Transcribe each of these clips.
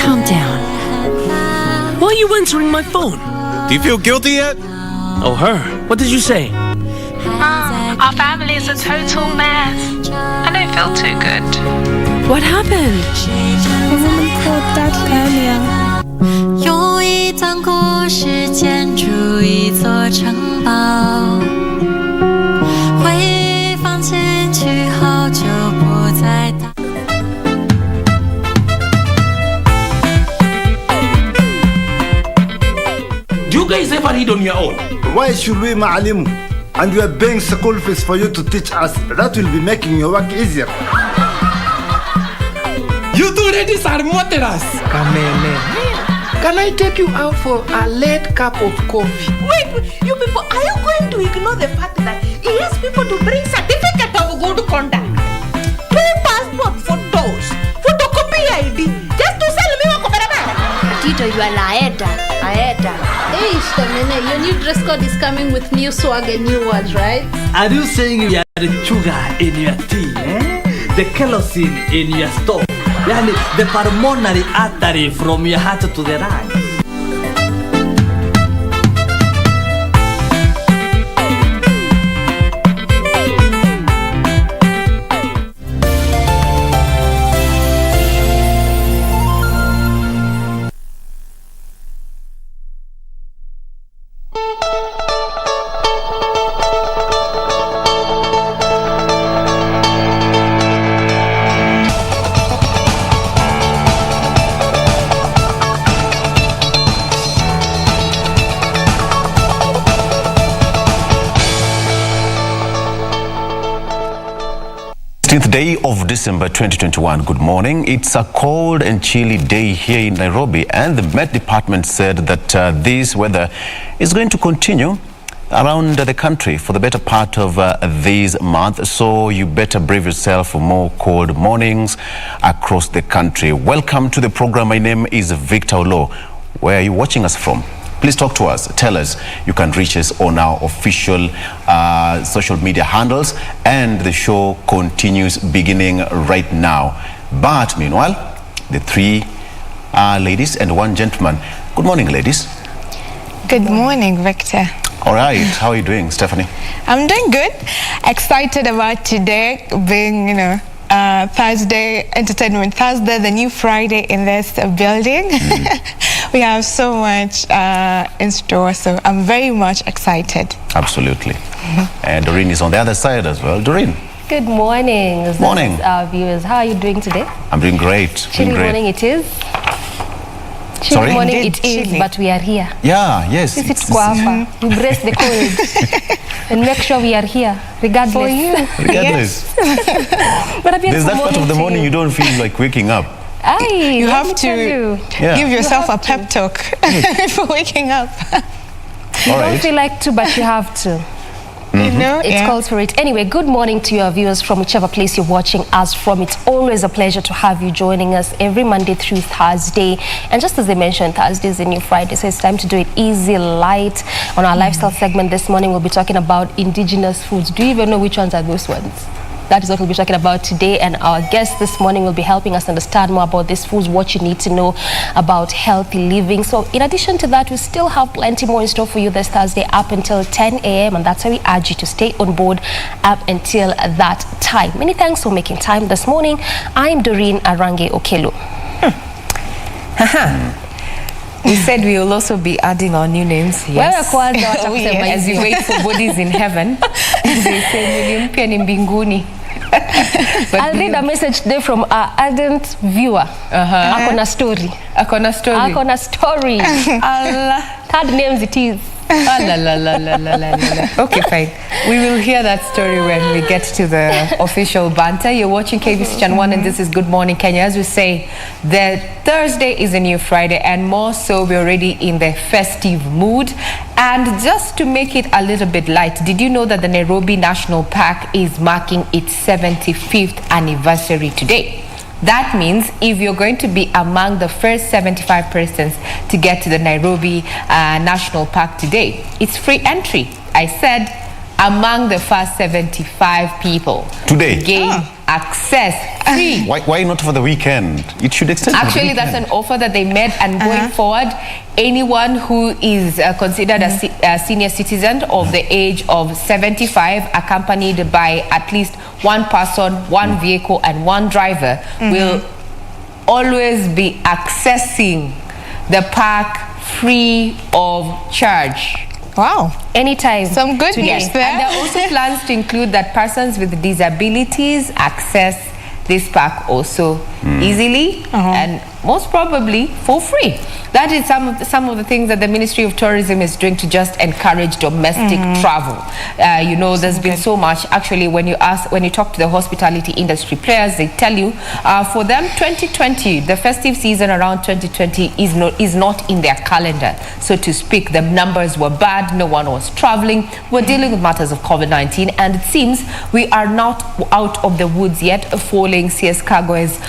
Calm down. Why are you answering my phone? Do you feel guilty yet? Oh, her. What did you say? Our family is a total mess. I don't feel too good. What happened? A woman called Dad earlier. 用一段故事建筑一座城堡，回忆放进去后就不再打。 Do you guys ever read on your own? Why should we, Ma'alimu? And we are paying school fees for you to teach us. That will be making your work easier. You two ladies are mothers. Kamene. Can I take you out for a late cup of coffee? Wait, you people, are you going to ignore the fact that he has people to bring certificate of good conduct, 2 passport photos, photocopy ID, just to sell me one Tito, you are Aeda. Hey, Stamina, your new dress code is coming with new swag and new words, right? Are you saying you are the sugar in your tea, the kerosene in your stove? Yani, the pulmonary artery from your heart to the lungs. Day of December 2021. Good morning. It's a cold and chilly day here in Nairobi, and the Met Department said that this weather is going to continue around the country for the better part of this month. So you better brave yourself for more cold mornings across the country. Welcome to the program. My name is Victor Olo. Where are you watching us from? Please talk to us. Tell us. You can reach us on our official social media handles, and the show continues beginning right now. But meanwhile, the 3 ladies and 1 gentleman. Good morning, ladies. Good morning, Victor. All right. How are you doing, Stephanie? I'm doing good. Excited about today being, Thursday, Entertainment Thursday, the new Friday in this building. We have so much in store, so I'm very much excited. Absolutely. And Doreen is on the other side as well. Doreen. Good morning. Morning. Our viewers, how are you doing today? I'm doing great. Chilly morning it is. Chilly morning it is, but we are here. Yeah, yes. This is Kwafa. We brace the cold and make sure we are here, regardless. For you. Regardless. But there's that part of the morning you don't feel like waking up. You have to give yourself a pep talk for waking up. You don't feel like to, but you have to. You know, it's called for it. Anyway, good morning to your viewers from whichever place you're watching us from. It's always a pleasure to have you joining us every Monday through Thursday. And just as they mentioned, Thursday is a new Friday, so it's time to do it easy, light. On our lifestyle segment this morning, we'll be talking about indigenous foods. Do you even know which ones are those ones? That is what we'll be talking about today, and our guest this morning will be helping us understand more about these foods, what you need to know about healthy living. So in addition to that, we still have plenty more in store for you this Thursday up until 10 a.m. and that's why we urge you to stay on board up until that time. Many thanks for making time this morning. I'm Doreen Arange Okelo. We said we will also be adding our new names. Yes. As we wait for bodies in heaven. They say, I'll read a message today from our ardent viewer. Akona story. Third names it is. Okay, fine. We will hear that story when we get to the official banter. You're watching KBC Channel 1 and this is Good Morning Kenya. As we say, the Thursday is a new Friday, and more so we're already in the festive mood. And just to make it a little bit light, did you know that the Nairobi National Park is marking its 75th anniversary today? That means if you're going to be among the first 75 persons to get to the Nairobi National Park today, it's free entry. I said among the first 75 people. Today? access free. Why not for the weekend? It should extend. Actually, that's an offer that they made, and going forward, anyone who is considered a senior citizen of the age of 75, accompanied by at least one person, one vehicle, and one driver, will always be accessing the park free of charge. Wow. Anytime. Some good news there. And there are also plans to include that persons with disabilities access this park also easily and most probably for free. That is some of the things that the Ministry of Tourism is doing to just encourage domestic travel. You know, there's been so much. Actually, when you talk to the hospitality industry players, they tell you for them 2020, the festive season around 2020 is not in their calendar, so to speak. The numbers were bad. No one was traveling. We're dealing with matters of COVID-19, and it seems we are not out of the woods yet, following CS Kagwe's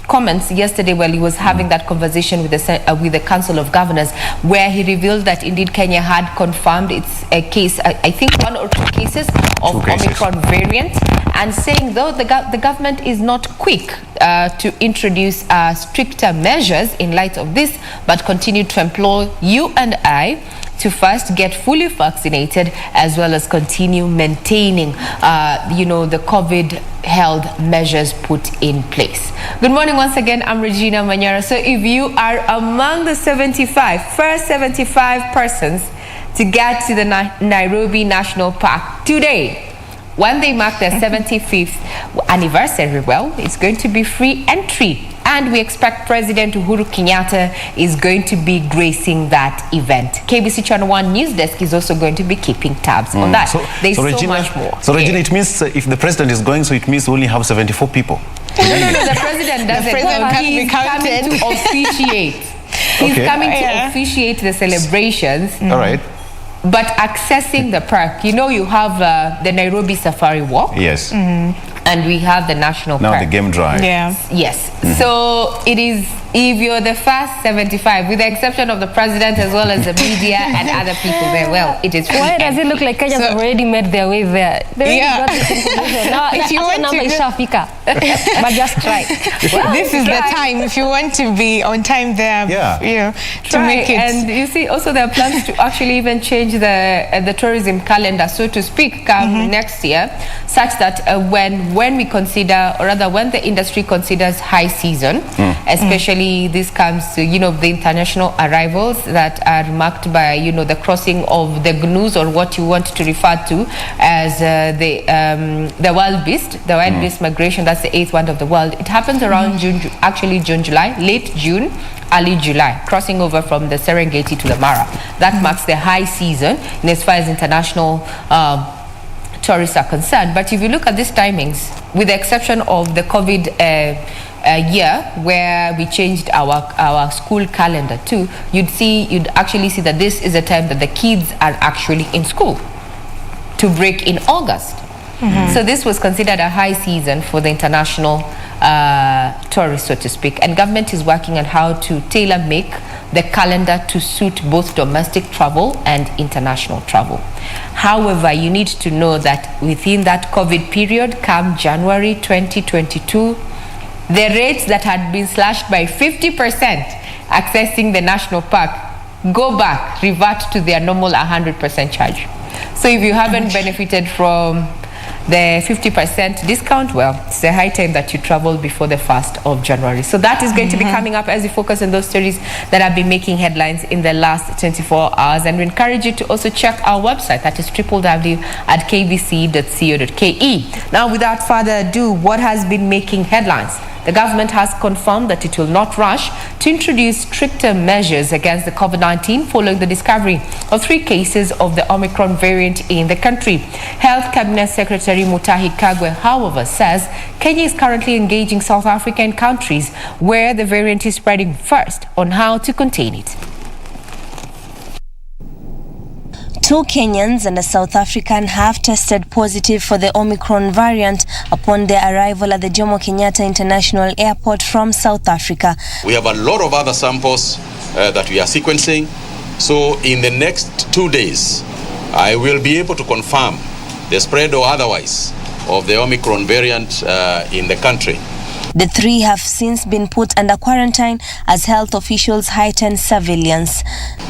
comments yesterday while he was having that conversation with the Council of Governors, where he revealed that indeed Kenya had confirmed its case, I think 1 or 2 cases of Omicron variant, and saying though the government is not quick to introduce stricter measures in light of this, but continue to implore you and I to first get fully vaccinated, as well as continue maintaining the COVID health measures put in place. Good morning once again. I'm Regina Manyara. So if you are among the first 75 persons to get to the Nairobi National Park today, when they mark their 75th anniversary, well, it's going to be free entry. And we expect President Uhuru Kenyatta is going to be gracing that event. KBC Channel 1 News Desk is also going to be keeping tabs on that. There's so much more. So Regina, it means if the president is going, so it means we only have 74 people. No, the president doesn't. He's coming to officiate. He's coming to officiate the celebrations. All right. But accessing the park, you know, you have the Nairobi Safari Walk. Yes. And we have the National Park. Now the game drive. Yeah. Yes. So it is, if you're the first 75, with the exception of the president as well as the media and other people there, well, it is free. Why does it look like Kenyans have already made their way there? Yeah. Now, if you want to but just try. Well, this is the time if you want to be on time there. Yeah. To make it. And you see, also there are plans to actually even change the tourism calendar, so to speak, come next year, such that when we consider, or rather when the industry considers high season, especially this comes to, the international arrivals that are marked by, the crossing of the GNUs, or what you want to refer to as the wild beast migration. That's the 8th wonder of the world. It happens around June, July, late June, early July, crossing over from the Serengeti to the Mara. That marks the high season in as far as international tourists are concerned. But if you look at these timings, with the exception of the COVID year where we changed our school calendar too, you'd actually see that this is a time that the kids are actually in school to break in August. So this was considered a high season for the international tourists, so to speak. And government is working on how to tailor-make the calendar to suit both domestic travel and international travel. However, you need to know that within that COVID period, come January 2022, the rates that had been slashed by 50% accessing the national park go back, revert to their normal 100% charge. So if you haven't benefited from the 50% discount, well, it's a high time that you travel before the 1st of January. So that is going to be coming up as we focus on those stories that have been making headlines in the last 24 hours. And we encourage you to also check our website, that is www.kbc.co.ke. Now, without further ado, what has been making headlines? The government has confirmed that it will not rush to introduce stricter measures against the COVID-19 following the discovery of 3 cases of the Omicron variant in the country. Health Cabinet Secretary Mutahi Kagwe, however, says Kenya is currently engaging South African countries where the variant is spreading first on how to contain it. 2 Kenyans and a South African have tested positive for the Omicron variant upon their arrival at the Jomo Kenyatta International Airport from South Africa. We have a lot of other samples that we are sequencing. So in the next 2 days, I will be able to confirm the spread or otherwise of the Omicron variant in the country. The three have since been put under quarantine as health officials heighten surveillance.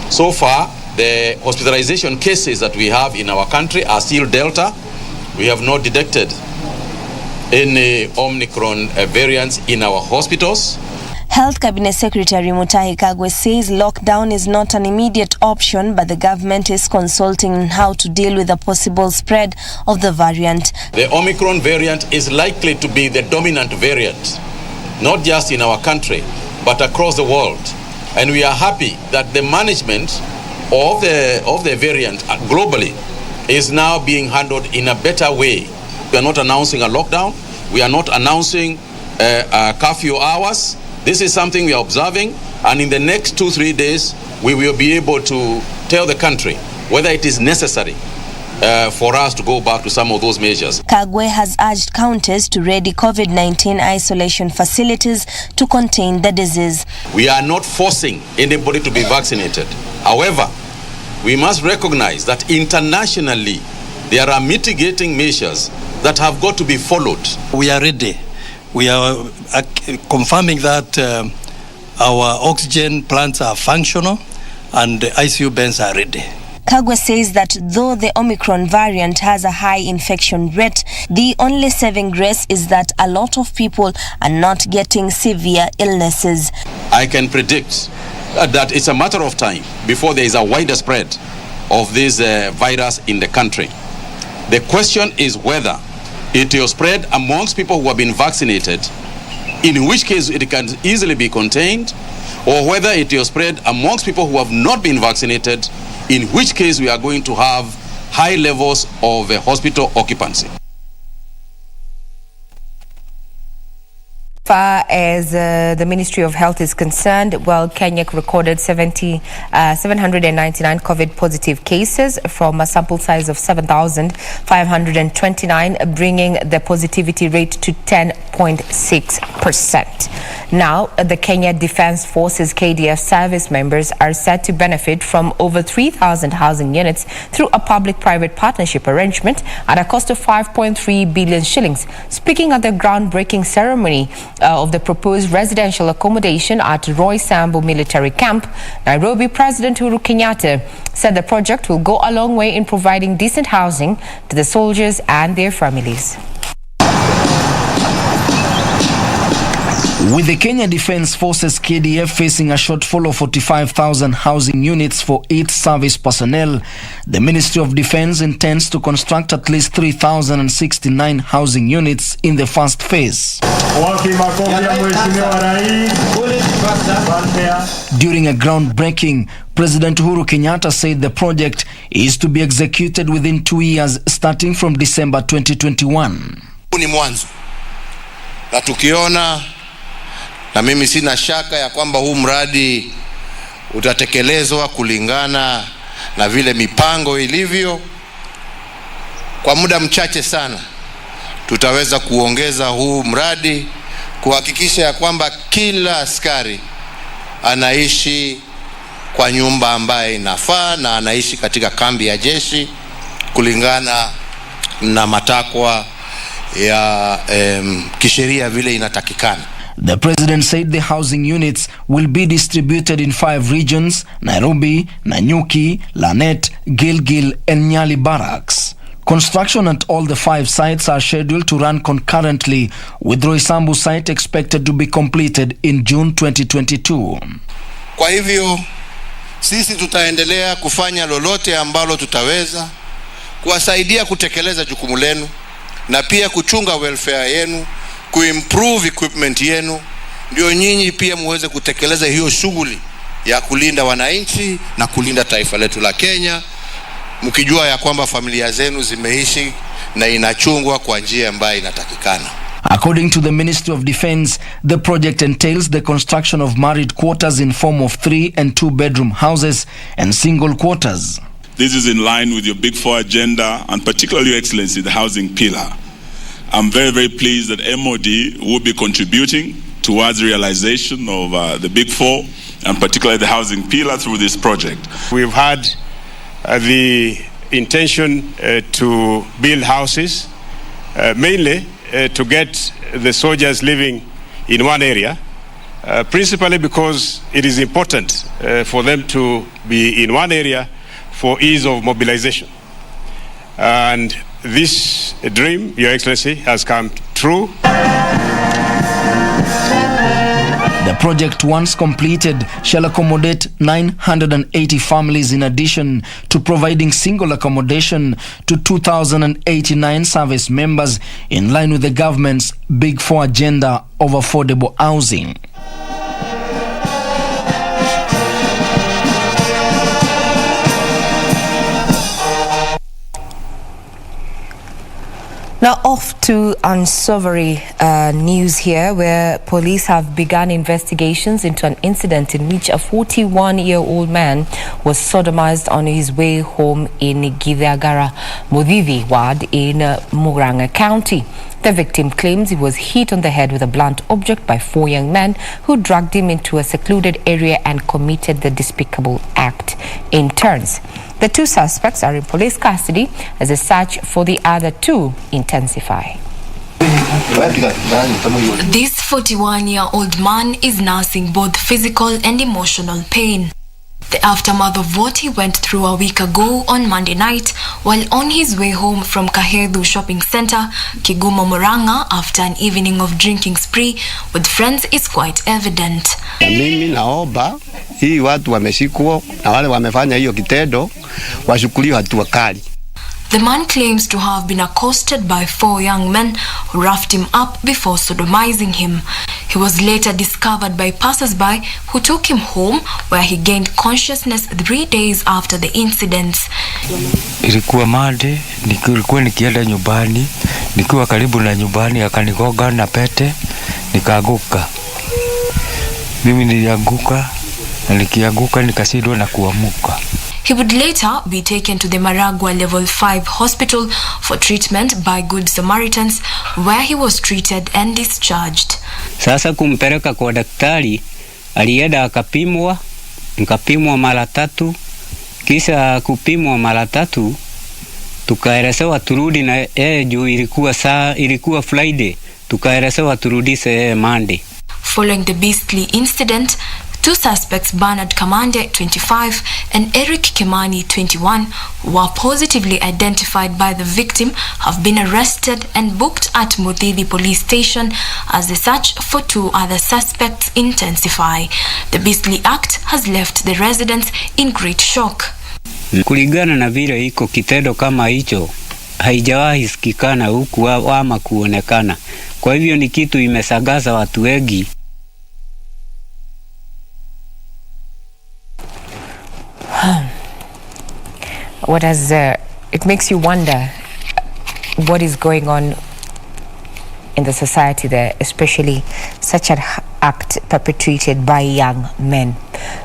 So far, the hospitalization cases that we have in our country are still Delta. We have not detected any Omicron variants in our hospitals. Health Cabinet Secretary Mutahi Kagwe says lockdown is not an immediate option, but the government is consulting on how to deal with the possible spread of the variant. The Omicron variant is likely to be the dominant variant, not just in our country, but across the world. And we are happy that the management of the variant globally is now being handled in a better way. We are not announcing a lockdown. We are not announcing curfew hours. This is something we are observing, and in the next 2-3 days, we will be able to tell the country whether it is necessary for us to go back to some of those measures. Kagwe has urged counties to ready COVID-19 isolation facilities to contain the disease. We are not forcing anybody to be vaccinated. However, we must recognize that internationally, there are mitigating measures that have got to be followed. We are ready. We are confirming that our oxygen plants are functional and the ICU beds are ready. Kagwe says that though the Omicron variant has a high infection rate, the only saving grace is that a lot of people are not getting severe illnesses. I can predict that it's a matter of time before there is a wider spread of this virus in the country. The question is whether it will spread amongst people who have been vaccinated, in which case it can easily be contained, or whether it will spread amongst people who have not been vaccinated, in which case we are going to have high levels of hospital occupancy. Far as the Ministry of Health is concerned, well, Kenya recorded 799 COVID positive cases from a sample size of 7,529, bringing the positivity rate to 10.6%. Now, the Kenya Defence Forces KDF service members are set to benefit from over 3,000 housing units through a public-private partnership arrangement at a cost of 5.3 billion shillings. Speaking at the groundbreaking ceremony of the proposed residential accommodation at Roy Sambu Military Camp, Nairobi President Uhuru Kenyatta said the project will go a long way in providing decent housing to the soldiers and their families. With the Kenya Defence Forces KDF facing a shortfall of 45,000 housing units for its service personnel, the Ministry of Defence intends to construct at least 3,069 housing units in the first phase. During a groundbreaking, President Uhuru Kenyatta said the project is to be executed within 2 years starting from December 2021. Ni mwanzo. Na tukiona na mimi sina shaka ya kwamba huu mradi utatekelezwa kulingana na vile mipango ilivyo. Kwa muda mchache sana tutaweza kuongeza huu mradi kuhakikisha ya kwamba kila askari anaishi kwa nyumba ambaye inafaa na anaishi katika kambi ya jeshi kulingana na matakwa ya kisheria vile inatakikana. The president said the housing units will be distributed in 5 regions: Nairobi, Nanyuki, Lanet, Gilgil and Nyali barracks. Construction at all the 5 sites are scheduled to run concurrently, with Roysambu site expected to be completed in June 2022. Kwa hivyo sisi tutaendelea kufanya lolote ambalo tutaweza kuwasaidia kutekeleza jukumu lenu na pia kuchunga welfare yenu, kuimprove equipment yenu, ndio nyinyi pia muweze kutekeleza hiyo shughuli ya kulinda wananchi na kulinda taifa letu la Kenya, mkijua ya kwamba familia zenu zimeishi na inachungwa kwa njia ambayo inatakikana. According to the Ministry of Defence, the project entails the construction of married quarters in form of 3 and 2 bedroom houses and single quarters. This is in line with your Big Four agenda and particularly, Your Excellency, the housing pillar. I'm very, very pleased that MOD will be contributing towards the realization of the Big Four and particularly the housing pillar through this project. We've had the intention to build houses, mainly to get the soldiers living in one area, principally because it is important for them to be in one area for ease of mobilization. And this dream, Your Excellency, has come true. The project, once completed, shall accommodate 980 families in addition to providing single accommodation to 2,089 service members in line with the government's Big Four agenda of affordable housing. Now off to unsavory news here, where police have begun investigations into an incident in which a 41-year-old man was sodomized on his way home in Githiagara Mudhithi ward in Murang'a County. The victim claims he was hit on the head with a blunt object by 4 young men who dragged him into a secluded area and committed the despicable act in turns. The 2 suspects are in police custody as the search for the other 2 intensify. This 41-year-old man is nursing both physical and emotional pain. The aftermath of what he went through a week ago on Monday night while on his way home from Kahedhu Shopping Center, Kigumo, Murang'a, after an evening of drinking spree with friends is quite evident. Mimi naomba hii watu wameshikwa na wale wamefanya hiyo kitendo washukuliwe hatua kali. The man claims to have been accosted by 4 young men who roughed him up before sodomizing him. He was later discovered by passers-by who took him home, where he gained consciousness 3 days after the incidents. Ilikuwa Monday, nilikuwa nikienda nyumbani, nikiwa karibu na nyumbani akanigonga na pete, nikaanguka. Mimi nilianguka, na nikianguka nikashindwa na kuamuka. He would later be taken to the Maragua Level 5 hospital for treatment by Good Samaritans, where he was treated and discharged. Sasa kumpeleka kwa daktari, alienda akapimwa, nikapimwa mara 3, kisha kupimwa mara 3, tukaelezewa turudi na juu ilikuwa Friday, tukaelezewa turudishe Monday. Following the beastly incident, 2 suspects, Bernard Kamande, 25, and Eric Kimani, 21, who were positively identified by the victim, have been arrested and booked at Mudhithi police station as the search for 2 other suspects intensify. The beastly act has left the residents in great shock. Kulingana na vile iko kitendo kama hicho, haijawahi sikikana huku ama kuonekana. Kwa hivyo ni kitu imesagaza watu wengi. What has it makes you wonder what is going on in the society there, especially such an act perpetrated by young men.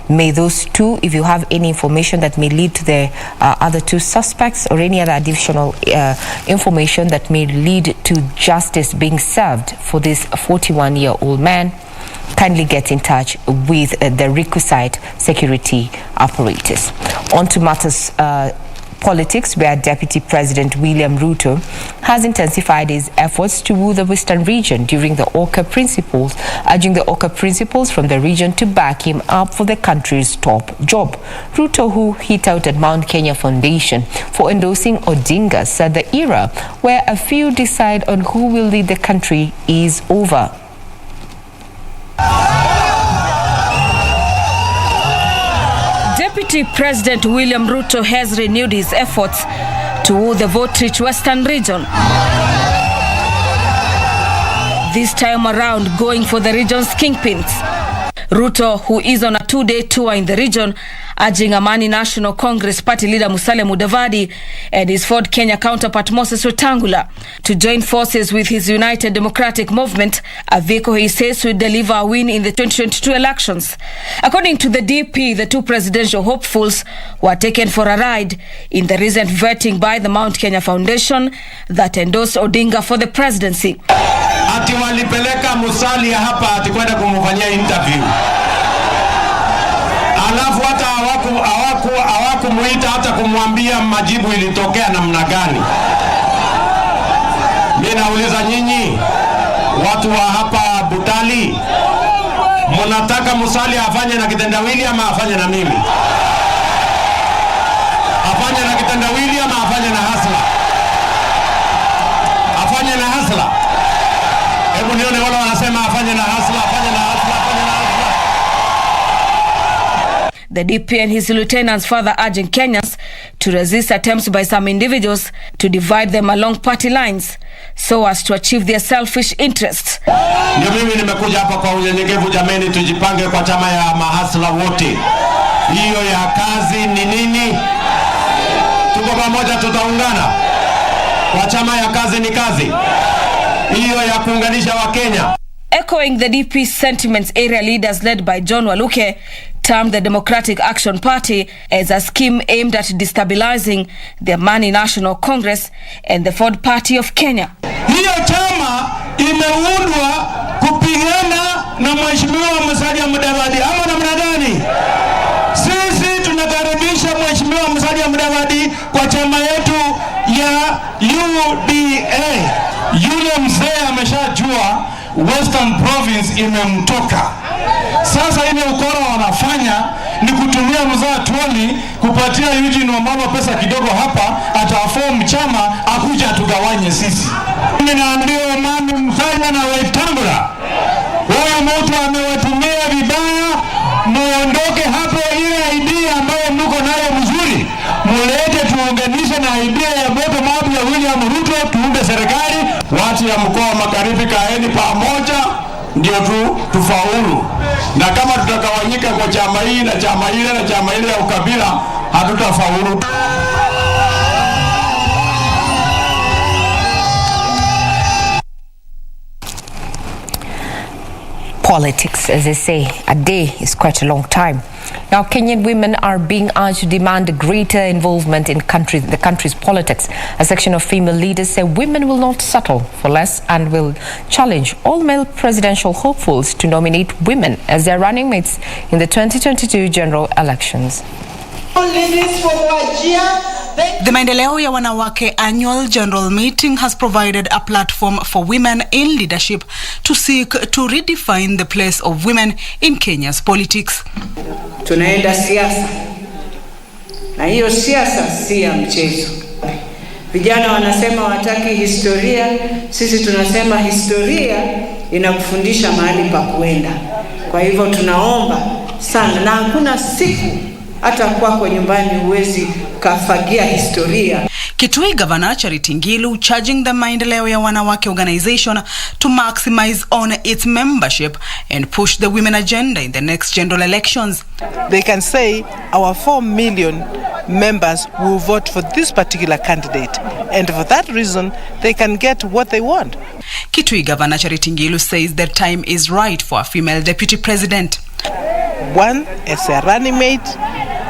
May those 2, if you have any information that may lead to the other 2 suspects or any other additional information that may lead to justice being served for this 41-year-old man, kindly get in touch with the requisite security apparatus. On to matters politics, where Deputy President William Ruto has intensified his efforts to woo the Western region during the OCA principles, urging the OCA principles from the region to back him up for the country's top job. Ruto, who hit out at Mount Kenya Foundation for endorsing Odinga, said the era where a few decide on who will lead the country is over. Deputy President William Ruto has renewed his efforts to woo the vote-rich Western region. This time around, going for the region's kingpins. Ruto, who is on a 2-day tour in the region, urging Amani National Congress Party leader Musalia Mudavadi and his Ford Kenya counterpart Moses Wetangula to join forces with his United Democratic Movement, a vehicle he says will deliver a win in the 2022 elections. According to the DP, the 2 presidential hopefuls were taken for a ride in the recent vetting by the Mount Kenya Foundation that endorsed Odinga for the presidency. Ati walipeleka Musalia hapa ati kwenda kumfanyia interview. Alafu hata hawaku kumuita hata kumwambia majibu ilitokea namna gani. Mimi nauliza nyinyi watu wa hapa Butali, mnataka Musalia afanye na kitendawili ama afanye na mimi? Afanye na kitendawili ama afanye na hasla? Afanye na hasla. Hebu nione wale wanasema afanye na hasla, afanye na hasla, afanye na hasla. The DP and his lieutenants further urging Kenyans to resist attempts by some individuals to divide them along party lines so as to achieve their selfish interests. Ndio mimi nimekuja hapa kwa unyenyekevu, jameni, tujipange kwa chama ya mahasla wote. Hiyo ya kazi ni nini? Tuko pamoja, tutaungana. Kwa chama ya kazi ni kazi. Hiyo ya kuunganisha wa Kenya. Echoing the DP sentiments, area leaders led by John Waluke termed the Democratic Action Party as a scheme aimed at destabilizing the Amani National Congress and the Ford Party of Kenya. Hiyo chama imeundwa kupigana na Mheshimiwa Musalia Mudavadi ama namna gani? Sisi tunakaribisha Mheshimiwa Musalia Mudavadi kwa chama yetu ya UDA. Yule mzee ameshajua Western Province imemtoka. Sasa ile ukora wanafanya ni kutumia mzaa tuoli kupatia Eugene Wamalwa pesa kidogo hapa, ataform chama akuja tugawanye sisi. Ninaambiwa mami Msanya na Wetangula, huyu mtu amewatumia vibaya, muondoke hapo. Ile idea ambayo mko nayo mzuri mulete, tuunganishe na idea ya bottom up ya William Ruto, tuunde serikali. Watu ya mkoa wa Magharibi, kaeni pamoja ndio tufaulu. Na kama tutagawanyika kwa chama hii na chama ile na chama ile ya ukabila, hatutafaulu. Politics, as they say, a day is quite a long time. Now, Kenyan women are being urged to demand greater involvement in the country's politics. A section of female leaders say women will not settle for less and will challenge all male presidential hopefuls to nominate women as their running mates in the 2022 general elections. The Maendeleo ya Wanawake annual general meeting has provided a platform for women in leadership to seek to redefine the place of women in Kenya's politics. Tunaenda siasa, na hiyo siasa si ya mchezo. Vijana wanasema wataki historia, sisi tunasema historia inakufundisha mahali pa kuenda. Kwa hivyo tunaomba sana, na hakuna siku hata kwako nyumbani huwezi kafagia historia. Kitui Governor Charity Ngilu charging the Maendeleo ya Wanawake organization to maximize on its membership and push the women agenda in the next general elections. They can say our 4 million members will vote for this particular candidate, and for that reason they can get what they want. Kitui Governor Charity Ngilu says the time is right for a female deputy president. 1 as a running mate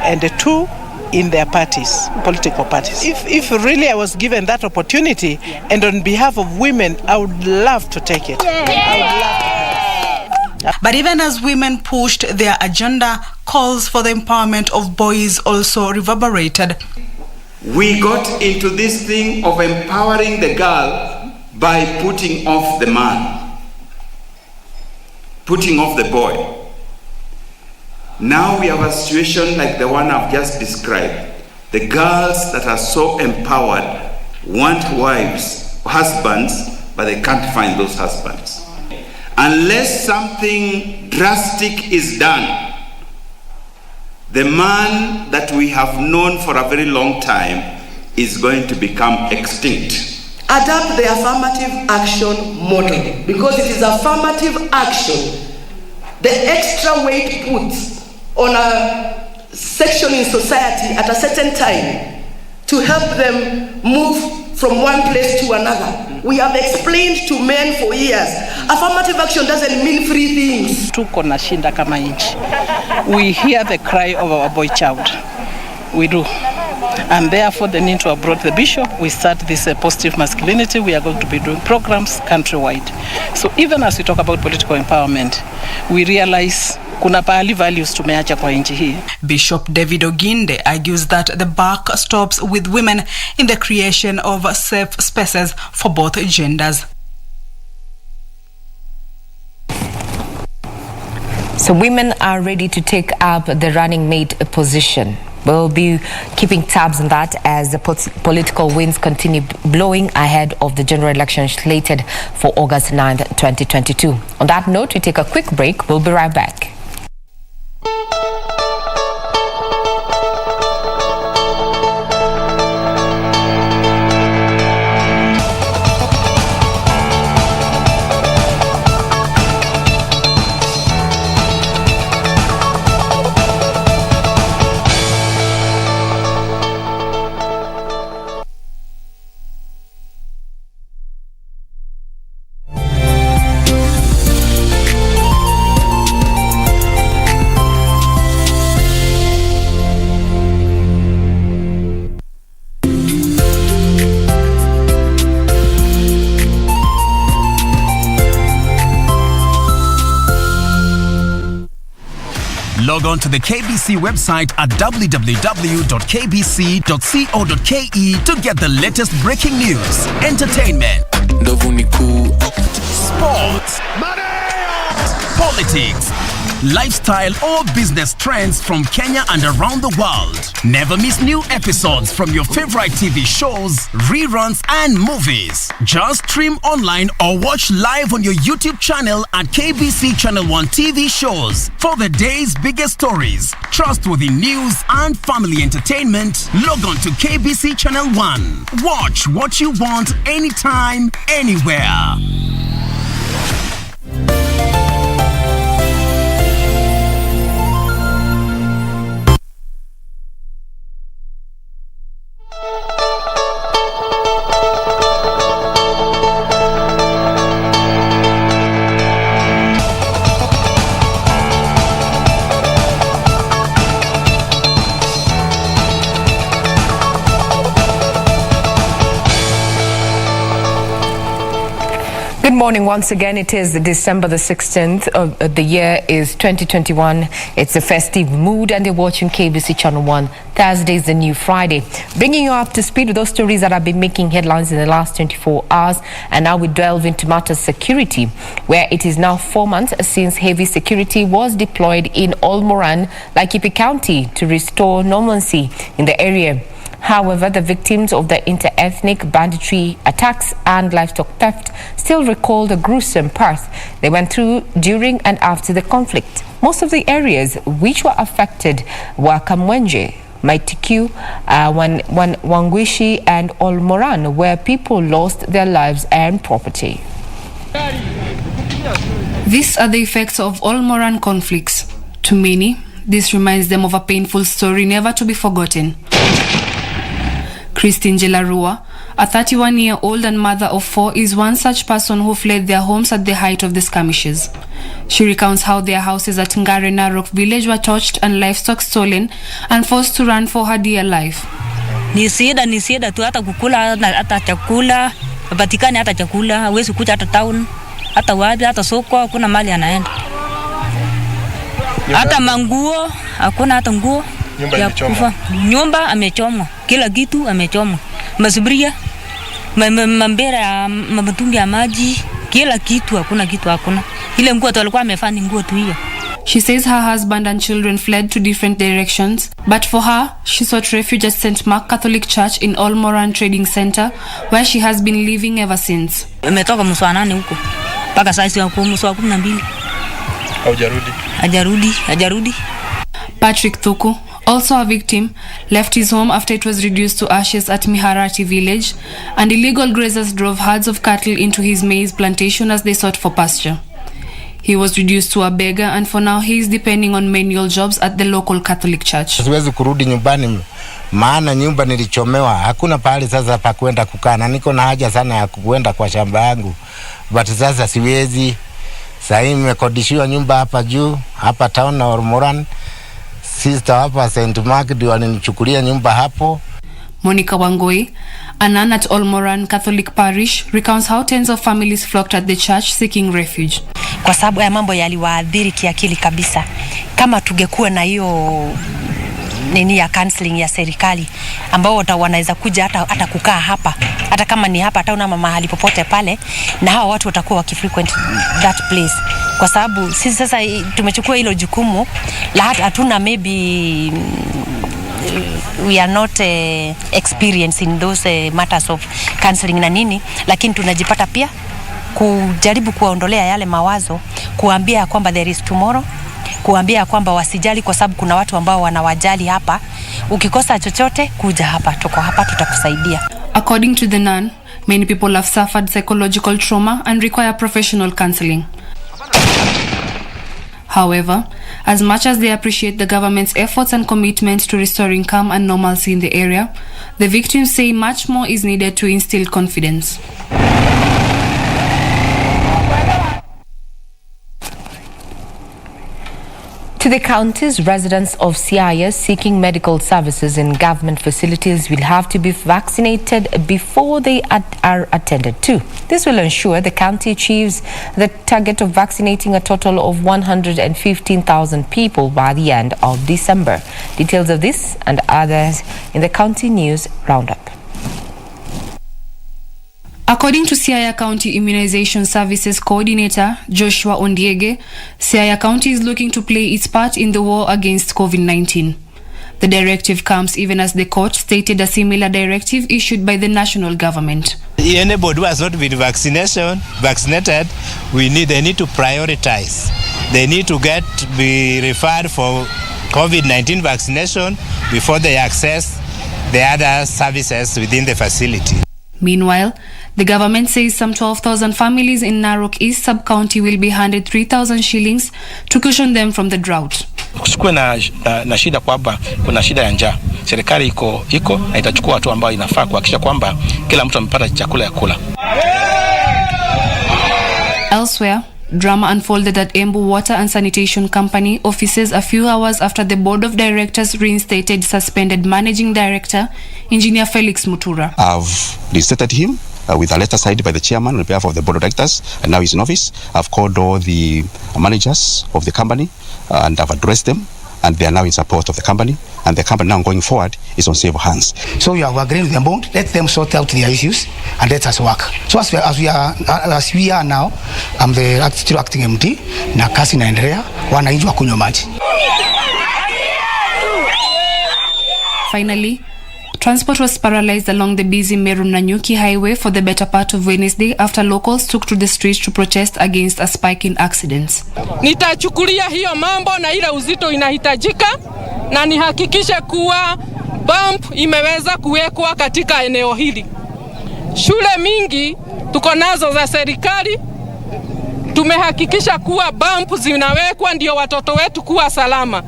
and 2 in their parties, political parties. If really I was given that opportunity and on behalf of women, I would love to take it. I would love to take it. But even as women pushed their agenda, calls for the empowerment of boys also reverberated. We got into this thing of empowering the girl by putting off the man, putting off the boy. Now we have a situation like the one I've just described. The girls that are so empowered want wives, husbands, but they can't find those husbands. Unless something drastic is done, the man that we have known for a very long time is going to become extinct. Adapt the affirmative action model, because it is affirmative action, the extra weight put on a section in society at a certain time to help them move from one place to another. We have explained to men for years, affirmative action doesn't mean free things. Tuko na shinda kama nchi. We hear the cry of our boy child. We do. And therefore the need to have brought the bishop. We start this positive masculinity. We are going to be doing programs countrywide. So even as we talk about political empowerment, we realize kuna pahali values tumeacha kwa nchi hii. Bishop David Oginde argues that the buck stops with women in the creation of safe spaces for both genders. So women are ready to take up the running mate position. We'll be keeping tabs on that as the political winds continue blowing ahead of the general election slated for August 9th, 2022. On that note, we take a quick break. We'll be right back. Log on to the KBC website at www.kbc.co.ke to get the latest breaking news, entertainment, sports, politics, lifestyle or business trends from Kenya and around the world. Never miss new episodes from your favorite TV shows, reruns and movies. Just stream online or watch live on your YouTube channel at KBC Channel 1 TV shows. For the day's biggest stories, trustworthy news and family entertainment, log on to KBC Channel 1. Watch what you want anytime, anywhere. Good morning once again. It is December the 16th of the year is 2021. It's a festive mood and you're watching KBC Channel 1. Thursday is the new Friday. Bringing you up to speed with those stories that have been making headlines in the last 24 hours. And now we delve into matters security, where it is now 4 months since heavy security was deployed in Olmoran, Laikipia County to restore normalcy in the area. However, the victims of the inter-ethnic banditry attacks and livestock theft still recall the gruesome path they went through during and after the conflict. Most of the areas which were affected were Kamwenje, Maitiku, Wangwishi and Olmoran, where people lost their lives and property. These are the effects of Olmoran conflicts. To many, this reminds them of a painful story never to be forgotten. Christine Jelarua, a 31-year-old and mother of 4, is one such person who fled their homes at the height of the skirmishes. She recounts how their houses at Ngare Narok village were torched and livestock stolen and forced to run for her dear life. Ni shida tu hata kukula hata chakula, patikane hata chakula, hawezi kuja hata town, hata wapi, hata soko, hakuna mali anaenda. Hata manguo, hakuna hata nguo. Nyumba amechomwa, kila kitu amechomwa. Masuburia, mambera, matungi ya maji, kila kitu hakuna kitu hakuna. Ile nguo tulikuwa amefanya nguo tu hiyo. She says her husband and children fled to different directions, but for her, she sought refuge at St. Mark Catholic Church in Olmoran Trading Center, where she has been living ever since. Umetoka mswanani huko. Paka sasa ya kumswa 12. Hajarudi. Patrick Thuku, also a victim, left his home after it was reduced to ashes at Miharati village, and illegal grazers drove herds of cattle into his maize plantation as they sought for pasture. He was reduced to a beggar, and for now he is depending on manual jobs at the local Catholic church. Siwezi kurudi nyumbani maana nyumba nilichomewa, hakuna pahali sasa pa kwenda kukaa, na niko na haja sana ya kwenda kwa shamba yangu, but sasa siwezi. Sasa nimekodishiwa nyumba hapa juu, hapa town na Olmoran. Sister hapa St. Mark ndio walinichukulia nyumba hapo. Monica Wangoi, a nun at Olmoran Catholic Parish, recounts how tens of families flocked at the church seeking refuge. Kwa sababu ya mambo yaliwaadhiri kiakili kabisa. kama tungekuwa na hiyo nini ya counseling ya serikali ambao wanaweza kuja hata kukaa hapa, hata kama ni hapa hata una mahali popote pale, na hao watu watakuwa wakifrequent that place, kwa sababu sisi sasa tumechukua hilo jukumu la hatuna maybe we are not experienced in those matters of counseling na nini, lakini tunajipata pia kujaribu kuwaondolea yale mawazo, kuambia kwamba there is tomorrow, kuambia kwamba wasijali kwa sababu kuna watu ambao wanawajali hapa. Ukikosa chochote kuja hapa, tuko hapa, tutakusaidia. According to the nun, many people have suffered psychological trauma and require professional counseling. However, as much as they appreciate the government's efforts and commitment to restoring calm and normalcy in the area, the victims say much more is needed to instill confidence. To the counties, residents of Siaya seeking medical services in government facilities will have to be vaccinated before they are attended to. This will ensure the county achieves the target of vaccinating a total of 115,000 people by the end of December. Details of this and others in the County News Roundup. According to Siaya County Immunization Services Coordinator Joshua Ondiege, Siaya County is looking to play its part in the war against COVID-19. The directive comes even as the court stated a similar directive issued by the national government. Anybody who has not been vaccinated, they need to prioritize. They need to be referred for COVID-19 vaccination before they access the other services within the facility. Meanwhile, the government says some 12,000 families in Narok East Sub-County will be handed 3,000 shillings to cushion them from the drought. Kusikuwe na shida kwamba kuna shida ya njaa. Serikali iko na itachukua hatua ambayo inafaa kuhakikisha kwamba kila mtu amepata chakula ya kula. Elsewhere, drama unfolded at Embu Water and Sanitation Company offices a few hours after the board of directors reinstated suspended managing director, Engineer Felix Mutura. I've reinstated him with a letter signed by the chairman on behalf of the board of directors, and now he's in office. I've called all the managers of the company and I've addressed them, and they are now in support of the company, and the company now going forward is on safe hands. So we have agreed with them both, let them sort out their issues and let us work. So as we are now, I'm the still acting MD, na kazi inaendelea, wananchi wakunywa maji. Finally, transport was paralyzed along the busy Meru-Nanyuki highway for the better part of Wednesday after locals took to the streets to protest against a spike in accidents. Nitachukulia hiyo mambo na ile uzito inahitajika, na nihakikishe kuwa bump imeweza kuwekwa katika eneo hili. Shule mingi tuko nazo za serikali, tumehakikisha kuwa bump zinawekwa ndio watoto wetu kuwa salama.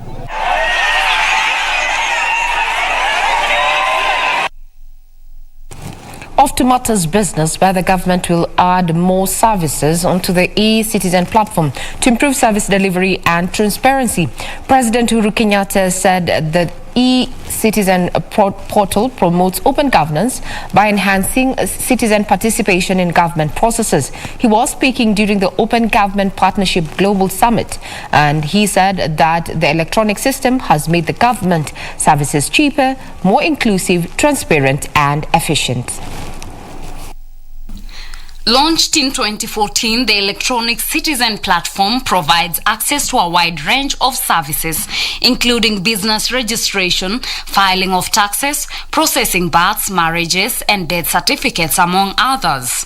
Off to matters business, where the government will add more services onto the e-citizen platform to improve service delivery and transparency. President Uhuru Kenyatta said the e-citizen portal promotes open governance by enhancing citizen participation in government processes. He was speaking during the Open Government Partnership Global Summit, and he said that the electronic system has made the government services cheaper, more inclusive, transparent and efficient. Launched in 2014, the Electronic Citizen Platform provides access to a wide range of services, including business registration, filing of taxes, processing births, marriages, and death certificates, among others.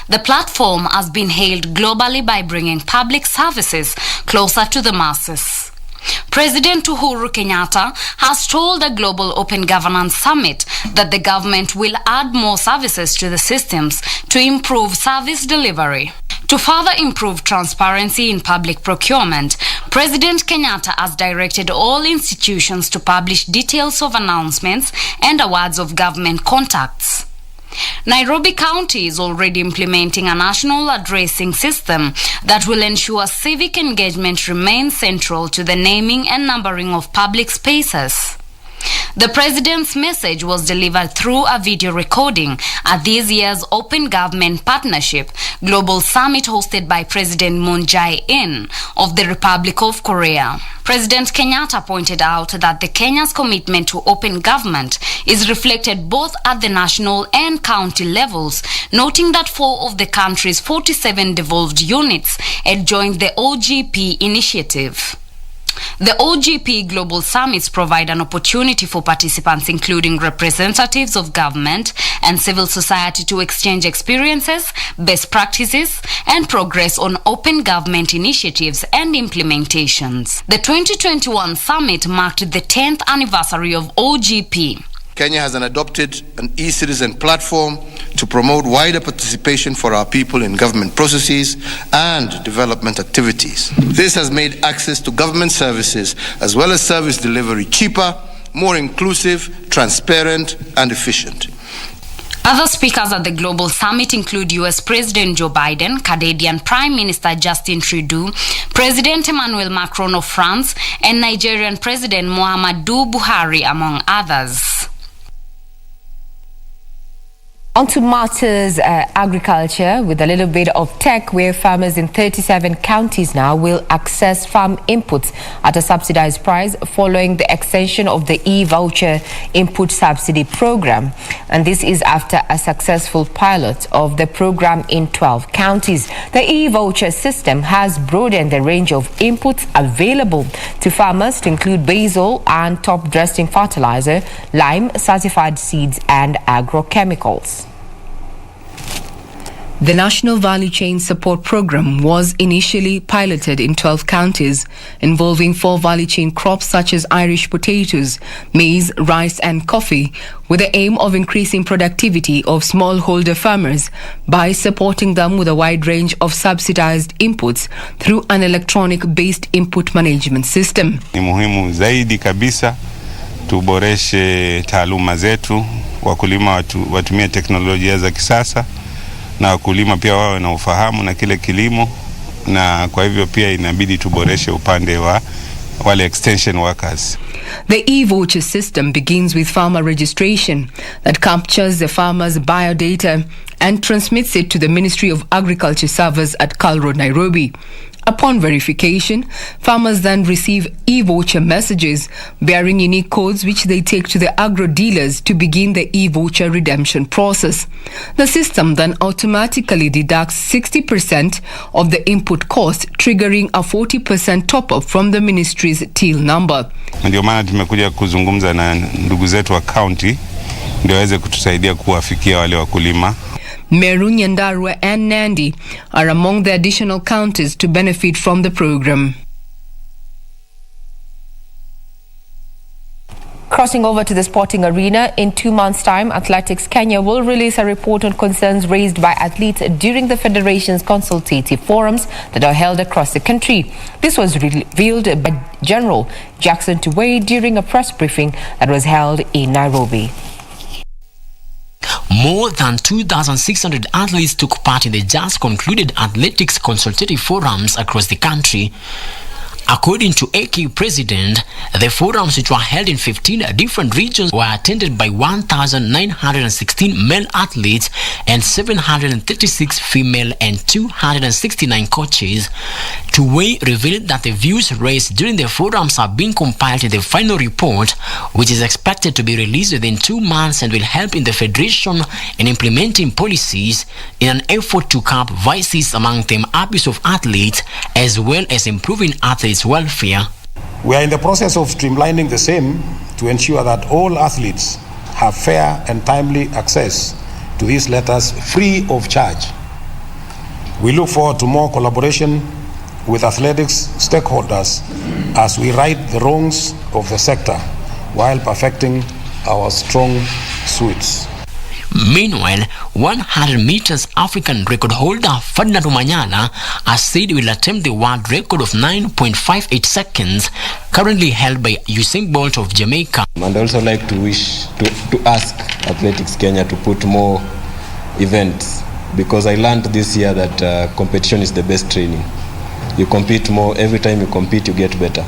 The platform has been hailed globally by bringing public services closer to the masses. President Uhuru Kenyatta has told the Global Open Governance Summit that the government will add more services to the systems to improve service delivery. To further improve transparency in public procurement, President Kenyatta has directed all institutions to publish details of announcements and awards of government contacts. Nairobi County is already implementing a national addressing system that will ensure civic engagement remains central to the naming and numbering of public spaces. The President's message was delivered through a video recording at this year's Open Government Partnership Global Summit hosted by President Moon Jae-in of the Republic of Korea. President Kenyatta pointed out that the Kenya's commitment to open government is reflected both at the national and county levels, noting that 4 of the country's 47 devolved units had joined the OGP initiative. The OGP Global Summits provide an opportunity for participants, including representatives of government and civil society, to exchange experiences, best practices, and progress on open government initiatives and implementations. The 2021 summit marked the 10th anniversary of OGP. Kenya has adopted an e-citizen platform to promote wider participation for our people in government processes and development activities. This has made access to government services as well as service delivery cheaper, more inclusive, transparent, and efficient. Other speakers at the Global Summit include US President Joe Biden, Canadian Prime Minister Justin Trudeau, President Emmanuel Macron of France, and Nigerian President Muhammadu Buhari, among others. On to matters agriculture with a little bit of tech, where farmers in 37 counties now will access farm inputs at a subsidized price following the extension of the e-voucher input subsidy program. And this is after a successful pilot of the program in 12 counties. The e-voucher system has broadened the range of inputs available to farmers to include basil and top-dressing fertilizer, lime, certified seeds and agrochemicals. The National Value Chain Support Program was initially piloted in 12 counties, involving 4 value chain crops such as Irish potatoes, maize, rice and coffee, with the aim of increasing productivity of smallholder farmers by supporting them with a wide range of subsidized inputs through an electronic-based input management system. Ni muhimu zaidi kabisa tuboreshe taaluma zetu, wakulima watumie teknolojia za kisasa, na wakulima pia wawe na ufahamu na kile kilimo, na kwa hivyo pia inabidi tuboreshe upande wa wale extension workers. The e-voucher system begins with farmer registration that captures the farmer's biodata and transmits it to the Ministry of Agriculture servers at Kal Road, Nairobi. Upon verification, farmers then receive e-voucher messages bearing unique codes which they take to the agro dealers to begin the e-voucher redemption process. The system then automatically deducts 60% of the input cost, triggering a 40% top-up from the ministry's till number. Ndio maana tumekuja kuzungumza na ndugu zetu wa county ndio waweze kutusaidia kuwafikia wale wakulima. Meru, Nyandarua and Nandi are among the additional counties to benefit from the program. Crossing over to the sporting arena, in 2 months' time, Athletics Kenya will release a report on concerns raised by athletes during the Federation's consultative forums that are held across the country. This was revealed by General Jackson Tuwei during a press briefing that was held in Nairobi. More than 2,600 athletes took part in the just concluded athletics consultative forums across the country. According to AK President, the forums, which were held in 15 different regions, were attended by 1,916 male athletes and 736 female and 269 coaches. Tuwei revealed that the views raised during the forums are being compiled in the final report, which is expected to be released within 2 months and will help in the Federation in implementing policies in an effort to curb vices, among them abuse of athletes, as well as improving athletes' welfare. We are in the process of streamlining the same to ensure that all athletes have fair and timely access to these letters free of charge. We look forward to more collaboration with athletics stakeholders as we right the wrongs of the sector while perfecting our strong suits. Meanwhile, 100 meters African record holder Ferdinand Omanyala has said he will attempt the world record of 9.58 seconds, currently held by Usain Bolt of Jamaica. And I also like to ask Athletics Kenya to put more events, because I learned this year that competition is the best training. You compete more, every time you compete you get better.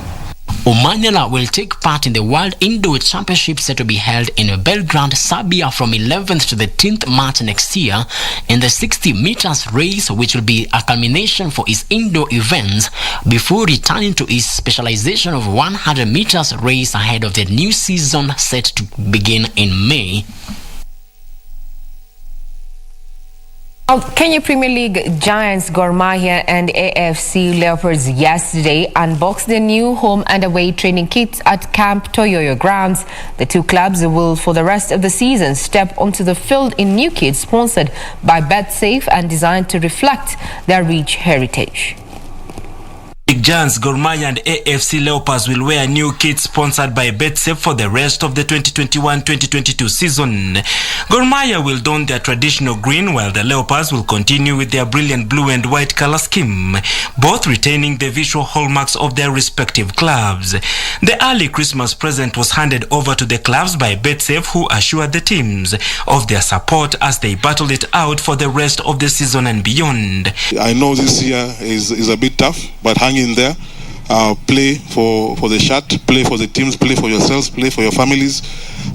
Omanyala will take part in the World Indoor Championship set to be held in Belgrade, Serbia from 11th to the 10th March next year in the 60 meters race, which will be a culmination for his indoor events before returning to his specialization of 100 meters race ahead of the new season set to begin in May. Kenya Premier League giants Gor Mahia and AFC Leopards yesterday unboxed their new home and away training kits at Camp Toyoyo grounds. The two clubs will, for the rest of the season, step onto the field in new kits sponsored by BetSafe and designed to reflect their rich heritage. Giants Gor Mahia and AFC Leopards will wear new kits sponsored by BetSafe for the rest of the 2021-2022 season. Gor Mahia will don their traditional green, while the Leopards will continue with their brilliant blue and white color scheme, both retaining the visual hallmarks of their respective clubs. The early Christmas present was handed over to the clubs by BetSafe, who assured the teams of their support as they battled it out for the rest of the season and beyond. I know this year is a bit tough, but hang in there. Play for the shirt, play for the teams, play for yourselves, play for your families,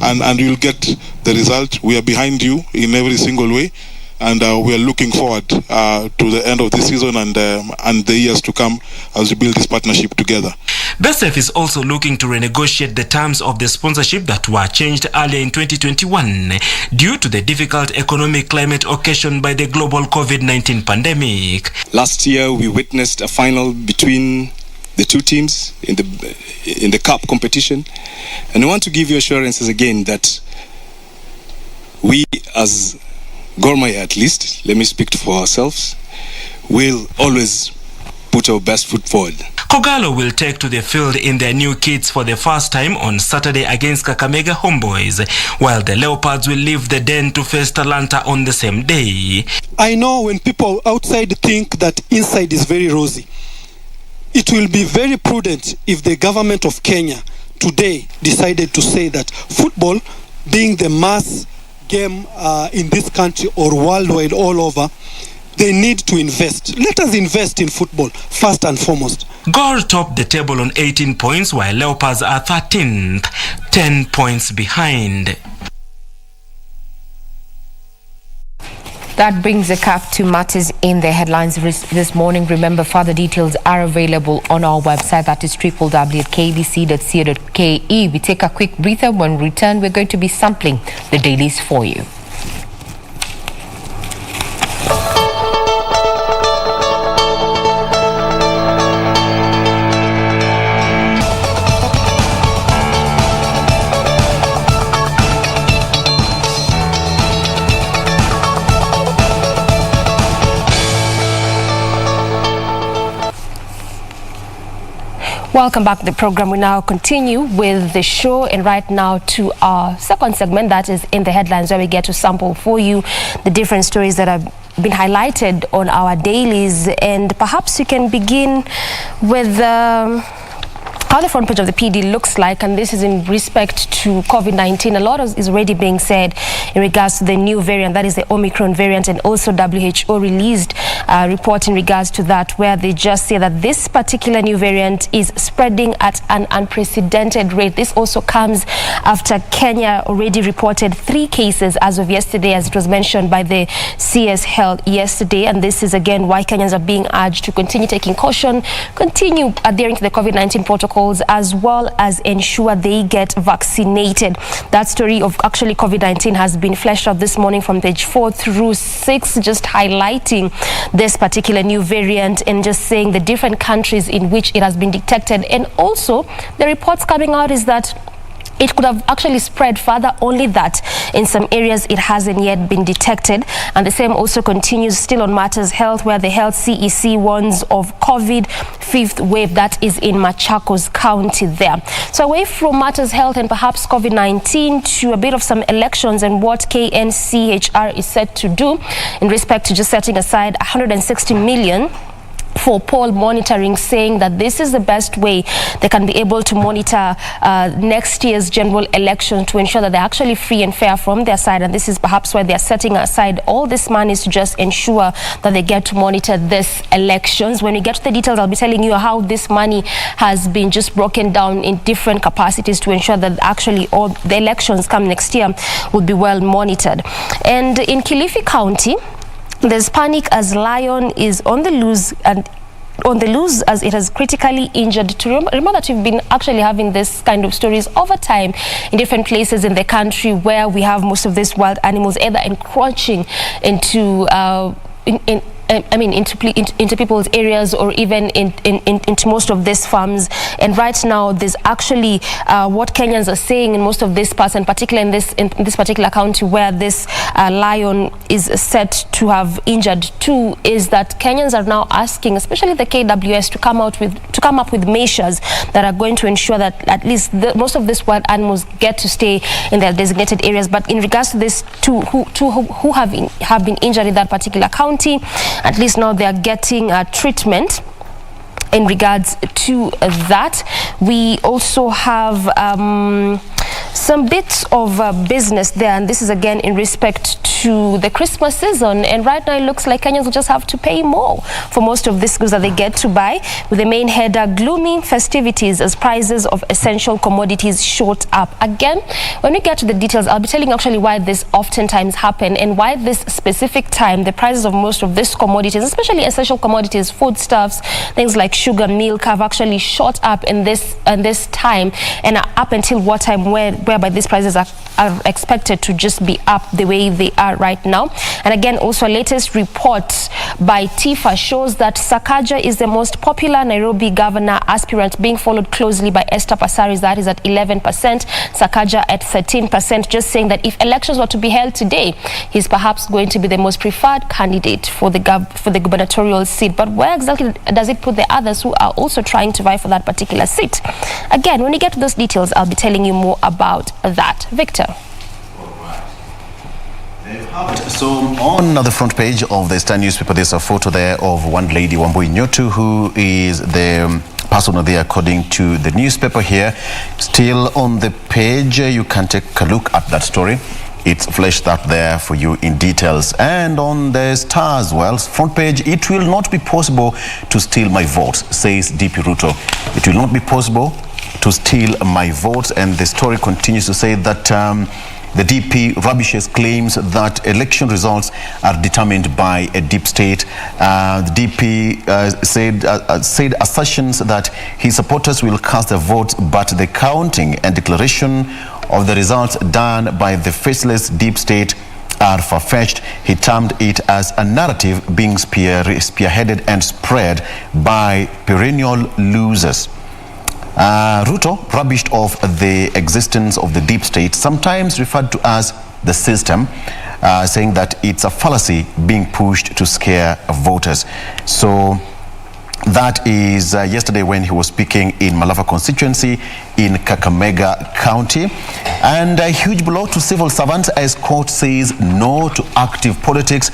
and you'll get the result. We are behind you in every single way, and we are looking forward to the end of this season and the years to come as we build this partnership together. BetSafe is also looking to renegotiate the terms of the sponsorship that were changed earlier in 2021 due to the difficult economic climate occasioned by the global COVID-19 pandemic. Last year, we witnessed a final between the two teams in the cup competition, and I want to give you assurances again that we, as Gor Mahia at least, let me speak for ourselves, will always put our best foot forward. Kogalo will take to the field in their new kits for the first time on Saturday against Kakamega Homeboys, while the Leopards will leave the den to face Talanta on the same day. I know when people outside think that inside is very rosy, it will be very prudent if the government of Kenya today decided to say that football, being the mass game in this country or worldwide all over, they need to invest. Let us invest in football first and foremost. Gor topped the table on 18 points, while Leopards are 13th, 10 points behind. That brings a cap to matters in the headlines this morning. Remember, further details are available on our website. That is www.kbc.co.ke. We take a quick breather. When we return, we're going to be sampling the dailies for you. Welcome back to the program. We now continue with the show, and right now to our second segment, that is in the headlines, where we get to sample for you the different stories that have been highlighted on our dailies. And perhaps you can begin with how the front page of the PD looks like, and this is in respect to COVID-19. A lot is already being said in regards to the new variant, that is the Omicron variant, and also WHO released a report in regards to that, where they just say that this particular new variant is spreading at an unprecedented rate. This also comes after Kenya already reported 3 cases as of yesterday, as it was mentioned by the CS Health yesterday, and this is again why Kenyans are being urged to continue taking caution, continue adhering to the COVID-19 protocols, as well as ensure they get vaccinated. That story of actually COVID-19 has been fleshed out this morning from page 4 through 6, just highlighting this particular new variant and just saying the different countries in which it has been detected. And also the reports coming out is that it could have actually spread further, only that in some areas it hasn't yet been detected. And the same also continues still on Matters Health, where the Health CEC warns of COVID 5th wave that is in Machakos County there. So away from Matters Health and perhaps COVID-19 to a bit of some elections and what KNCHR is set to do in respect to just setting aside 160 million for poll monitoring, saying that this is the best way they can be able to monitor next year's general election to ensure that they're actually free and fair from their side. And this is perhaps why they're setting aside all this money to just ensure that they get to monitor this elections. When we get to the details, I'll be telling you how this money has been just broken down in different capacities to ensure that actually all the elections come next year will be well monitored. And in Kilifi County, there's panic as lion is on the loose as it has critically injured. To remember that we've been actually having this kind of stories over time in different places in the country where we have most of these wild animals either encroaching into into people's areas or even into most of these farms. And right now there's actually what Kenyans are saying in most of these parts, and particularly in this particular county where this lion is said to have injured two, is that Kenyans are now asking, especially the KWS, to come up with measures that are going to ensure that at least most of these wild animals get to stay in their designated areas. But in regards to these two who have been injured in that particular county, at least now they are getting treatment in regards to that. We also have some bits of business there, and this is again in respect to the Christmas season. And right now it looks like Kenyans will just have to pay more for most of these goods that they get to buy, with the main header gloomy festivities as prices of essential commodities shot up. Again, when we get to the details, I'll be telling you actually why this oftentimes happen and why this specific time the prices of most of these commodities, especially essential commodities, foodstuffs, things like sugar, milk, have actually shot up in this time, and up until what time whereby these prices are expected to just be up the way they are right now. And again, also a latest report by TIFA shows that Sakaja is the most popular Nairobi governor aspirant, being followed closely by Esther Passaris, that is at 11%, Sakaja at 13%, just saying that if elections were to be held today, he's perhaps going to be the most preferred candidate for the gubernatorial seat. But where exactly does it put the others who are also trying to vie for that particular seat? Again, when we get to those details, I'll be telling you more about that. Victor. So on the front page of the Star newspaper, there's a photo there of one lady, Wambui Nyotu, who is the person there according to the newspaper here. Still on the page, you can take a look at that story. It's fleshed out there for you in details. And on the Star as well, front page, it will not be possible to steal my votes, says DP Ruto. It will not be possible to steal my votes. And the story continues to say that the DP rubbishes claims that election results are determined by a deep state. The DP said assertions that his supporters will cast their votes, but the counting and declaration of the results done by the faceless deep state are far-fetched. He termed it as a narrative being spearheaded and spread by perennial losers. Ruto rubbished off the existence of the deep state, sometimes referred to as the system, saying that it's a fallacy being pushed to scare voters. So that is yesterday when he was speaking in Malava constituency in Kakamega County. And a huge blow to civil servants as court says no to active politics.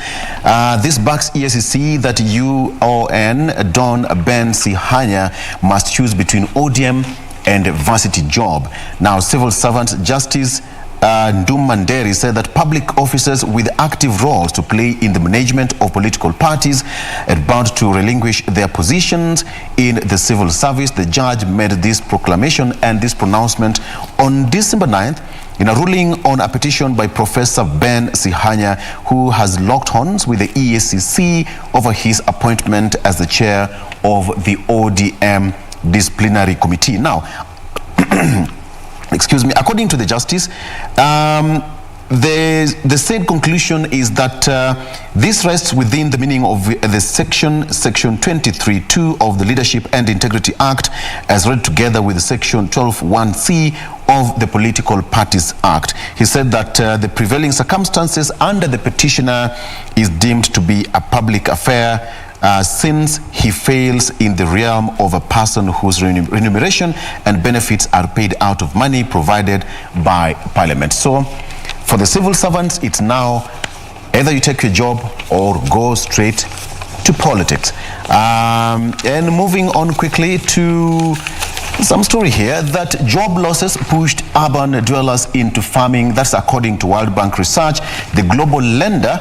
This backs EACC that UON Don Ben Sihanya must choose between ODM and varsity job. Now, civil servant Justice Ndumanderi said that public officers with active roles to play in the management of political parties are bound to relinquish their positions in the civil service. The judge made this proclamation and this pronouncement on December 9th in a ruling on a petition by Professor Ben Sihanya, who has locked horns with the EACC over his appointment as the chair of the ODM disciplinary committee. Now, excuse me, according to the justice, the said conclusion is that this rests within the meaning of the section 23(2) of the Leadership and Integrity Act, as read together with section 12(1)(c) of the Political Parties Act. He said that the prevailing circumstances under the petitioner is deemed to be a public affair, since he fails in the realm of a person whose remuneration and benefits are paid out of money provided by Parliament. So, for the civil servants, it's now either you take your job or go straight to politics. And moving on quickly to some story here that job losses pushed urban dwellers into farming. That's according to World Bank research. The global lender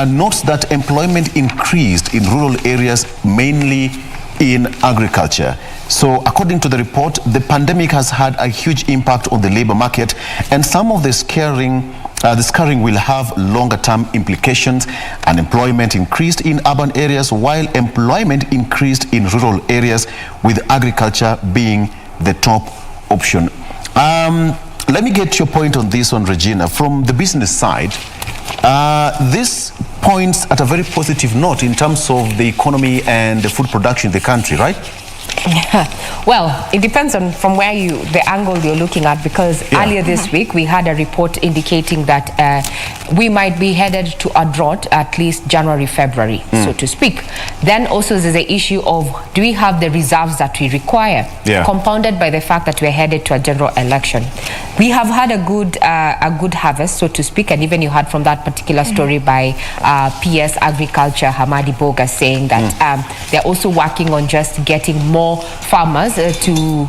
notes that employment increased in rural areas, mainly in agriculture. So according to the report, the pandemic has had a huge impact on the labor market, and some of the scarring will have longer-term implications. Unemployment increased in urban areas while employment increased in rural areas, with agriculture being the top option. Let me get your point on this one, Regina. From the business side, this points at a very positive note in terms of the economy and the food production in the country, right? Well, it depends on from where the angle you're looking at, because earlier this week we had a report indicating that we might be headed to a drought at least January, February, so to speak. Then also there's the issue of, do we have the reserves that we require? Compounded by the fact that we're headed to a general election. We have had a good harvest, so to speak, and even you heard from that particular story by PS Agriculture Hamadi Boga saying that they're also working on just getting more farmers to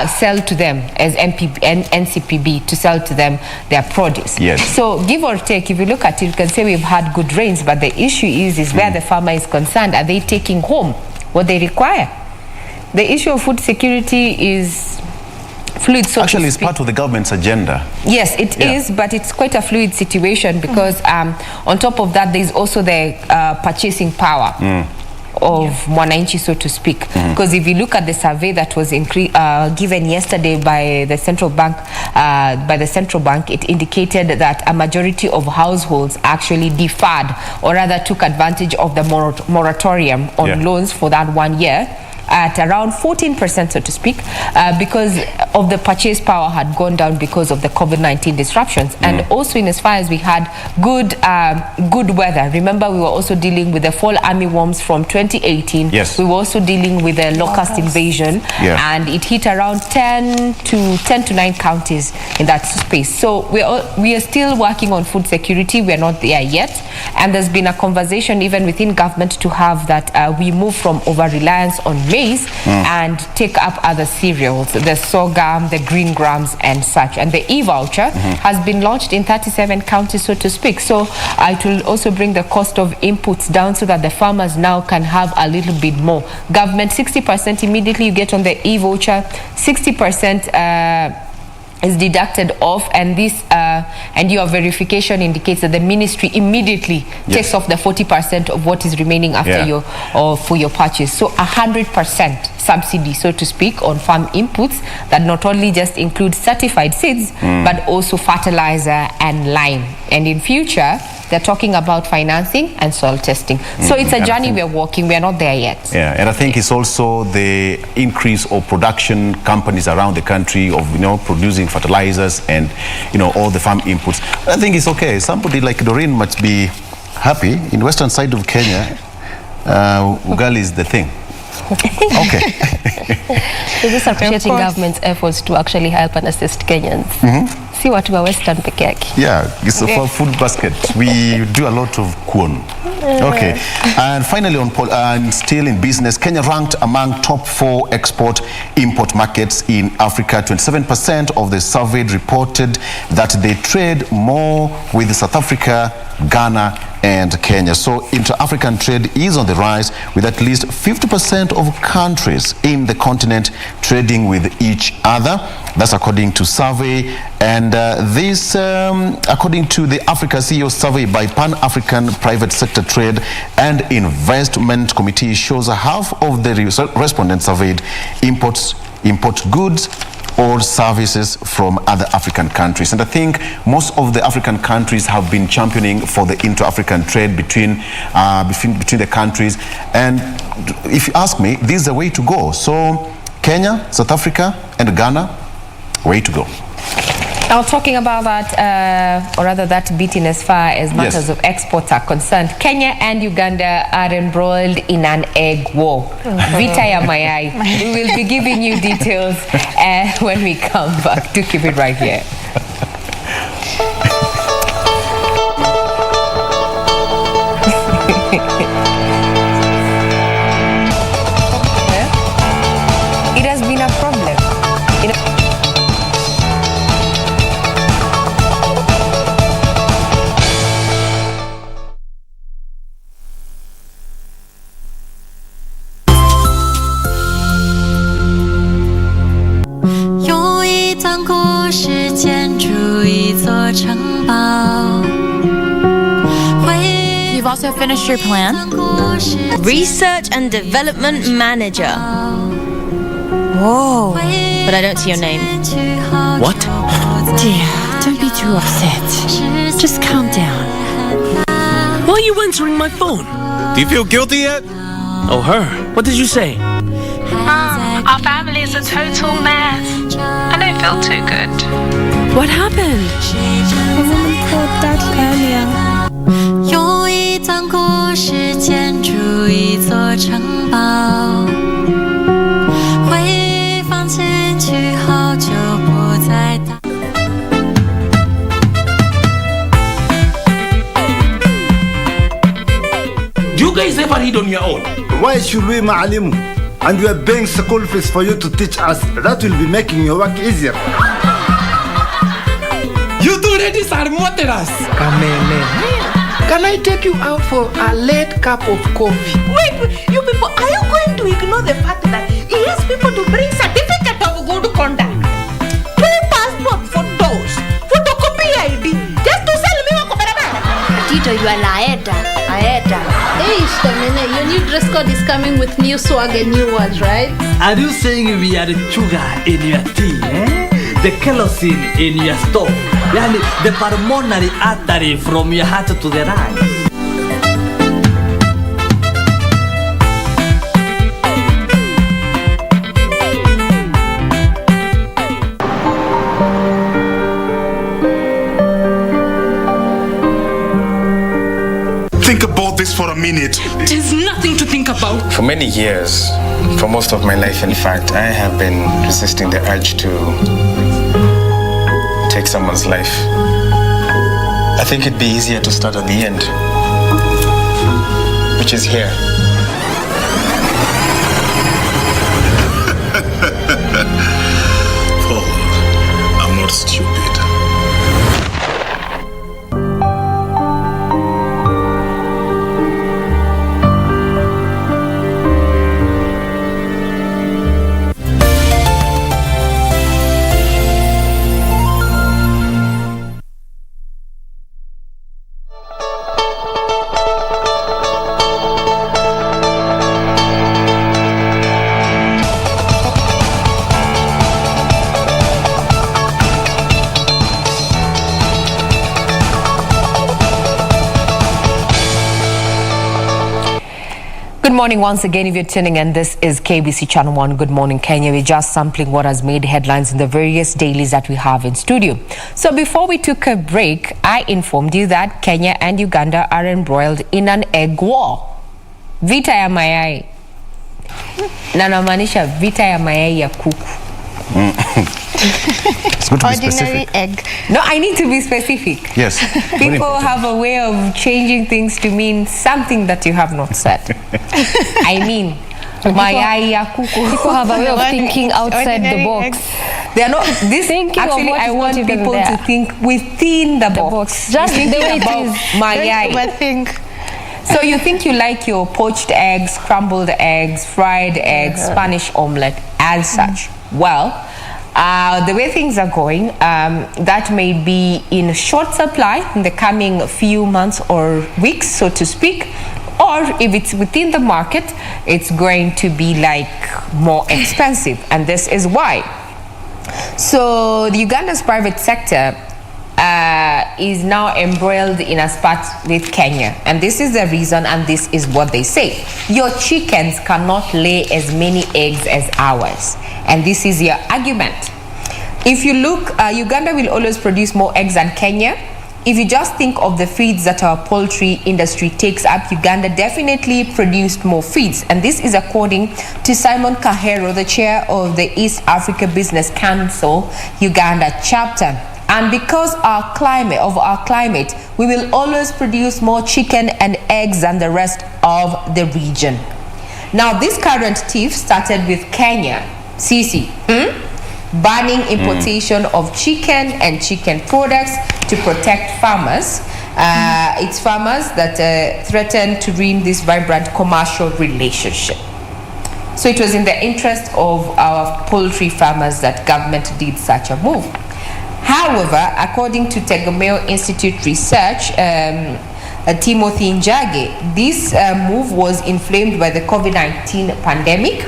sell to them as NCPB, to sell to them their produce. So give or take, if you look at it, you can say we've had good rains, but the issue is where the farmer is concerned, are they taking home what they require? The issue of food security is fluid, so actually it's part of the government's agenda. Yes, it is, but it's quite a fluid situation because on top of that, there's also the purchasing power of Mwananchi, so to speak. Because if you look at the survey that was given yesterday by the central bank, it indicated that a majority of households actually deferred, or rather took advantage of the moratorium on loans for that 1 year, at around 14%, so to speak, because of the purchase power had gone down because of the COVID-19 disruptions. And also in as far as we had good weather. Remember, we were also dealing with the fall armyworms from 2018. We were also dealing with the locust invasion, and it hit around 10 to 9 counties in that space. So we are still working on food security. We are not there yet. And there's been a conversation even within government to have that we move from over-reliance on maize and take up other cereals, the sorghum, the green grams and such. And the e-voucher has been launched in 37 counties, so to speak. So it will also bring the cost of inputs down so that the farmers now can have a little bit more. Government 60% immediately you get on the e-voucher, 60% is deducted off, and this and your verification indicates that the ministry immediately takes off the 40% of what is remaining after your for your purchase. So 100% subsidy, so to speak, on farm inputs that not only just include certified seeds but also fertilizer and lime. And in future they're talking about financing and soil testing. So it's a journey we're walking. We're not there yet. And I think it's also the increase of production companies around the country of producing fertilizers and all the farm inputs. I think it's okay. Somebody like Doreen must be happy. In western side of Kenya, ugali is the thing. Okay. We're just appreciating government's efforts to actually help and assist Kenyans. See what we're Western peke yake. It's for food basket. We do a lot of kwon. Okay. And finally, still in business, Kenya ranked among top 4 export-import markets in Africa. 27% of the surveyed reported that they trade more with South Africa, Ghana, and Kenya. So inter-African trade is on the rise, with at least 50% of countries in the continent trading with each other. That's according to survey. And this, according to the Africa CEO survey by Pan-African Private Sector Trade and Investment Committee, shows half of the respondents surveyed import goods or services from other African countries. And I think most of the African countries have been championing for the inter-African trade between the countries. And if you ask me, this is the way to go. So Kenya, South Africa, and Ghana, way to go. Now, talking about that, or rather that beating as far as matters of exports are concerned, Kenya and Uganda are embroiled in an egg war. Vita ya mayai. We will be giving you details when we come back. Do keep it right here. You've also finished your plan? Research and Development Manager. Whoa, but I don't see your name. What? Dear, don't be too upset. Just calm down. Why are you answering my phone? Do you feel guilty yet? Oh, her. What did you say? Our family is a total mess. I don't feel too good. What happened? A woman called Dad earlier. 用一段故事建筑一座城堡，回放进去后就不再打。 Do you guys ever read on your own? Why should we, Ma'alimu? And we are paying school fees for you to teach us. That will be making your work easier. You two ladies are moteras. Kamele, can I take you out for a late cup of coffee? Wait, you people, are you going to ignore the fact that he asks people to bring certificate of good conduct, 2 passport photos, photocopy ID, just to sell me wako barabara? Tito, you are Aeda. Hey, Stamina, your new dress code is coming with new swag and new words, right? Are you saying we are the sugar in your tea, eh? The kerosene in your stove? Yani, the pulmonary artery from your heart to the lungs? Think about this for a minute. There's nothing to think about. For many years, for most of my life, in fact, I have been resisting the urge to take someone's life. I think it'd be easier to start at the end, which is here. Paul, I'm not stupid. Good morning once again if you're tuning in. This is KBC Channel 1. Good morning, Kenya. We're just sampling what has made headlines in the various dailies that we have in studio. So before we took a break, I informed you that Kenya and Uganda are embroiled in an egg war. Vita ya mayai. Na namaanisha vita ya mayai ya kuku. It's good to be Ordinary specific. egg. No, I need to be specific. Yes. People have a way of changing things to mean something that you have not said. I mean, mayai ya kuku. People have a way of thinking outside the box. They are not this Thinking of actually what I is want not even people there. to think within the box. Just the way it about is. mayai. Don't overthink. So you think you like your poached eggs, scrambled eggs, fried eggs, Spanish omelette as such. Well, the way things are going, that may be in short supply in the coming few months or weeks, so to speak. Or if it's within the market, it's going to be like more expensive. And this is why. So the Uganda's private sector is now embroiled in a spat with Kenya. And this is the reason, and this is what they say. Your chickens cannot lay as many eggs as ours. And this is your argument. If you look, Uganda will always produce more eggs than Kenya. If you just think of the feeds that our poultry industry takes up, Uganda definitely produced more feeds. And this is according to Simon Kahero, the chair of the East Africa Business Council, Uganda chapter. And because our climate, we will always produce more chicken and eggs than the rest of the region. Now, this current tiff started with Kenya, Sisi, banning importation of chicken and chicken products to protect farmers. It's farmers that threaten to ruin this vibrant commercial relationship. So it was in the interest of our poultry farmers that government did such a move. However, according to Tegemeo Institute research, Timothy Njage, this move was inflamed by the COVID-19 pandemic,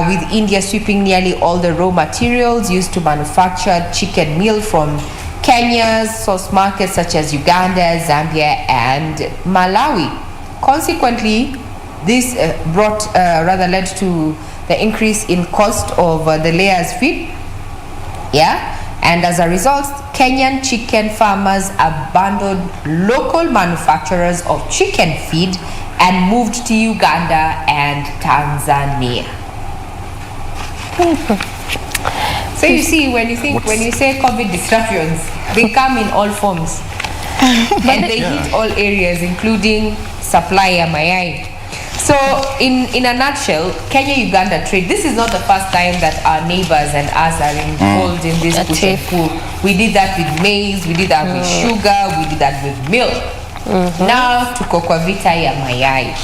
with India sweeping nearly all the raw materials used to manufacture chicken meal from Kenya's source markets such as Uganda, Zambia, and Malawi. Consequently, this led to the increase in cost of the layers feed. And as a result, Kenyan chicken farmers abandoned local manufacturers of chicken feed and moved to Uganda and Tanzania. So you see, when you say COVID disruptions, they come in all forms, and they hit all areas, including supply and mayai. So, in a nutshell, Kenya-Uganda trade, this is not the first time that our neighbors and us are involved in this push and pull. We did that with maize, we did that with sugar, we did that with milk. Now, tuko kwa vita ya mayai.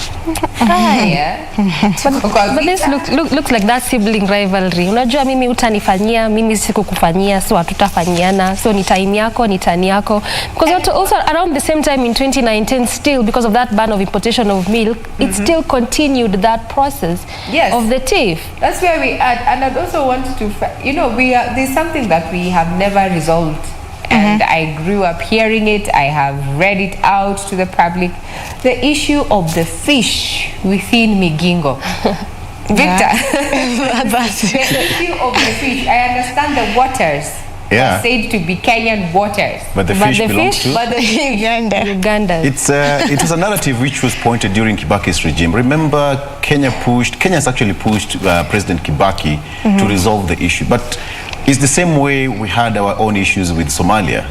But this looks like that sibling rivalry. Unajua mimi utanifanyia, mimi sikukufanyia, so hatutafanyana. So ni time yako, ni tani yako. Because also around the same time in 2019, still because of that ban of importation of milk, it still continued that process of the TIF. That's where we are. And I'd also want to, there's something that we have never resolved. And I grew up hearing it. I have read it out to the public. The issue of the fish within Migingo. Victor, the issue of the fish. I understand the waters are said to be Kenyan waters. But the fish belongs to? But the Uganda. It was a narrative which was pointed during Kibaki's regime. Remember, Kenya's actually pushed President Kibaki to resolve the issue. But it's the same way we had our own issues with Somalia.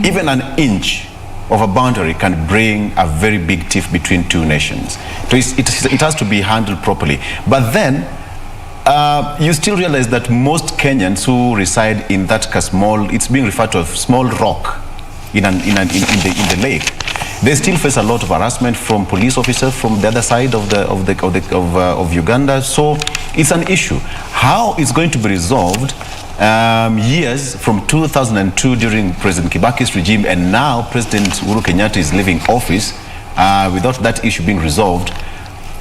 Even an inch of a boundary can bring a very big tiff between two nations. So it has to be handled properly. But then, you still realize that most Kenyans who reside in that small, it's being referred to as small rock in the lake, they still face a lot of harassment from police officers from the other side of Uganda. So it's an issue. How it's going to be resolved years from 2002 during President Kibaki's regime, and now President Uhuru Kenyatta is leaving office without that issue being resolved,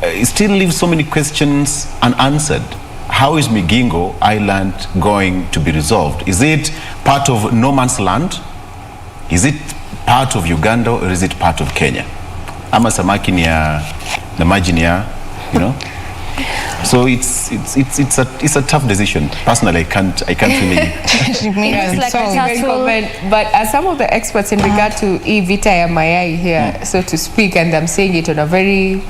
it still leaves so many questions unanswered. How is Migingo Island going to be resolved? Is it part of no man's land? Is it part of Uganda, or is it part of Kenya? Ama samaki ni ya na maji ni ya, So it's a tough decision. Personally, I can't really. But some of the experts in regard to vita ya mayai here, so to speak, and I'm saying it on a very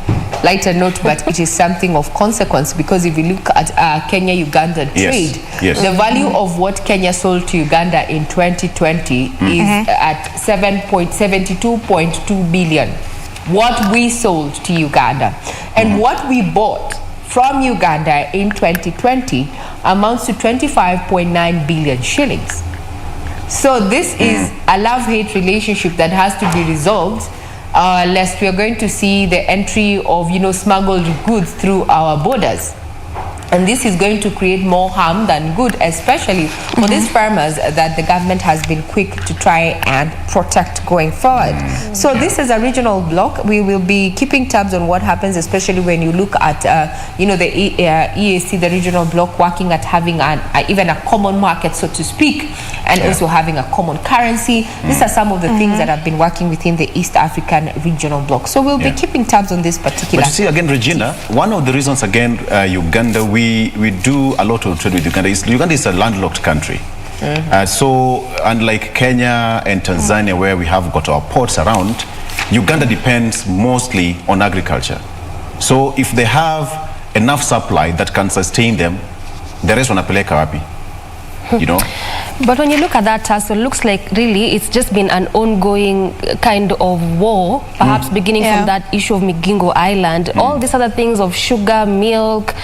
lighter note, but it is something of consequence, because if you look at Kenya-Uganda trade, the value of what Kenya sold to Uganda in 2020 is at 72.2 billion. What we sold to Uganda, and what we bought from Uganda in 2020 amounts to 25.9 billion shillings. So this is a love-hate relationship that has to be resolved, lest we are going to see the entry of, smuggled goods through our borders. And this is going to create more harm than good, especially for these farmers that the government has been quick to try and protect going forward. So this is a regional bloc. We will be keeping tabs on what happens, especially when you look at, the EAC, the regional bloc, working at having even a common market, so to speak, and also having a common currency. These are some of the things that have been working within the East African regional bloc. So we'll be keeping tabs on this particular. But you see, again, Regina, one of the reasons, again, Uganda, we do a lot of trade with Uganda. Uganda is a landlocked country. So unlike Kenya and Tanzania, where we have got our ports around, Uganda depends mostly on agriculture. So if they have enough supply that can sustain them, the rest wanapeleka wapi? But when you look at that tussle, it looks like really it's just been an ongoing kind of war, perhaps beginning from that issue of Migingo Island. All these other things of sugar, milk,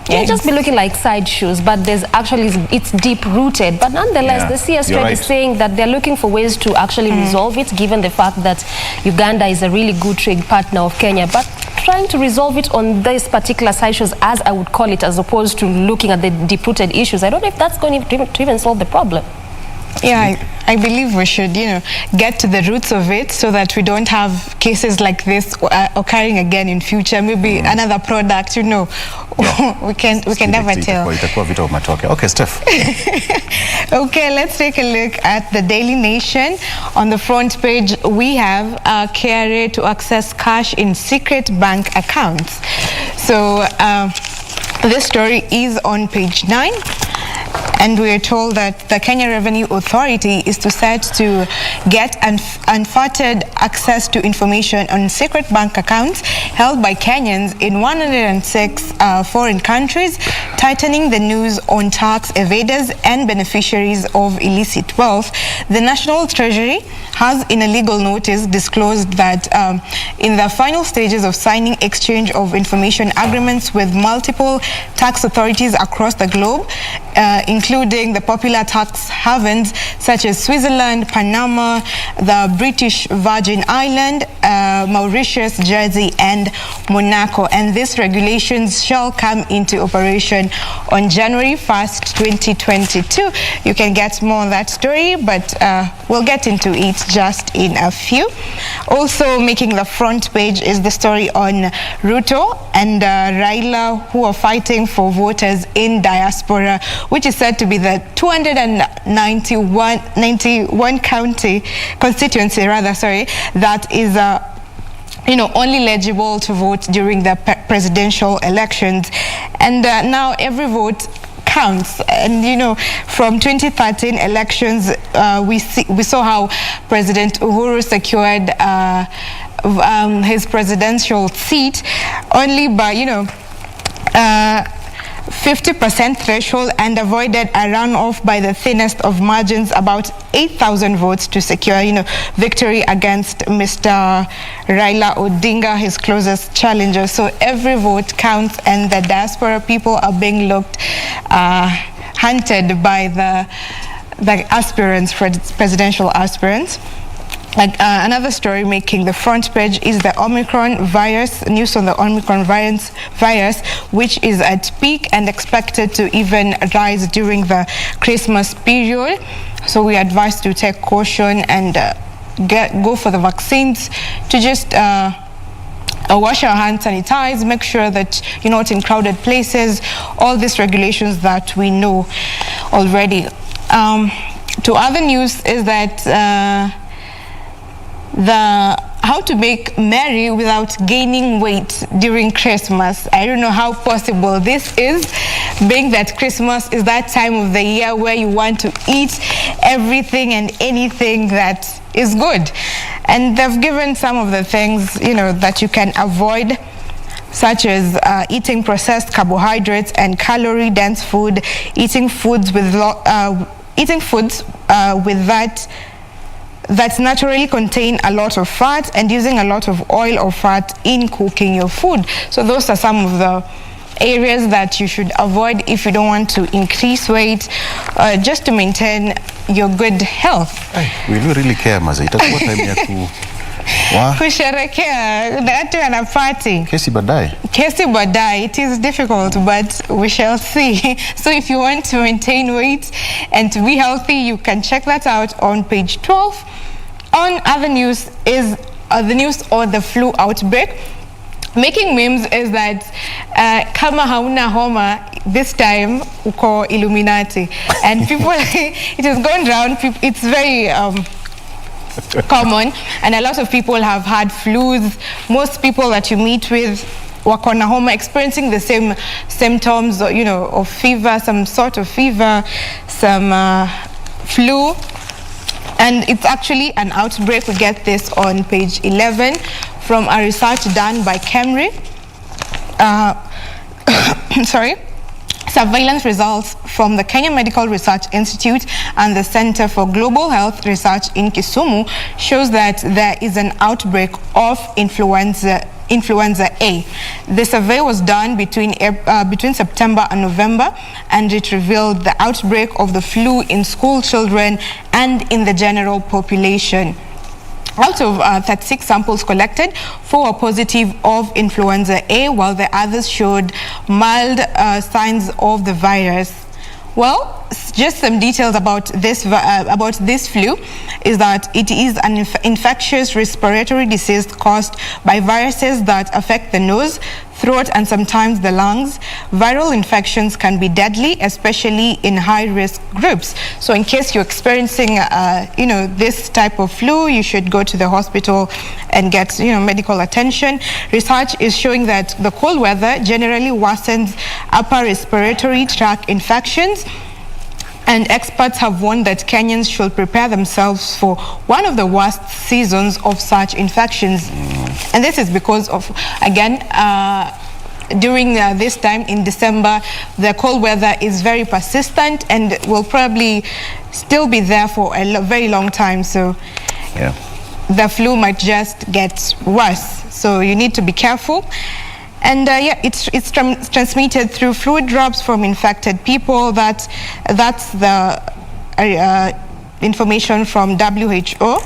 It'll just be looking like sideshows, but there's actually, it's deep-rooted. But nonetheless, the CS Trade is saying that they're looking for ways to actually resolve it, given the fact that Uganda is a really good trade partner of Kenya. But trying to resolve it on these particular side issues, as I would call it, as opposed to looking at the deep-rooted issues. I don't know if that's going to even solve the problem. Yeah, I believe we should, get to the roots of it so that we don't have cases like this occurring again in future. Maybe another product, we can never tell. Okay, Steph. Okay, let's take a look at the Daily Nation. On the front page, we have KRA to access cash in secret bank accounts. So this story is on page 9. And we are told that the Kenya Revenue Authority is set to get unfettered access to information on secret bank accounts held by Kenyans in 106 foreign countries, tightening the news on tax evaders and beneficiaries of illicit wealth. The National Treasury has, in a legal notice, disclosed that in the final stages of signing exchange of information agreements with multiple tax authorities across the globe, including the popular tax havens such as Switzerland, Panama, the British Virgin Islands, Mauritius, Jersey, and Monaco. And these regulations shall come into operation on January 1st, 2022. You can get more on that story, but we'll get into it just in a few. Also making the front page is the story on Ruto and Raila, who are fighting for voters in diaspora, which is said to be the 291 county constituency that is only eligible to vote during the presidential elections. And now every vote counts. And from 2013 elections, we saw how President Uhuru secured his presidential seat only by 50% threshold and avoided a runoff by the thinnest of margins, about 8,000 votes, to secure victory against Mr. Raila Odinga, his closest challenger. So every vote counts, and the diaspora people are being hunted by the aspirants, presidential aspirants. Another story making the front page is the Omicron virus, news on the Omicron virus, which is at peak and expected to even rise during the Christmas period. So we advise to take caution and go for the vaccines, to just wash our hands, sanitize, make sure that you're not in crowded places, all these regulations that we know already. To other news is that how to make merry without gaining weight during Christmas. I don't know how possible this is, being that Christmas is that time of the year where you want to eat everything and anything that is good. And they've given some of the things, that you can avoid, such as eating processed carbohydrates and calorie-dense food, eating foods with that naturally contain a lot of fat, and using a lot of oil or fat in cooking your food. So those are some of the areas that you should avoid if you don't want to increase weight, just to maintain your good health. We don't really care, Maza. Itakuwa time ya kusherekea watu wana party. Kesi badai. It is difficult, but we shall see. So if you want to maintain weight and to be healthy, you can check that out on page 12. On other news is the news on the flu outbreak. Making memes is that kama hauna homa, this time uko Illuminati. And people, it has gone round, it's very common, and a lot of people have had flus. Most people that you meet with wako na homa, experiencing the same symptoms, of fever, some sort of fever, some flu. And it's actually an outbreak. We get this on page 11 from a research done by KEMRI. Surveillance results from the Kenya Medical Research Institute and the Center for Global Health Research in Kisumu shows that there is an outbreak of influenza A. The survey was done between September and November, and it revealed the outbreak of the flu in school children and in the general population. Out of 36 samples collected, 4 were positive of influenza A, while the others showed mild signs of the virus. Well, just some details about this flu is that it is an infectious respiratory disease caused by viruses that affect the nose, throat, and sometimes the lungs. Viral infections can be deadly, especially in high-risk groups. So in case you're experiencing, this type of flu, you should go to the hospital and get, medical attention. Research is showing that the cold weather generally worsens upper respiratory tract infections, and experts have warned that Kenyans should prepare themselves for one of the worst seasons of such infections. And this is because of, again, during this time in December, the cold weather is very persistent and will probably still be there for a very long time. So the flu might just get worse. So you need to be careful. And it's transmitted through fluid drops from infected people. That's the information from WHO,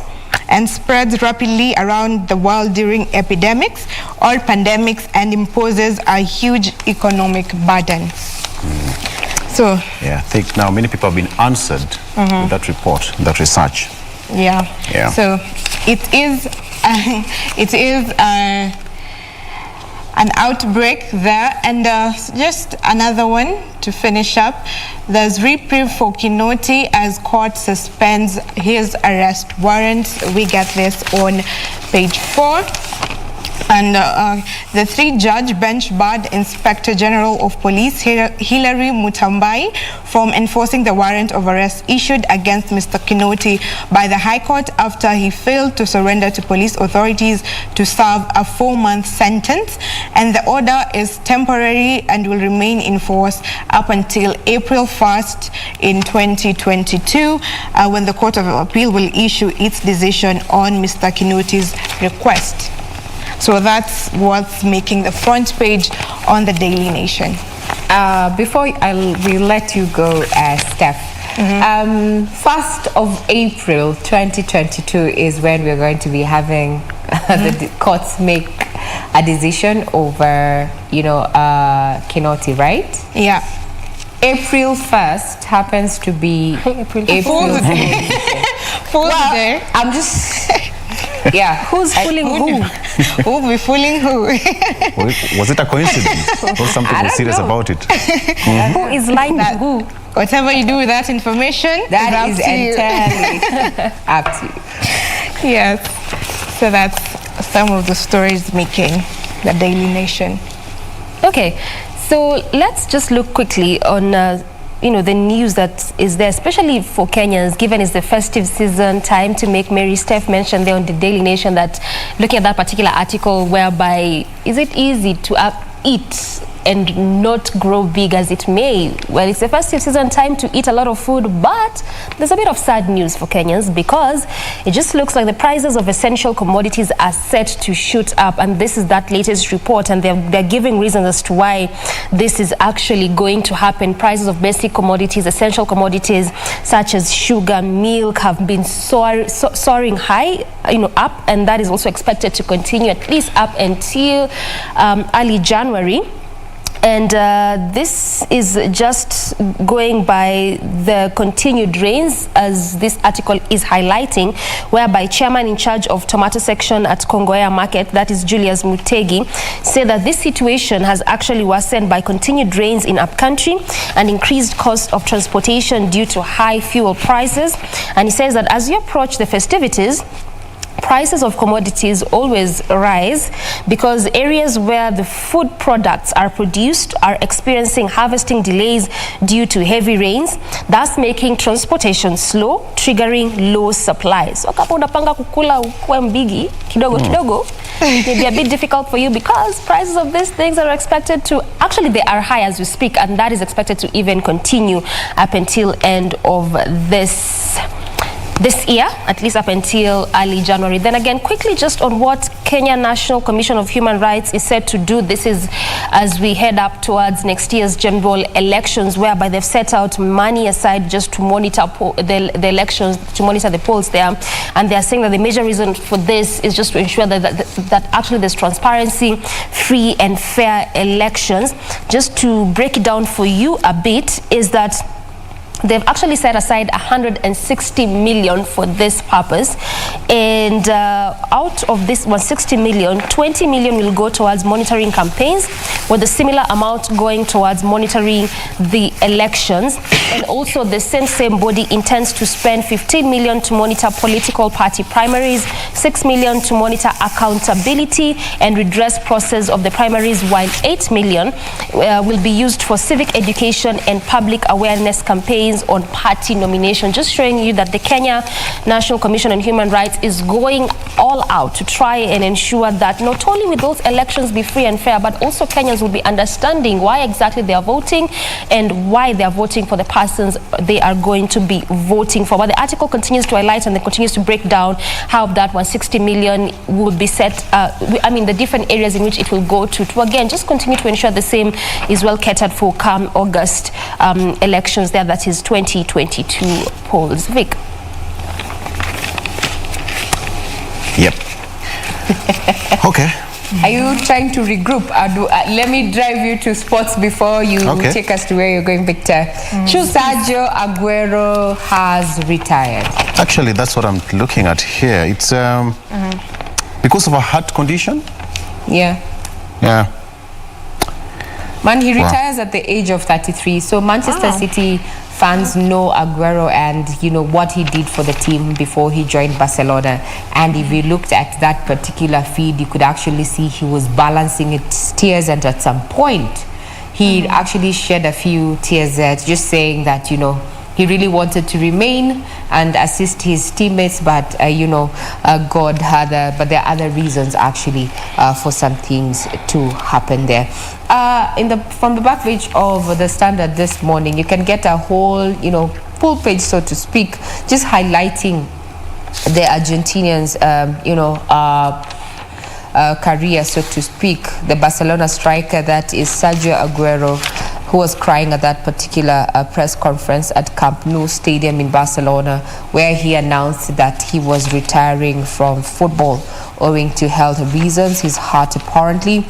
and spreads rapidly around the world during epidemics or pandemics and imposes a huge economic burden. So I think now many people have been answered with that report, that research. So it is an outbreak there. And just another one to finish up. There's reprieve for Kinoti as court suspends his arrest warrant. We get this on page 4. And the 3-judge bench barred Inspector General of Police Hilary Mutambai from enforcing the warrant of arrest issued against Mr. Kinoti by the High Court after he failed to surrender to police authorities to serve a 4-month sentence. And the order is temporary and will remain in force up until April 1st in 2022, when the Court of Appeal will issue its decision on Mr. Kinoti's request. So that's what's making the front page on the Daily Nation. Before we let you go, Steph, 1st of April 2022 is when we're going to be having the courts make a decision over, Kinoti, right? Yeah. April 1st happens to be April Fool's Day. Fool's Day. I'm just... who's fooling who? Who will be fooling who? Was it a coincidence? Or something was serious about it? Who is lying to who? Whatever you do with that information, that is entirely up to you. Yes. So that's some of the stories making the Daily Nation. Okay, so let's just look quickly on the news that is there, especially for Kenyans, given it's the festive season, time to make merry. Steph mentioned there on the Daily Nation that looking at that particular article whereby, is it easy to eat and not grow big as it may? Well, it's the festive season, time to eat a lot of food, but there's a bit of sad news for Kenyans because it just looks like the prices of essential commodities are set to shoot up, and this is that latest report, and they're giving reasons as to why this is actually going to happen. Prices of basic commodities, essential commodities such as sugar, milk have been soaring high, up, and that is also expected to continue at least up until early January. And this is just going by the continued rains, as this article is highlighting, whereby chairman in charge of tomato section at Kongowea Market, that is Julius Mutegi, said that this situation has actually worsened by continued rains in upcountry and increased cost of transportation due to high fuel prices. And he says that as you approach the festivities, prices of commodities always rise because areas where the food products are produced are experiencing harvesting delays due to heavy rains, thus making transportation slow, triggering low supplies. So kama unapanga kukula ukwe mbigi kidogo it may be a bit difficult for you because prices of these things are expected to, actually they are high as we speak, and that is expected to even continue up until end of this this year, at least up until early January. Then again, quickly just on what Kenya National Commission of Human Rights is said to do. This is as we head up towards next year's general elections, whereby they've set out money aside just to monitor the elections, to monitor the polls there. And they are saying that the major reason for this is just to ensure that actually there's transparency, free and fair elections. Just to break it down for you a bit, is that they've actually set aside 160 million for this purpose, and out of this 160 million, 20 million will go towards monitoring campaigns, with a similar amount going towards monitoring the elections. And also the same body intends to spend 15 million to monitor political party primaries, 6 million to monitor accountability and redress process of the primaries, while 8 million will be used for civic education and public awareness campaigns on party nomination. Just showing you that the Kenya National Commission on Human Rights is going all out to try and ensure that not only will those elections be free and fair, but also Kenyans will be understanding why exactly they are voting and why they are voting for the persons they are going to be voting for. But the article continues to highlight and continues to break down how that 160 million would be set, the different areas in which it will go to again just continue to ensure the same is well catered for come August elections there, that is 2022 polls. Vic. Yep. Okay. Are you trying to regroup? Let me drive you to sports before you take us to where you're going, Victor. Sergio Aguero has retired. Actually, that's what I'm looking at here. It's because of a heart condition. Yeah. Man, he retires at the age of 33. So Manchester City fans know Aguero and what he did for the team before he joined Barcelona. And if you looked at that particular feed, you could actually see he was balancing its tears, and at some point he actually shed a few tears there, just saying that he really wanted to remain and assist his teammates, but God had but there are other reasons actually for some things to happen there. From the back page of the Standard this morning, you can get a whole full page, so to speak, just highlighting the Argentinians career, so to speak. The Barcelona striker, that is Sergio Aguero, who was crying at that particular press conference at Camp Nou Stadium in Barcelona, where he announced that he was retiring from football owing to health reasons, his heart apparently.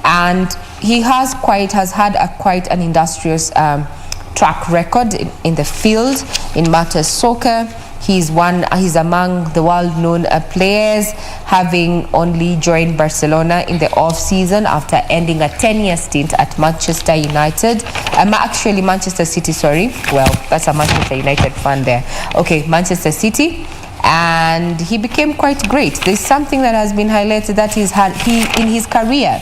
And he has had quite an industrious track record in the field in matters soccer. He's among the world-known players, having only joined Barcelona in the off-season after ending a 10-year stint at Manchester United. Actually, Manchester City, sorry. Well, that's a Manchester United fan there. Okay, Manchester City. And he became quite great. There's something that has been highlighted that in his career,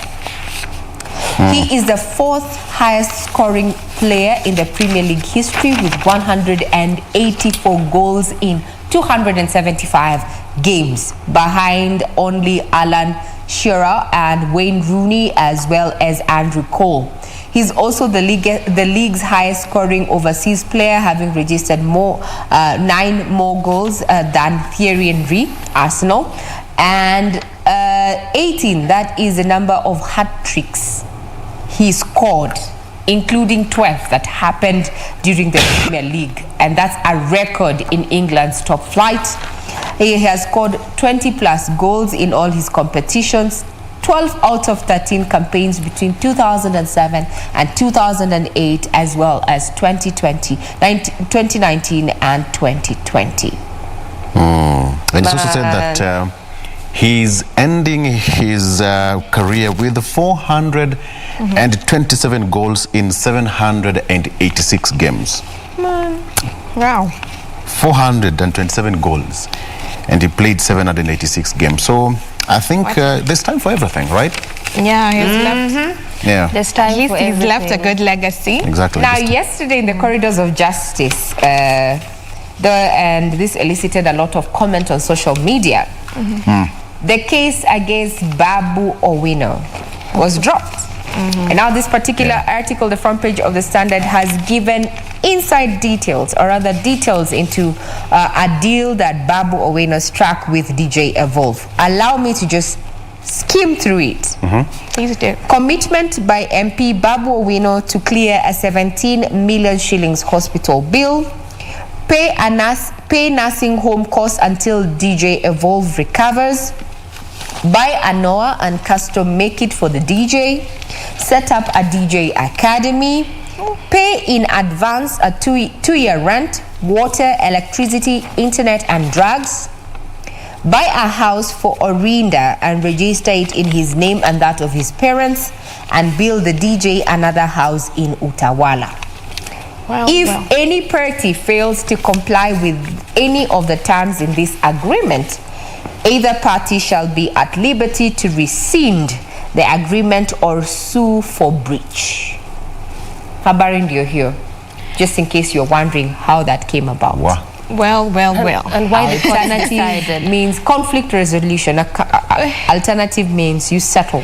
he is the fourth highest scoring player in the Premier League history with 184 goals in 275 games, behind only Alan Shearer and Wayne Rooney, as well as Andrew Cole. He's also the league's highest scoring overseas player, having registered 9 more goals than Thierry Henry, Arsenal, and 18, that is the number of hat-tricks he scored, including 12 that happened during the Premier League, and that's a record in England's top flight. He has scored 20 plus goals in all his competitions, 12 out of 13 campaigns between 2007 and 2008, as well as 2019 and 2020. And it's also said that he's ending his career with 427 goals in 786 games. Wow. 427 goals, and he played 786 games. So I think there's time for everything, right? Yeah, he's left. Yeah. There's time At least for he's left a good legacy. Exactly. Now, yesterday in the corridors of justice, and this elicited a lot of comment on social media. The case against Babu Owino was dropped. And now this particular article, the front page of the Standard, has given inside details, or rather details into a deal that Babu Owino struck with DJ Evolve. Allow me to just skim through it. Please do. Commitment by MP Babu Owino to clear a 17 million shillings hospital bill. Pay nursing home costs until DJ Evolve recovers. Buy a Noah and custom make it for the DJ. Set up a DJ academy. Pay in advance a two-year rent, water, electricity, internet and drugs. Buy a house for Orinda and register it in his name and that of his parents, and build the DJ another house in Utawala. If any party fails to comply with any of the terms in this agreement, either party shall be at liberty to rescind the agreement or sue for breach. Habari ndio hiyo, just in case you're wondering how that came about. Well. And why the alternative means conflict resolution. Alternative means you settle.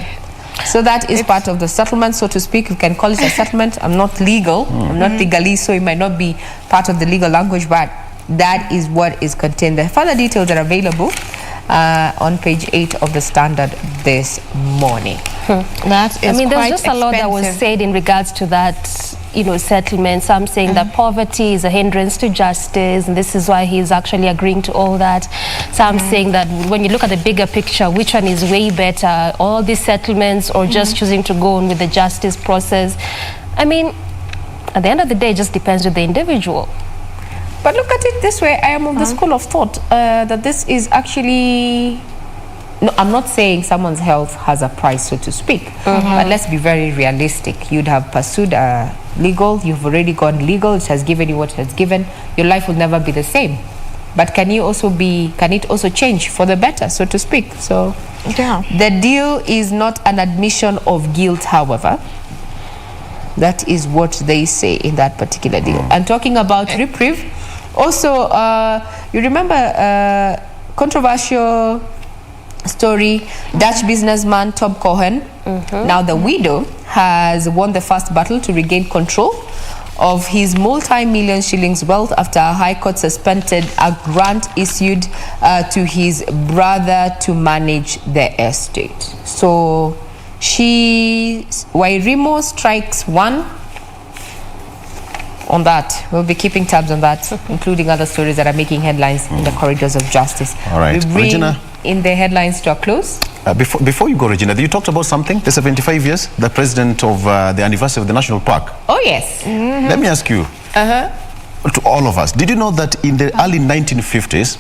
So that is part of the settlement, so to speak. You can call it a settlement. I'm not legal. I'm not legalese, so it might not be part of the legal language, but that is what is contained. The further details are available on page 8 of the Standard this morning. That is there's just a lot that was said in regards to that, settlement. Some saying that poverty is a hindrance to justice, and this is why he's actually agreeing to all that. Some saying that when you look at the bigger picture, which one is way better, all these settlements or just choosing to go on with the justice process? At the end of the day, it just depends on the individual. But look at it this way. I am of the school of thought that this is actually... No, I'm not saying someone's health has a price, so to speak. But let's be very realistic. You'd have pursued legal. You've already gone legal. It has given you what it has given. Your life will never be the same. But can it also change for the better, so to speak? So the deal is not an admission of guilt, however. That is what they say in that particular deal. And talking about reprieve, also, you remember controversial story, Dutch businessman Tom Cohen. Now the widow has won the first battle to regain control of his multi-million shillings wealth after a high court suspended a grant issued to his brother to manage the estate. So Wairimo strikes one on that. We'll be keeping tabs on that, including other stories that are making headlines in the corridors of justice. All right, we bring Regina, in the headlines to a close. Before you go, Regina, you talked about something, the 75 years, the president of the anniversary of the National Park. Oh, yes. Let me ask you, to all of us, did you know that in the early 1950s,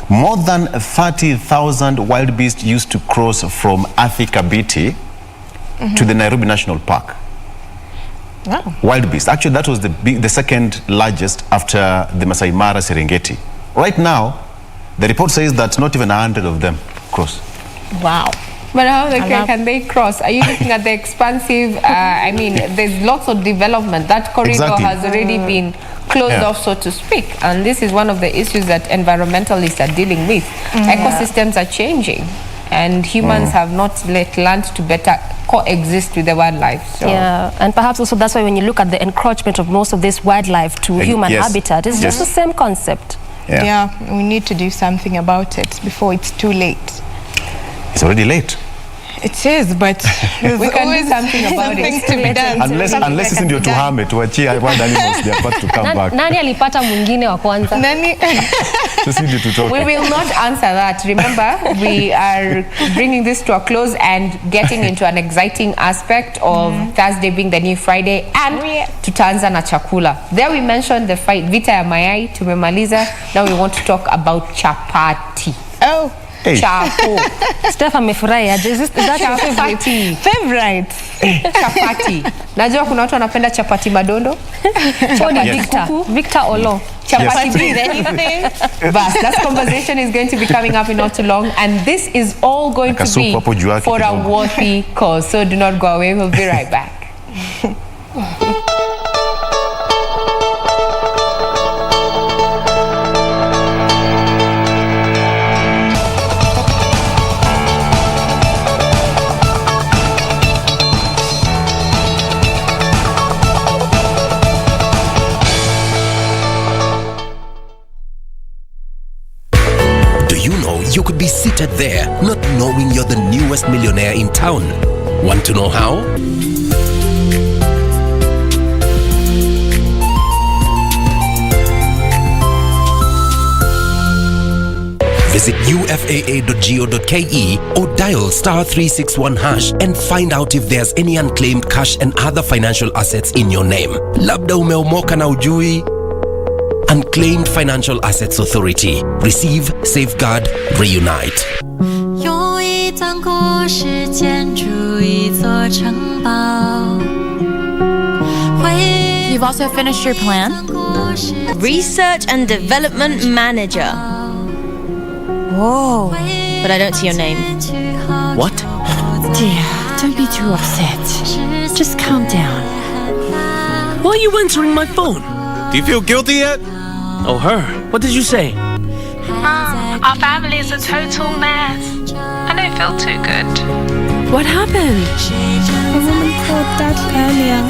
more than 30,000 wild beasts used to cross from Athi Kabiti to the Nairobi National Park? Wow. Wild beasts. Actually, that was the second largest after the Masai Mara Serengeti. Right now, the report says that not even 100 of them cross. Wow. But how can they cross? Are you looking at the expansive, there's lots of development. That corridor has already been closed off, so to speak. And this is one of the issues that environmentalists are dealing with. Ecosystems are changing, and humans have not learned to better coexist with the wildlife. So. Yeah, and perhaps also that's why when you look at the encroachment of most of this wildlife to human habitat, it's just the same concept. Yeah, we need to do something about it before it's too late. It's already late. It is, but we can do something about it. To be done. Unless it's ndio tuhame tuachie wild animals their part to come back. Nani alipata mwingine wa kwanza? Nani? We will not answer that. Remember, we are bringing this to a close and getting into an exciting aspect of Thursday being the new Friday and tutaanza na chakula. There we mentioned the fight vita ya mayai tumemaliza. Now we want to talk about chapati. Oh. Hey. Chapo. Steph amefurahi. Is that your favorite? Chapati. Najua kuna watu wanapenda chapati madondo. Victor Olo. Chapati with anything. But that conversation is going to be coming up in not too long, and this is all going to be for a worthy cause. So do not go away. We'll be right back. be seated there, not knowing you're the newest millionaire in town. Want to know how? Visit ufaa.go.ke or dial *361# and find out if there's any unclaimed cash and other financial assets in your name. Labda umeomoka na ujui. Unclaimed Financial Assets Authority. Receive, safeguard, reunite. You've also finished your plan? Research and Development Manager. Whoa, but I don't see your name. What? Dear, don't be too upset. Just calm down. Why are you answering my phone? Do you feel guilty yet? Oh, her. What did you say? Mom, our family is a total mess. I don't feel too good. What happened? A woman called Dad earlier.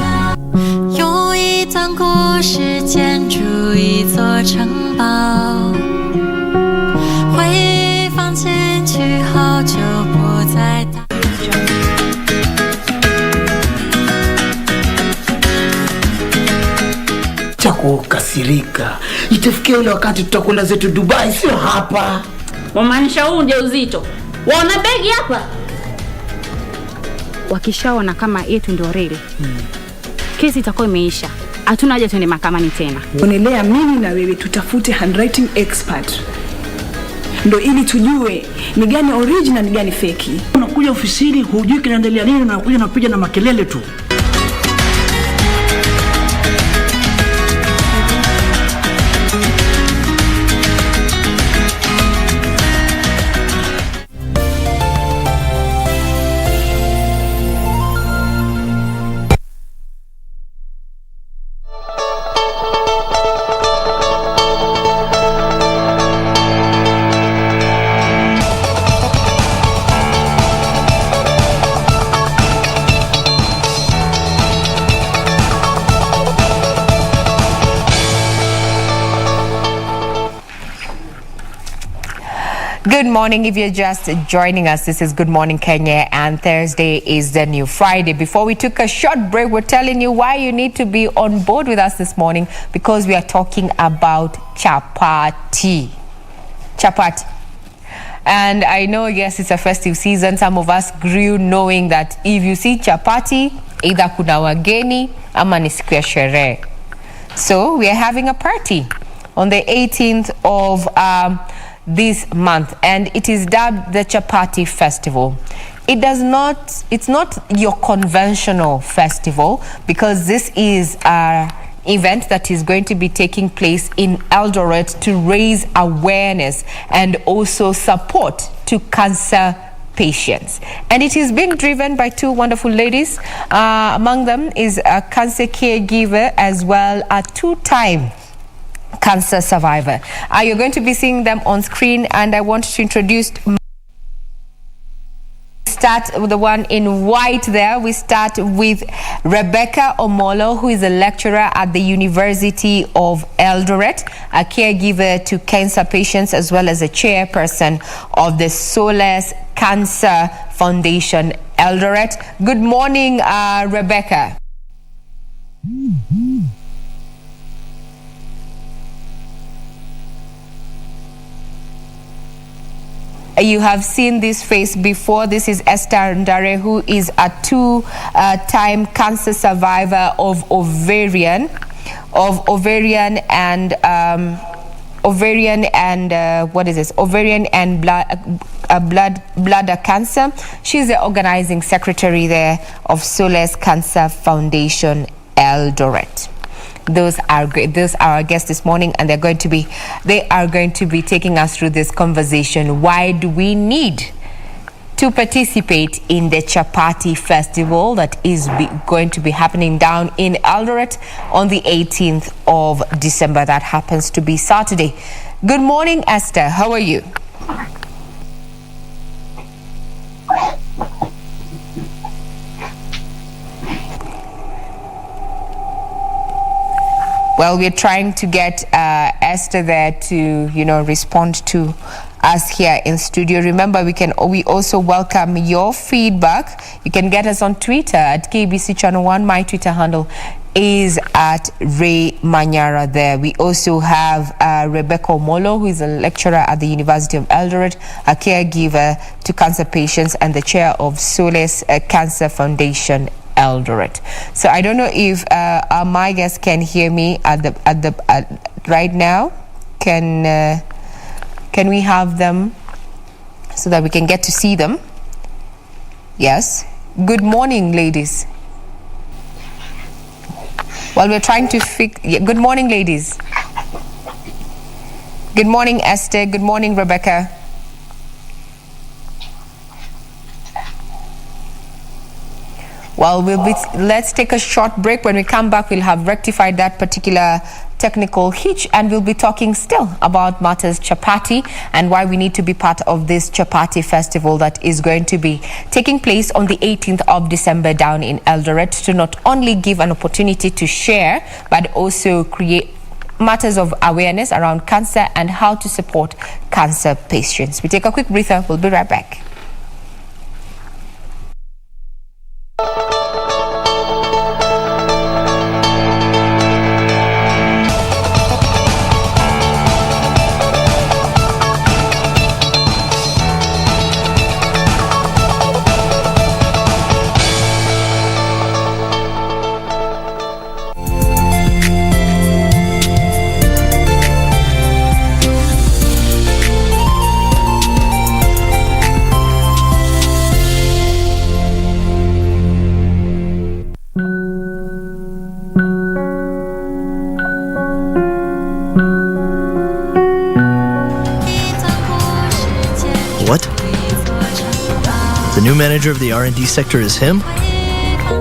Cha kukasirika. Itafikia ule wakati tutakwenda zetu Dubai, sio hapa. Wamaanisha huu ujauzito. Wana begi hapa. Wakishaona kama yetu ndio reli. Kesi itakuwa imeisha. Hatuna haja tuende mahakamani tena. Onelea mimi na wewe tutafute handwriting expert. Ndo ili tujue ni gani original ni gani fake. Unakuja ofisini hujui kinaendelea nini na unakuja unapiga na makelele tu. Good morning. If you're just joining us, this is Good Morning Kenya, and Thursday is the new Friday. Before we took a short break, we're telling you why you need to be on board with us this morning, because we are talking about chapati. Chapati. And I know, yes, it's a festive season. Some of us grew knowing that if you see chapati, either kuna wageni ama ni siku ya sherehe. So we are having a party on the 18th of this month, and it is dubbed the Chapati Festival. It's not your conventional festival, because this is an event that is going to be taking place in Eldoret to raise awareness and also support to cancer patients. And it is being driven by two wonderful ladies. Among them is a cancer caregiver as well as a two-time cancer survivor. You're going to be seeing them on screen, and I want to introduce. Start with the one in white there. We start with Rebecca Omolo, who is a lecturer at the University of Eldoret, a caregiver to cancer patients, as well as a chairperson of the Solace Cancer Foundation Eldoret. Good morning, Rebecca. You have seen this face before. This is Esther Ndare, who is a two-time cancer survivor of ovarian and bladder cancer. She's the organizing secretary there of Solace Cancer Foundation Eldoret. Those are great. Those are our guests this morning, and they are going to be taking us through this conversation. Why do we need to participate in the Chapati Festival that is going to be happening down in Eldoret on the 18th of December? That happens to be Saturday. Good morning, Esther. How are you? Well, we're trying to get Esther there to, respond to us here in studio. Remember, we also welcome your feedback. You can get us on Twitter at KBC Channel 1. My Twitter handle is at Ray Manyara there. We also have Rebecca Omolo, who is a lecturer at the University of Eldoret, a caregiver to cancer patients, and the chair of Solace Cancer Foundation Eldoret. So I don't know if my guests can hear me right now. Can we have them so that we can get to see them? Yes. Good morning, ladies. While we're trying to good morning, ladies. Good morning, Esther. Good morning, Rebecca. Well, let's take a short break. When we come back, we'll have rectified that particular technical hitch, and we'll be talking still about matters chapati and why we need to be part of this chapati festival that is going to be taking place on the 18th of December down in Eldoret, to not only give an opportunity to share, but also create matters of awareness around cancer and how to support cancer patients. We take a quick breather. We'll be right back. What? The new manager of the R&D sector is him?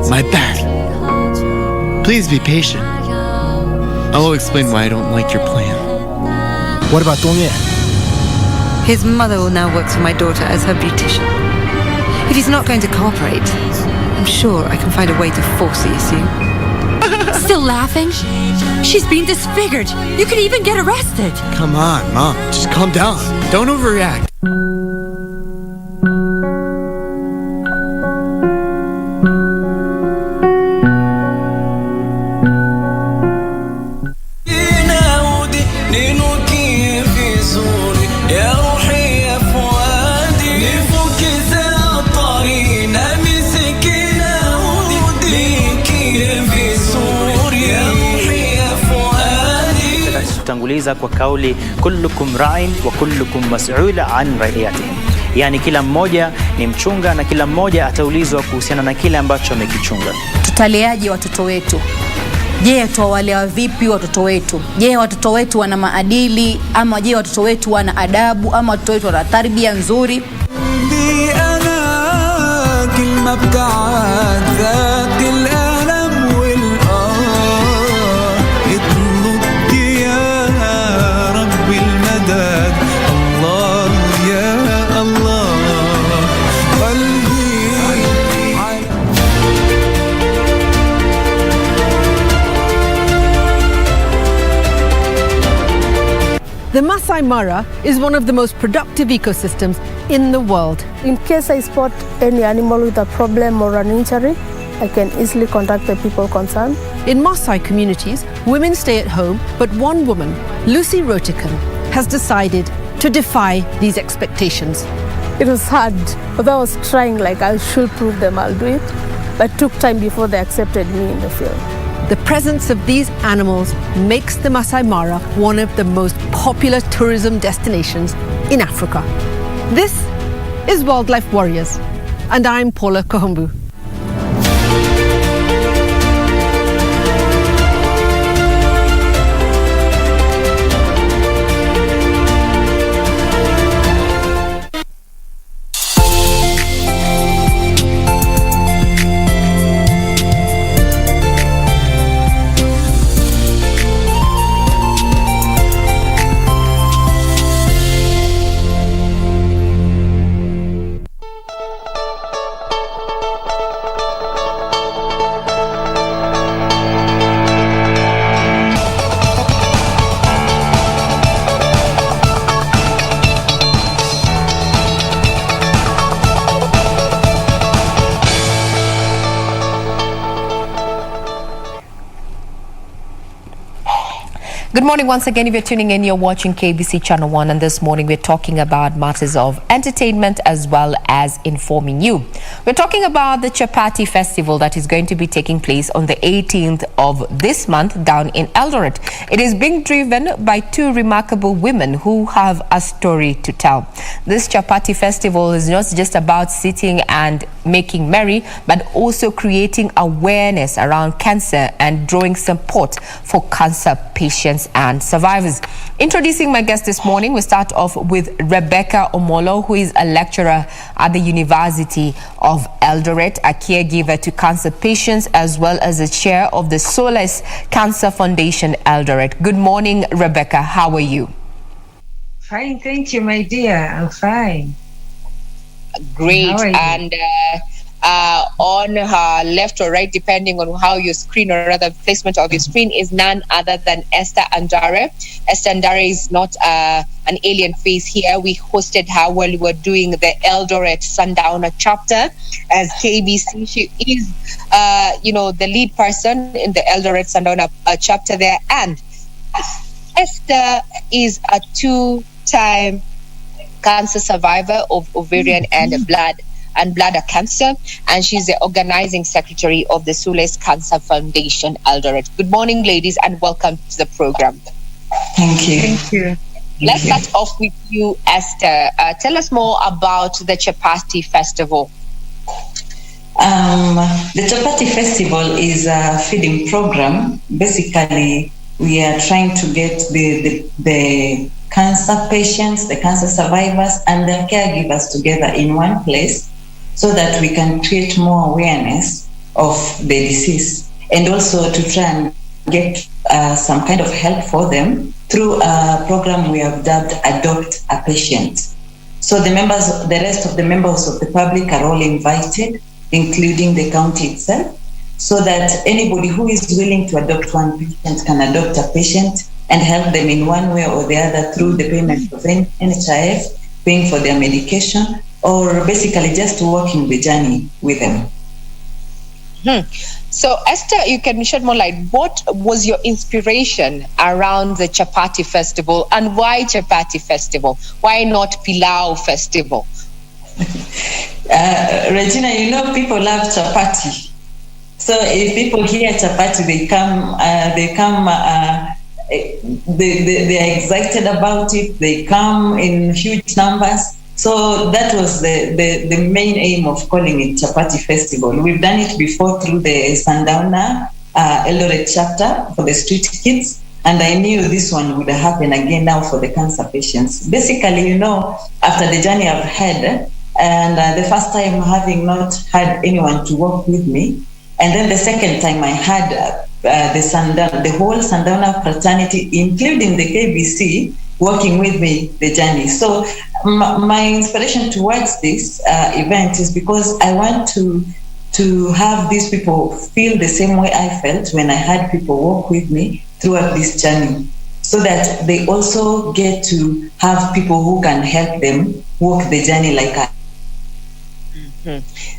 My bad. Please be patient. I'll explain why I don't like your plan. What about Dongye? His mother will now work for my daughter as her beautician. If he's not going to cooperate, I'm sure I can find a way to force the issue. Still laughing? She's been disfigured. You could even get arrested. Come on, Mom. Just calm down. Don't overreact. Tanguliza kwa kauli kullukum ra'in wa kullukum mas'ula an ra'iyatihi, yani kila mmoja ni mchunga na kila mmoja ataulizwa kuhusiana na kile ambacho amekichunga. Tutaleaje watoto wetu? Je, tuwalea vipi watoto wetu? Je, watoto wetu wana maadili, ama je watoto wetu wana adabu, ama watoto wetu wana tarbia nzuri? The Masai Mara is one of the most productive ecosystems in the world. In case I spot any animal with a problem or an injury, I can easily contact the people concerned. In Masai communities, women stay at home, but one woman, Lucy Rotican, has decided to defy these expectations. It was hard, but I was trying, like I should prove them I'll do it, but it took time before they accepted me in the field. The presence of these animals makes the Masai Mara one of the most popular tourism destinations in Africa. This is Wildlife Warriors, and I'm Paula Kahumbu. Good morning once again. If you're tuning in, you're watching KBC Channel 1, and this morning we're talking about matters of entertainment as well as informing you. We're talking about the Chapati Festival that is going to be taking place on the 18th of this month down in Eldoret. It is being driven by two remarkable women who have a story to tell. This Chapati Festival is not just about sitting and making merry, but also creating awareness around cancer and drawing support for cancer patients and survivors. Introducing my guest this morning, we start off with Rebecca Omolo, who is a lecturer at the University of Eldoret, a caregiver to cancer patients, as well as the chair of the Solace Cancer Foundation Eldoret. Good morning, Rebecca. How are you? Fine, thank you, my dear. I'm fine. Great. And on her left or right, depending on how your screen, or rather placement of your screen, is none other than Esther Andare. Esther Andare is not an alien face here. We hosted her while we were doing the Eldoret Sundowner chapter as KBC. She is, the lead person in the Eldoret Sundowner chapter there. And Esther is a two-time cancer survivor of ovarian and bladder cancer, and she's the organizing secretary of the Solace Cancer Foundation Eldoret. Good morning, ladies, and welcome to the program. Thank you. Thank you. Let's start off with you, Esther. Tell us more about the Chapati Festival. The Chapati Festival is a feeding program. Basically, we are trying to get the cancer patients, the cancer survivors, and their caregivers together in one place, so that we can create more awareness of the disease, and also to try and get some kind of help for them through a program we have dubbed Adopt a Patient. So the rest of the members of the public are all invited, including the county itself, so that anybody who is willing to adopt one patient can adopt a patient and help them in one way or the other through the payment of NHIF, paying for their medication, or basically just walking the journey with them. So, Esther, you can shed more light. What was your inspiration around the Chapati Festival, and why Chapati Festival? Why not Pilau Festival? Regina, people love chapati. So if people hear chapati, they are excited about it. They come in huge numbers. So that was the main aim of calling it Chapati Festival. We've done it before through the Sundowner Eldoret chapter for the street kids, and I knew this one would happen again now for the cancer patients. Basically, after the journey I've had, and the first time having not had anyone to walk with me, and then the second time I had the whole Sundowner fraternity, including the KBC, working with me the journey. So my inspiration towards this event is because I want to have these people feel the same way I felt when I had people walk with me throughout this journey, so that they also get to have people who can help them walk the journey like I.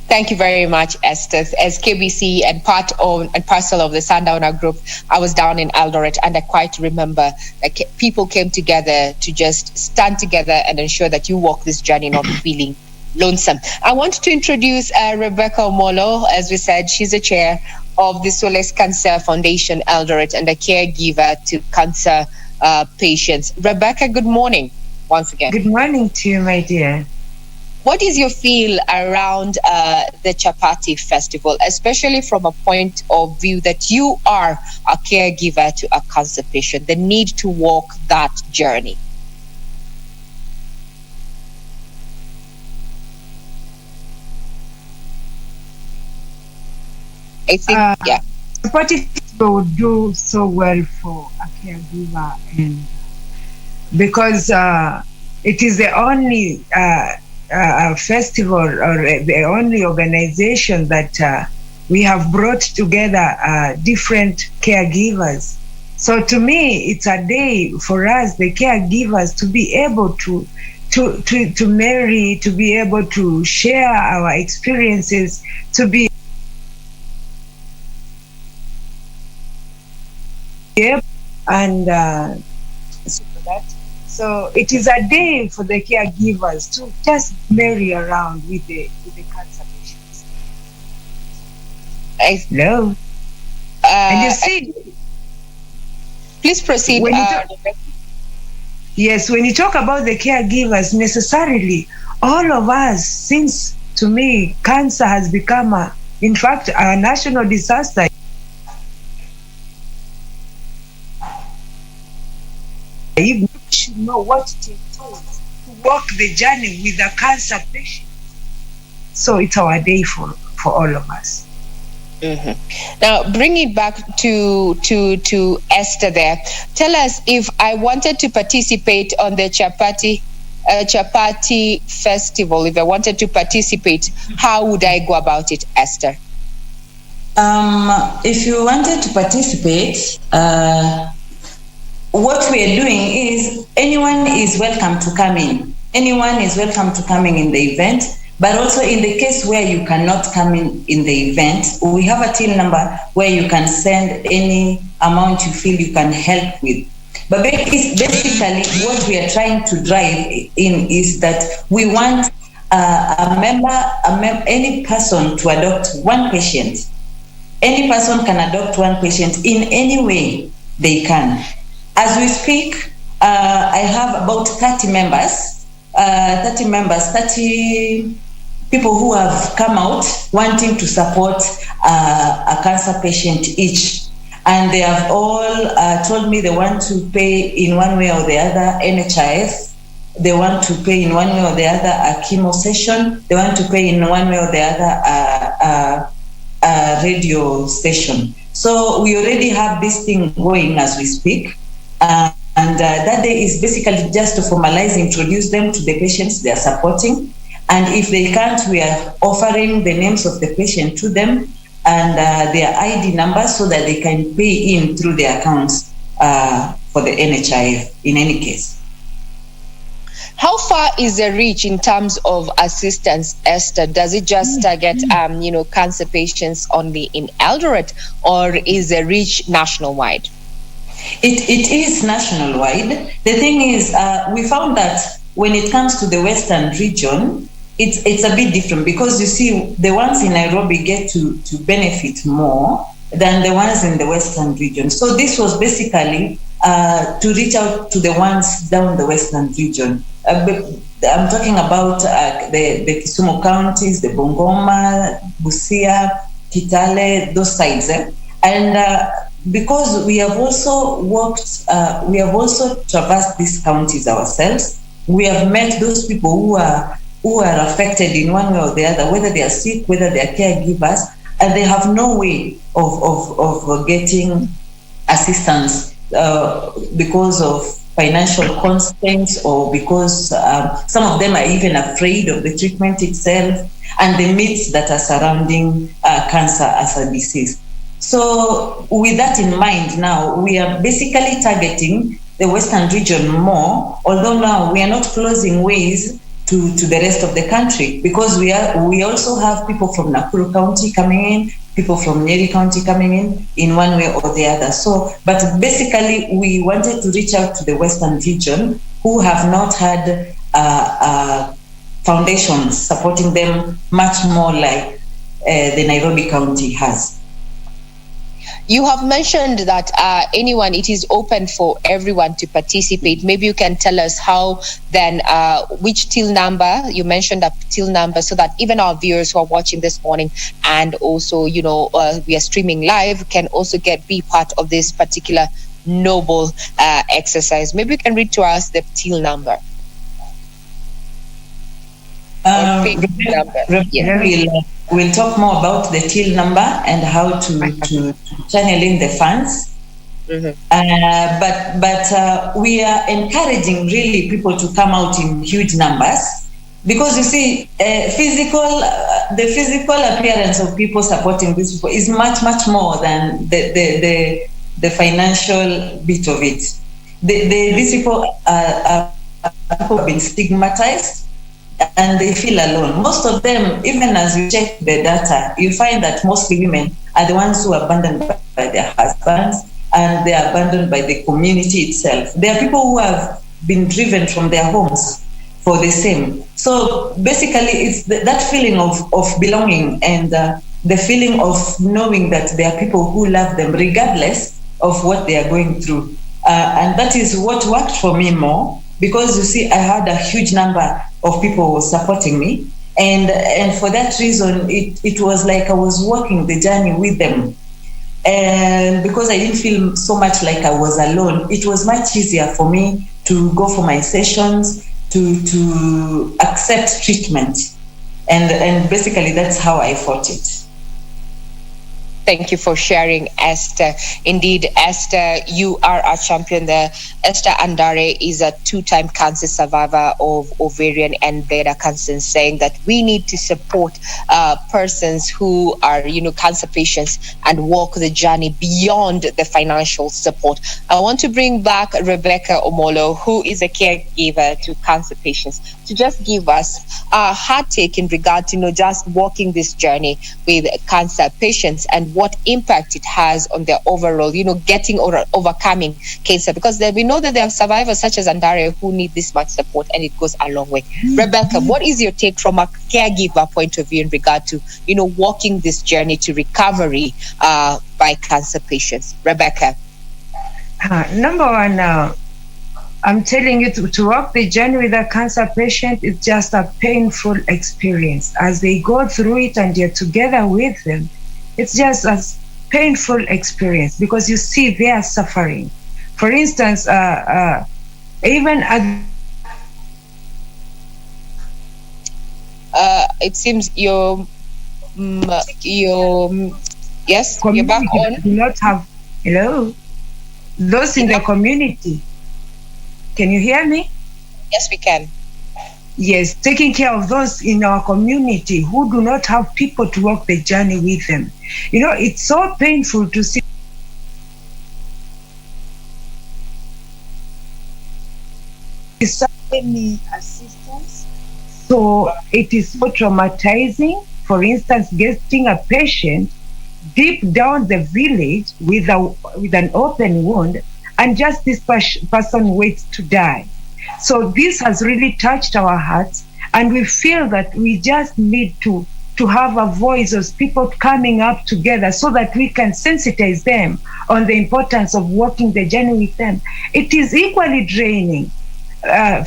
Thank you very much, Esther. As KBC and part and parcel of the Sundowner group, I was down in Eldoret, and I quite remember people came together to just stand together and ensure that you walk this journey not feeling lonesome. I want to introduce Rebecca Omolo. As we said, she's the chair of the Solace Cancer Foundation Eldoret and a caregiver to cancer patients. Rebecca, good morning once again. Good morning to you, my dear. What is your feel around the Chapati Festival, especially from a point of view that you are a caregiver to a cancer patient, the need to walk that journey? I think, Chapati Festival would do so well for a caregiver, and because it is the only festival or the only organization that we have brought together different caregivers. So to me, it's a day for us, the caregivers, to be able to marry, to be able to share our experiences, to be able and so it is a day for the caregivers to just marry around with the cancer patients. Hello. And you see, please proceed. Yes, when you talk about the caregivers, necessarily all of us, since to me cancer has become in fact a national disaster. You should know what it entails to walk the journey with a cancer patient. So it's our day for all of us. Mm-hmm. Now, bring it back to Esther there. Tell us, if I wanted to participate on the Chapati Festival, if I wanted to participate, how would I go about it, Esther? If you wanted to participate, what we are doing is anyone is welcome to come in. Anyone is welcome to coming in the event, but also in the case where you cannot come in the event, we have a till number where you can send any amount you feel you can help with. But basically what we are trying to drive in is that we want any person to adopt one patient. Any person can adopt one patient in any way they can. As we speak, I have about 30 people who have come out wanting to support a cancer patient each. And they have all told me they want to pay in one way or the other NHIF. They want to pay in one way or the other a chemo session. They want to pay in one way or the other a radio station. So we already have this thing going as we speak. And that day is basically just to formalize, introduce them to the patients they are supporting. And if they can't, we are offering the names of the patient to them and their ID numbers so that they can pay in through their accounts for the NHIF in any case. How far is the reach in terms of assistance, Esther? Does it just target, cancer patients only in Eldoret, or is the reach national-wide? It is national-wide. The thing is, we found that when it comes to the Western region, it's a bit different because you see, the ones in Nairobi get to benefit more than the ones in the Western region. So this was basically to reach out to the ones down the Western region. I'm talking about the Kisumu counties, the Bungoma, Busia, Kitale, those sides. And because we have also traversed these counties ourselves, we have met those people who are affected in one way or the other, whether they are sick, whether they are caregivers, and they have no way of getting assistance because of financial constraints, or because some of them are even afraid of the treatment itself and the myths that are surrounding cancer as a disease. So with that in mind, now we are basically targeting the Western region more, although now we are not closing ways to the rest of the country, because we also have people from Nakuru County coming in, people from Nyeri County coming in one way or the other. So, but basically we wanted to reach out to the Western region who have not had foundations supporting them much more like the Nairobi County has. You have mentioned that it is open for everyone to participate. Maybe you can tell us how then, which till number, you mentioned a till number, so that even our viewers who are watching this morning and also, we are streaming live, can also be part of this particular noble exercise. Maybe you can read to us the till number. We'll talk more about the till number and how to channel in the funds. Mm-hmm. But we are encouraging really people to come out in huge numbers, because you see, the physical appearance of people supporting these people is much more than the financial bit of it. These people have been stigmatized, and they feel alone. Most of them, even as you check the data, you find that mostly women are the ones who are abandoned by their husbands, and they are abandoned by the community itself. There are people who have been driven from their homes for the same. So basically, it's that feeling of belonging and the feeling of knowing that there are people who love them regardless of what they are going through. And that is what worked for me more, because you see, I had a huge number of people supporting me. And for that reason, it was like I was walking the journey with them. And because I didn't feel so much like I was alone, it was much easier for me to go for my sessions, to accept treatment. And basically that's how I fought it. Thank you for sharing, Esther. Indeed, Esther, you are our champion there. Esther Andare is a 2-time cancer survivor of ovarian and bladder cancer, saying that we need to support persons who are, cancer patients and walk the journey beyond the financial support. I want to bring back Rebecca Omolo, who is a caregiver to cancer patients, to just give us her take in regard to, just walking this journey with cancer patients and what impact it has on their overall, getting or overcoming cancer, because we know that there are survivors such as Andare who need this much support, and it goes a long way. Rebecca, what is your take from a caregiver point of view in regard to, walking this journey to recovery by cancer patients? Rebecca. Number one, I'm telling you, to walk the journey with a cancer patient is just a painful experience. As they go through it and you're together with them, it's just a painful experience because you see they are suffering. For instance, even at it seems you're yes, you're back on. Do not have hello. Those in the community. Can you hear me? Yes, we can. Yes, taking care of those in our community who do not have people to walk the journey with them. It's so painful to see any assistance. So it is so traumatizing. For instance, getting a patient deep down the village with an open wound, and just this person waits to die. So this has really touched our hearts, and we feel that we just need to have a voice of people coming up together so that we can sensitize them on the importance of walking the journey with them. It is equally draining,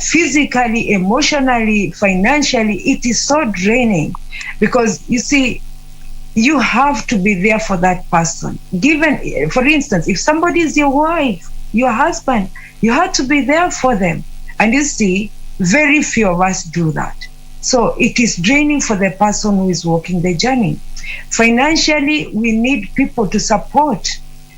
physically, emotionally, financially. It is so draining because, you see, you have to be there for that person. Given, for instance, if somebody is your wife, your husband, you have to be there for them. And you see, very few of us do that. So it is draining for the person who is walking the journey. Financially, we need people to support.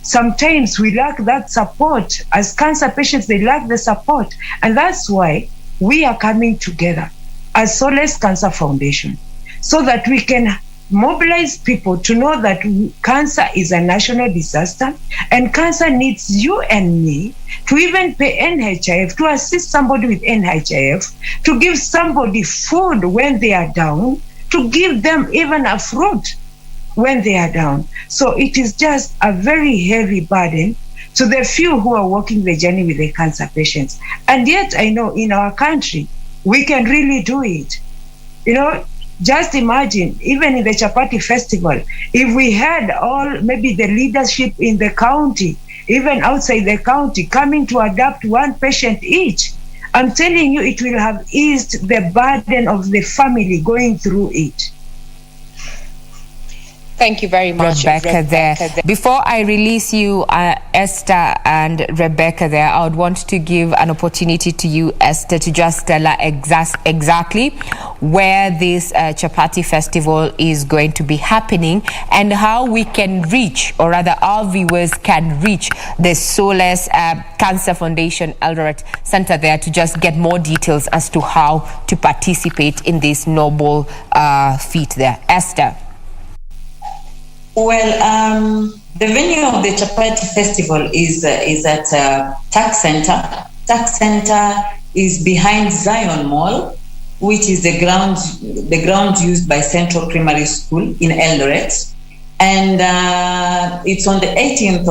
Sometimes we lack that support. As cancer patients, they lack the support. And that's why we are coming together as Solace Cancer Foundation, so that we can mobilize people to know that cancer is a national disaster, and cancer needs you and me to even pay NHIF, to assist somebody with NHIF, to give somebody food when they are down, to give them even a fruit when they are down. So it is just a very heavy burden to the few who are walking the journey with the cancer patients. And yet I know in our country, we can really do it. Just imagine, even in the Chapati Festival, if we had maybe the leadership in the county, even outside the county, coming to adopt one patient each, I'm telling you, it will have eased the burden of the family going through it. Thank you very much, Rebecca there. Before I release you, Esther and Rebecca there, I would want to give an opportunity to you, Esther, to just tell her exactly where this Chapati Festival is going to be happening and how we can reach, or rather our viewers can reach, the Solace Cancer Foundation Eldoret Center there, to just get more details as to how to participate in this noble feat there. Esther. Well, the venue of the Chapati Festival is at TAC Center. TAC Center is behind Zion Mall, which is the ground used by Central Primary School in Eldoret. And it's on the 18th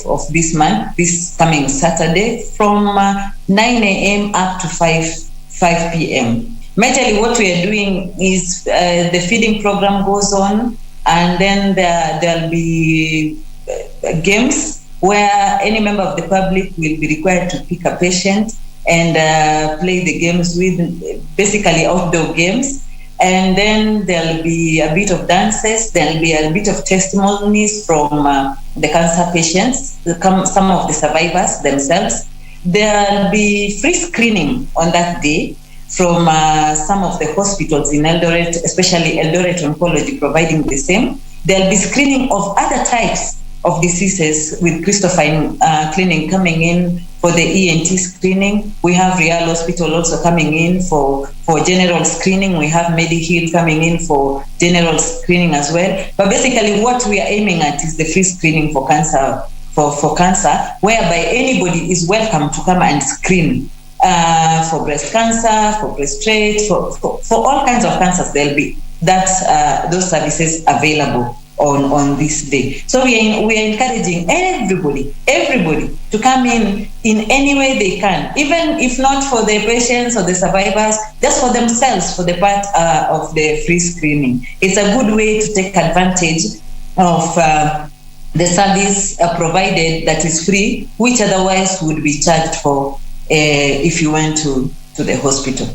of this month, this coming Saturday, from 9 a.m. up to 5 p.m. Majorly what we are doing is the feeding program goes on, and then there'll be games where any member of the public will be required to pick a patient and play the games with, basically outdoor games. And then there'll be a bit of dances, there'll be a bit of testimonies from the cancer patients, some of the survivors themselves. There'll be free screening on that day from some of the hospitals in Eldoret, especially Eldoret Oncology providing the same. There'll be screening of other types of diseases with Christopher Clinic coming in for the ENT screening. We have Real Hospital also coming in for general screening. We have Mediheal coming in for general screening as well. But basically what we are aiming at is the free screening for cancer, for cancer, whereby anybody is welcome to come and screen for breast cancer, for prostate, for all kinds of cancers. There'll be those services available on this day. So we are encouraging everybody to come in any way they can, even if not for the patients or the survivors, just for themselves, for the part of the free screening. It's a good way to take advantage of the service provided that is free, which otherwise would be charged for if you went to the hospital.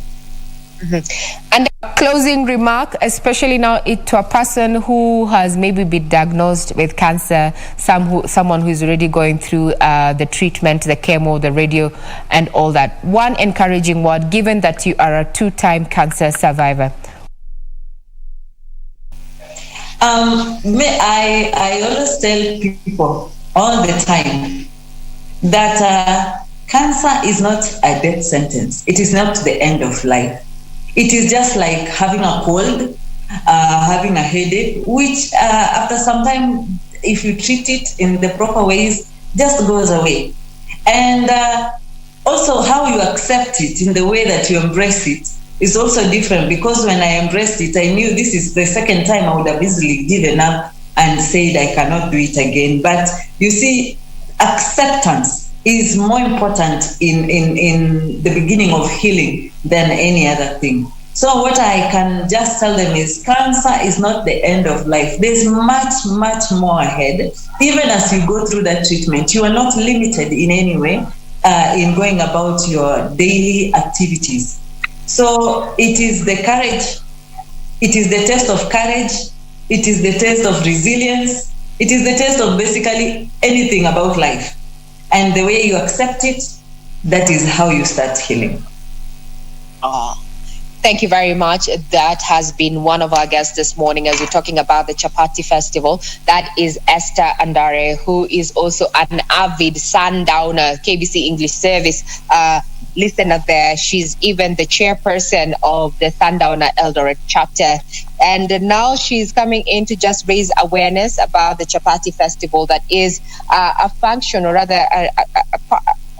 Mm-hmm. And a closing remark, especially now to a person who has maybe been diagnosed with cancer, someone who is already going through the treatment, the chemo, the radio, and all that. One encouraging word, given that you are a 2-time cancer survivor. I always tell people all the time that cancer is not a death sentence. It is not the end of life. It is just like having a cold, having a headache, which after some time, if you treat it in the proper ways, just goes away. And also how you accept it in the way that you embrace it is also different, because when I embraced it, I knew this is the second time I would have easily given up and said I cannot do it again. But you see, acceptance is more important in the beginning of healing than any other thing. So what I can just tell them is cancer is not the end of life. There's much, much more ahead. Even as you go through that treatment, you are not limited in any way in going about your daily activities. So it is the courage, it is the test of courage, it is the test of resilience, it is the test of basically anything about life. And the way you accept it, that is how you start healing. Thank you very much. That has been one of our guests this morning as we're talking about the Chapati Festival. That is Esther Andare, who is also an avid Sundowner KBC English Service listener there. She's even the chairperson of the Sundowner Eldoret chapter. And now she's coming in to just raise awareness about the Chapati Festival. That is a function, or rather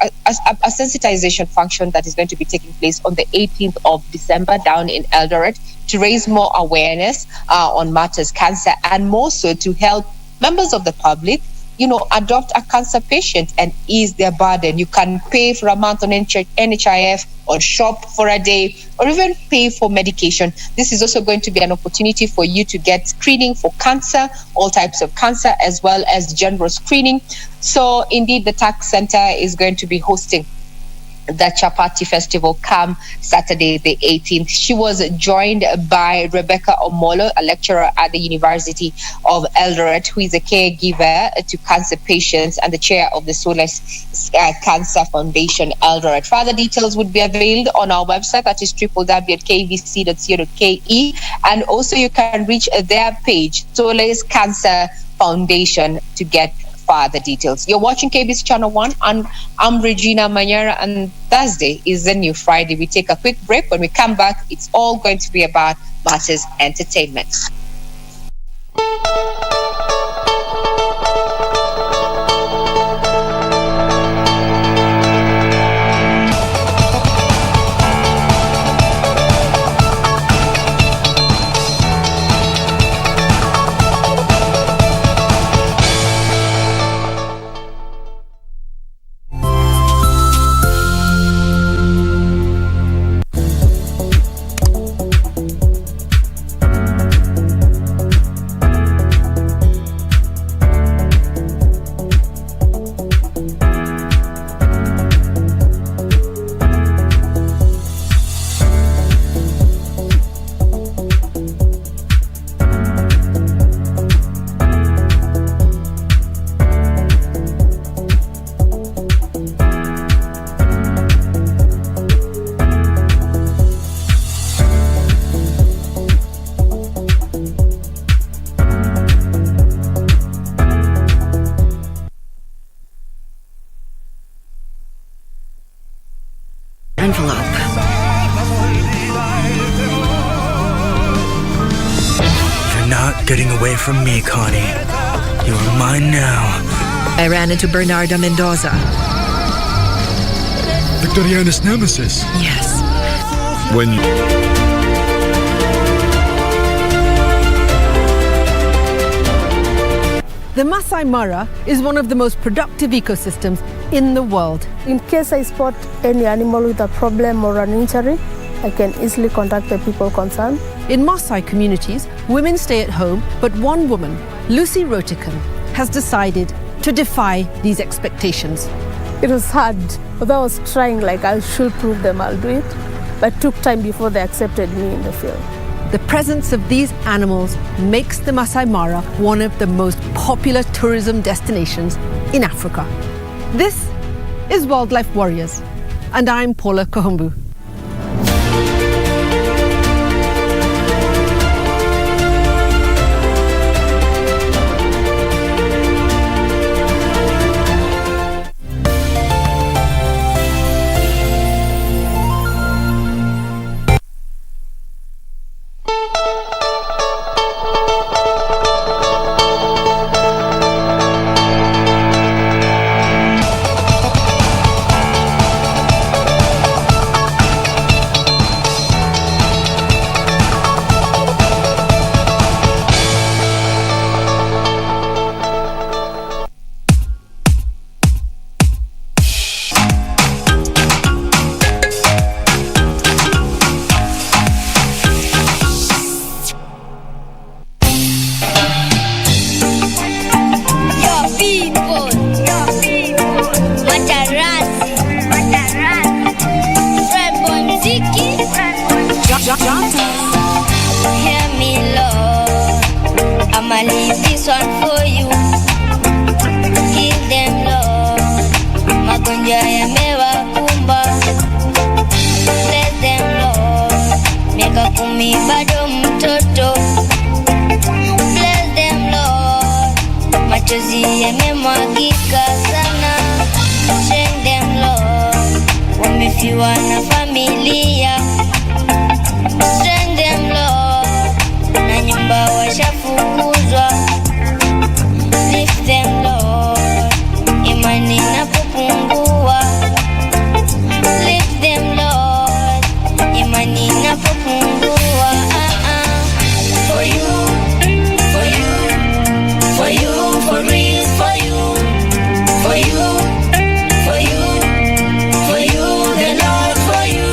a sensitization function that is going to be taking place on the 18th of December down in Eldoret to raise more awareness on matters cancer, and more so to help members of the public, adopt a cancer patient and ease their burden. You can pay for a month on NHIF, or shop for a day, or even pay for medication. This is also going to be an opportunity for you to get screening for cancer, all types of cancer, as well as general screening. So indeed, the TAC Center is going to be hosting the Chapati Festival come Saturday the 18th. She was joined by Rebecca Omolo, a lecturer at the University of Eldoret, who is a caregiver to cancer patients and the chair of the Solace Cancer Foundation Eldoret. Further details would be availed on our website, that is www.kvc.co.ke, and also you can reach their page, Solace Cancer Foundation, to get further details. You're watching KBC Channel 1, and I'm Regina Manyara, and Thursday is the new Friday. We take a quick break. When we come back, it's all going to be about matters entertainment. getting away from me, Connie. You are mine now. I ran into Bernardo Mendoza. Victoriana's nemesis? Yes. When... The Masai Mara is one of the most productive ecosystems in the world. In case I spot any animal with a problem or an injury, I can easily contact the people concerned. In Maasai communities, women stay at home, but one woman, Lucy Rotican, has decided to defy these expectations. It was hard, although I was trying like I should prove them I'll do it, but it took time before they accepted me in the field. The presence of these animals makes the Masai Mara one of the most popular tourism destinations in Africa. This is Wildlife Warriors, and I'm Paula Kohumbu. Hear me, Lord. I'ma leave this one for you. Heal them, Lord. Magonjwa yamewakumba. Bless them, Lord. Miaka 10 bado mtoto. Bless them, Lord. Machozi yamemwagika sana. Strengthen them, Lord. Wamefiwa na familia. Strengthen them, Lord. Na nyumba washafukuzwa. Lift them, Lord. Imani inapopungua. Lift them, Lord. Imani inapopungua. For you, for you, for you, for real, for you, for you, for you, for you, the Lord, for you.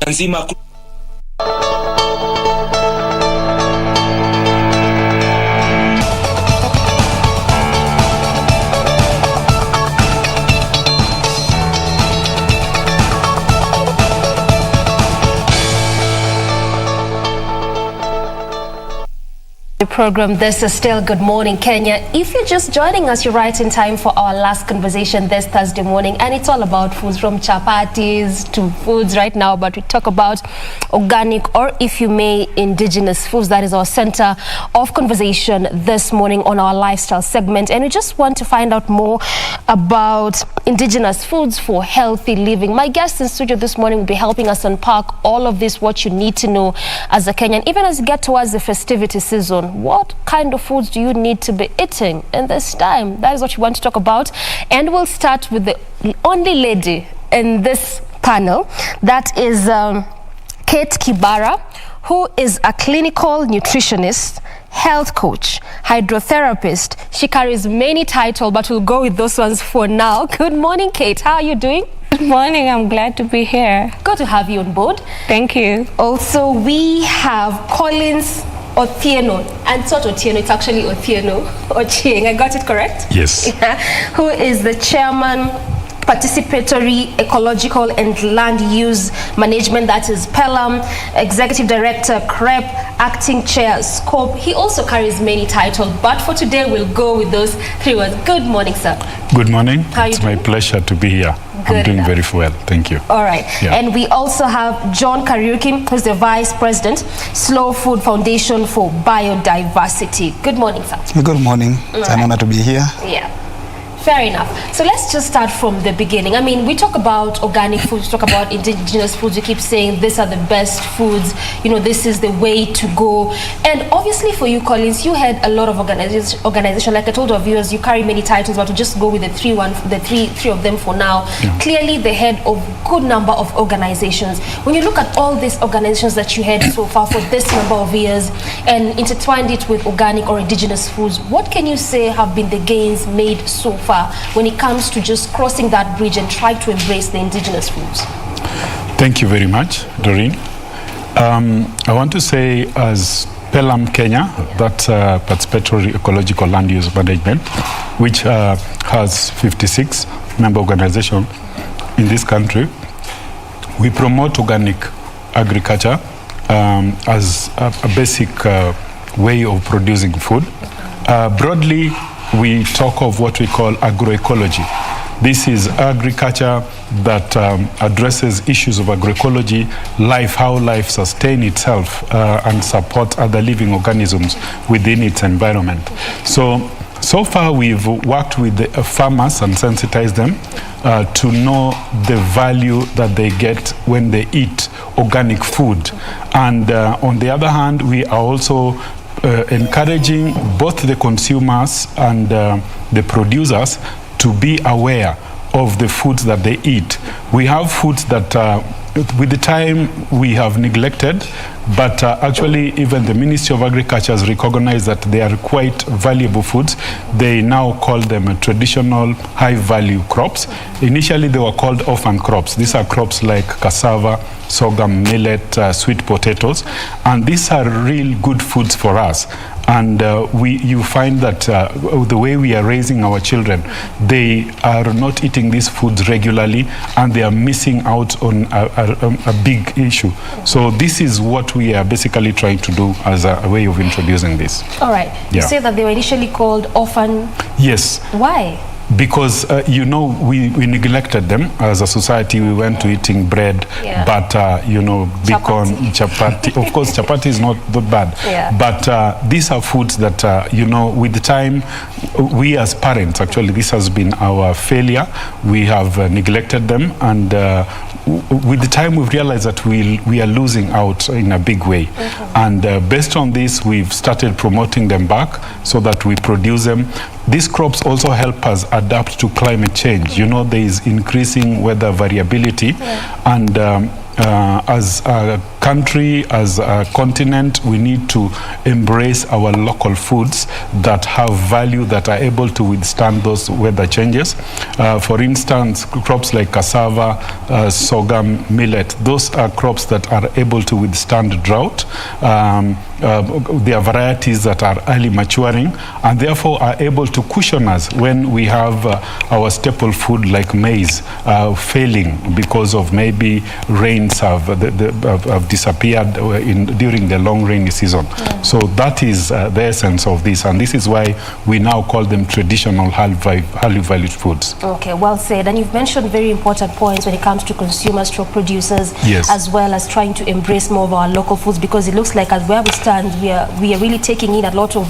nzima. Program. This is still Good Morning Kenya. If you're just joining us, you're right in time for our last conversation this Thursday morning, and it's all about foods, from chapatis to foods right now, but we talk about organic, or if you may, indigenous foods. That is our center of conversation this morning on our lifestyle segment, and we just want to find out more about indigenous foods for healthy living. My guest in studio this morning will be helping us unpack all of this, what you need to know as a Kenyan, even as you get towards the festivity season. What kind of foods do you need to be eating in this time? That is what we want to talk about. And we'll start with the only lady in this panel. That is Kate Kibara, who is a clinical nutritionist, health coach, hydrotherapist. She carries many titles, but we'll go with those ones for now. Good morning, Kate. How are you doing? Good morning. I'm glad to be here. Good to have you on board. Thank you. Also, we have Collins Otieno, and it's not Otieno, it's actually Otieno Ochieng. I got it correct? Yes. Yeah. Who is the chairman, Participatory Ecological and Land Use Management, that is PELAM, Executive Director, CREP, Acting Chair, SCOPE. He also carries many titles, but for today we'll go with those three words. Good morning, sir. Good morning. How are you doing? My pleasure to be here. Good I'm doing enough. very well. Thank you. All right. Yeah. And we also have John Kariuki, who's the Vice President, Slow Food Foundation for Biodiversity. Good morning, sir. Good morning. It's an honor to be here. Yeah. Fair enough. So let's just start from the beginning. I mean, we talk about organic foods, talk about indigenous foods. We keep saying these are the best foods. You know, this is the way to go. And obviously for you, Collins, you had a lot of organization. Like I told our viewers, you carry many titles, but to just go with the three of them for now. Yeah. Clearly the head of good number of organizations. When you look at all these organizations that you had so far for this number of years and intertwined it with organic or indigenous foods, what can you say have been the gains made so far when it comes to just crossing that bridge and try to embrace the indigenous foods? Thank you very much, Doreen. I want to say, as PELAM Kenya, that's Participatory Ecological Land Use Management, which has 56 member organizations in this country, we promote organic agriculture as a basic way of producing food. Broadly, we talk of what we call agroecology. This is agriculture that addresses issues of agroecology, life, how life sustains itself and support other living organisms within its environment. So far we've worked with the farmers and sensitized them to know the value that they get when they eat organic food. And on the other hand, we are also encouraging both the consumers and the producers to be aware of the foods that they eat. We have foods that with the time we have neglected, but actually even the Ministry of Agriculture has recognized that they are quite valuable foods. They now call them traditional high-value crops. Initially they were called orphan crops. These are crops like cassava, sorghum, millet, sweet potatoes, and these are real good foods for us. And you find that the way we are raising our children, they are not eating these foods regularly, and they are missing out on a big issue. So this is what we are basically trying to do as a way of introducing this. All right. You say that they were initially called orphan. Yes. Why? Because, we neglected them as a society. We went to eating bread, butter, bacon, chapati. Of course, chapati is not that bad. But these are foods that, with the time, we as parents, actually, this has been our failure. We have neglected them. And with the time, we've realized that we are losing out in a big way. And based on this, we've started promoting them back so that we produce them. These crops also help us adapt to climate change. There is increasing weather variability, and as a country, as a continent, we need to embrace our local foods that have value, that are able to withstand those weather changes. For instance, crops like cassava, sorghum, millet, those are crops that are able to withstand drought. There are varieties that are early maturing and therefore are able to cushion us when we have our staple food like maize failing because of maybe rains have disappeared during the long rainy season. Yeah. So that is the essence of this, and this is why we now call them traditional highly valued foods. Okay, well said. And you've mentioned very important points when it comes to consumers, to producers, yes, as well as trying to embrace more of our local foods, because it looks like as where we stand, we are really taking in a lot of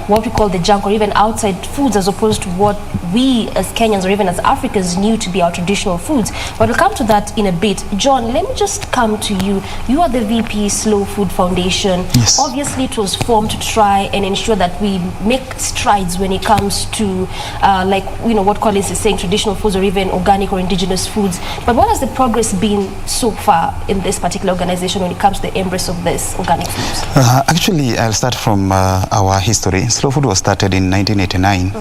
what we call the junk or even outside foods, as opposed to what we as Kenyans or even as Africans knew to be our traditional foods. But we'll come to that in a bit. John, let me just come to you. You are the VP Slow Food Foundation. Yes. Obviously, it was formed to try and ensure that we make strides when it comes to what Collins is saying, traditional foods or even organic or indigenous foods. But what has the progress been so far in this particular organization when it comes to the embrace of this organic foods? Actually, I'll start from our history. Slow food was started in 1989,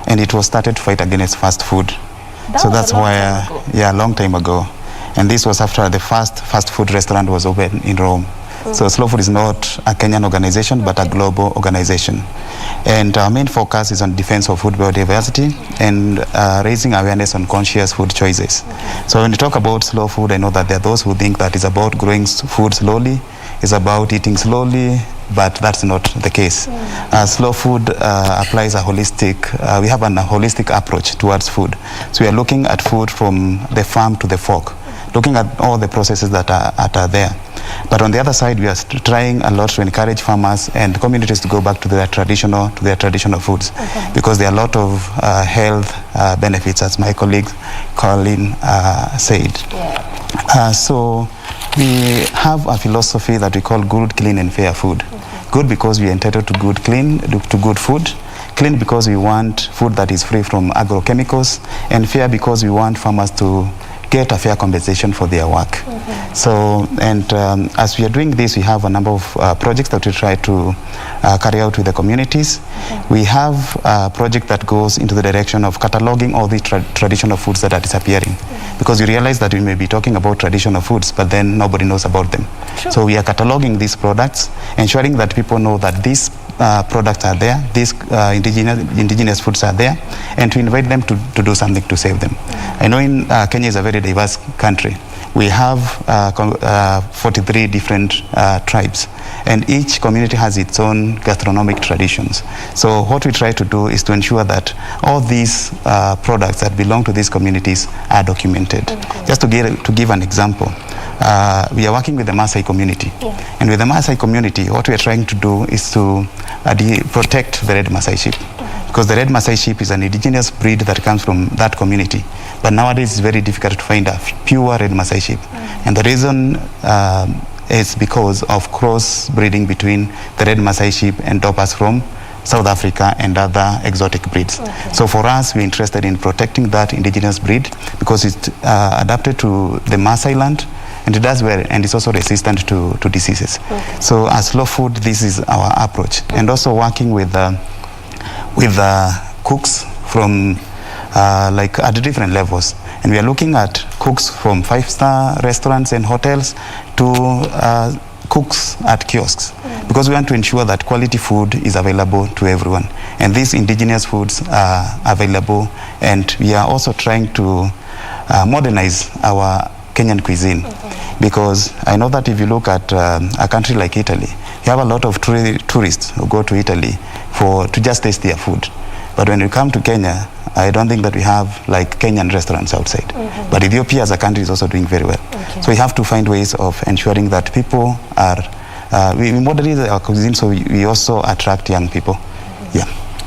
and it was started to fight against fast food. That's why, a long time ago. And this was after the first fast food restaurant was opened in Rome. So Slow Food is not a Kenyan organization, but a global organization. And our main focus is on defense of food biodiversity and raising awareness on conscious food choices. So when you talk about slow food, I know that there are those who think that it's about growing food slowly, it's about eating slowly, but that's not the case. Slow food applies a holistic, we have a holistic approach towards food. So we are looking at food from the farm to the fork, looking at all the processes that are there. But on the other side, we are trying a lot to encourage farmers and communities to go back to their traditional foods, because there are a lot of health benefits, as my colleague Colin said. So we have a philosophy that we call good, clean, and fair food. Good because we are entitled to good food. Clean because we want food that is free from agrochemicals, and fair because we want farmers to get a fair compensation for their work. So, and as we are doing this, we have a number of projects that we try to carry out with the communities. We have a project that goes into the direction of cataloging all the traditional foods that are disappearing, because we realize that we may be talking about traditional foods, but then nobody knows about them. So we are cataloging these products, ensuring that people know that these products are there, these indigenous foods are there, and to invite them to do something to save them. I know in Kenya is a very diverse country. We have 43 different tribes, and each community has its own gastronomic traditions. So what we try to do is to ensure that all these products that belong to these communities are documented. Just to give an example, we are working with the Maasai community. And with the Maasai community, what we are trying to do is to protect the red Maasai sheep. Because the red Maasai sheep is an indigenous breed that comes from that community. But nowadays it's very difficult to find a pure red Maasai sheep. And the reason is because of cross-breeding between the red Maasai sheep and doppers from South Africa and other exotic breeds. So for us, we're interested in protecting that indigenous breed because it's adapted to the Maasai land, and it does well, and it's also resistant to diseases. So as slow food, this is our approach. And also working with cooks from at different levels. And we are looking at cooks from 5-star restaurants and hotels to cooks at kiosks, because we want to ensure that quality food is available to everyone. And these indigenous foods are available, and we are also trying to modernize our Kenyan cuisine. Because I know that if you look at a country like Italy, you have a lot of tourists who go to Italy to just taste their food. But when you come to Kenya, I don't think that we have like Kenyan restaurants outside. But Ethiopia as a country is also doing very well. So we have to find ways of ensuring that people are, we modernize our cuisine so we also attract young people.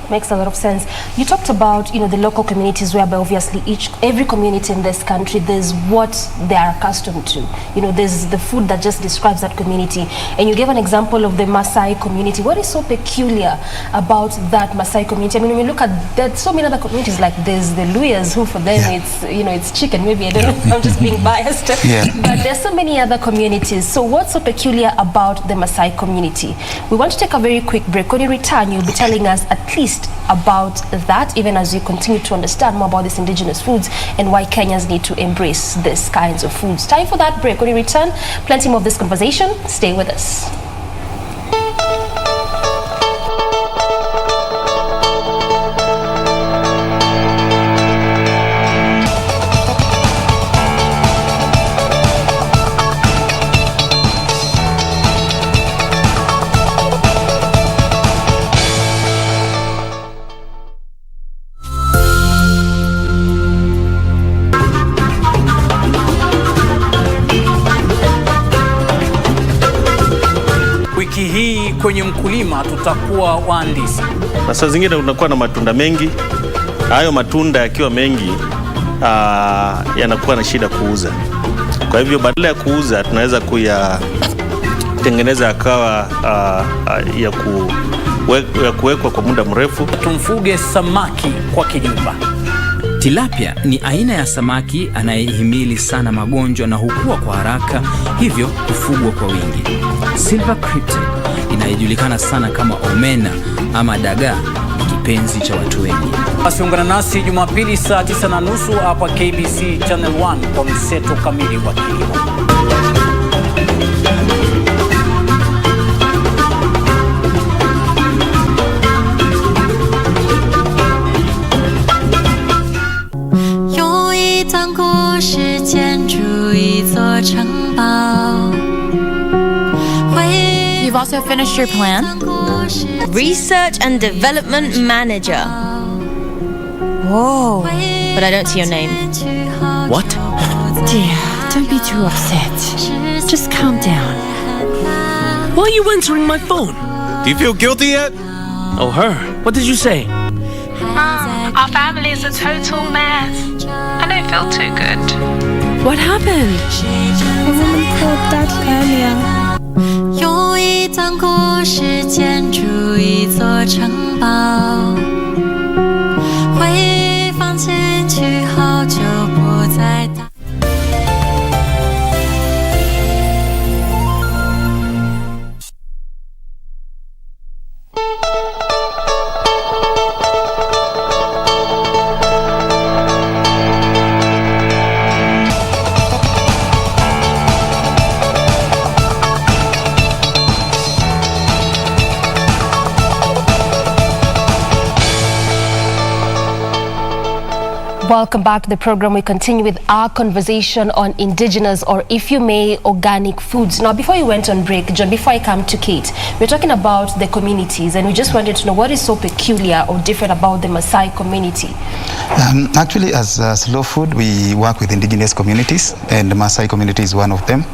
Makes a lot of sense. You talked about, the local communities, whereby obviously every community in this country, there's what they are accustomed to. There's the food that just describes that community. And you gave an example of the Maasai community. What is so peculiar about that Maasai community? I mean, when you look at, there's so many other communities, like there's the Luyas, who for them it's chicken. Maybe, I don't know, I'm just being biased. But there's so many other communities. So what's so peculiar about the Maasai community? We want to take a very quick break. When you return, you'll be telling us at least about that, even as you continue to understand more about these indigenous foods and why Kenyans need to embrace these kinds of foods. Time for that break. When you return, plenty more of this conversation. Stay with us. Wiki hii kwenye mkulima tutakuwa wahandisi. Na saa zingine unakuwa na matunda mengi. Hayo matunda yakiwa mengi yanakuwa na shida kuuza. Kwa hivyo badala ya kuuza tunaweza kuyatengeneza akawa ya kuwekwa kwa muda mrefu. Tumfuge samaki kwa kijumba. Tilapia ni aina ya samaki anayehimili sana magonjwa na hukua kwa haraka, hivyo kufugwa kwa wingi. Silver Cryptid inayojulikana sana kama omena ama dagaa ni kipenzi cha watu wengi. Basi ungana nasi Jumapili saa 9:30 hapa KBC Channel 1 kwa mseto kamili wa kilimo. You've also finished your plan? Research and Development Manager. Whoa, but I don't see your name. What? Dear, don't be too upset. Just calm down. Why are you answering my phone? Do you feel guilty yet? Oh, her. What did you say? Mom, our family is a total mess. I don't feel too good. What happened? A woman called Dad earlier. 用一段故事建筑一座城堡，回放进去后就不再打。Welcome back to the program. We continue with our conversation on indigenous, or if you may, organic foods. Now, before you went on break, John, before I come to Kate, we're talking about the communities, and we just wanted to know what is so peculiar or different about the Maasai community. Actually, as Slow Food, we work with indigenous communities, and the Maasai community is one of them.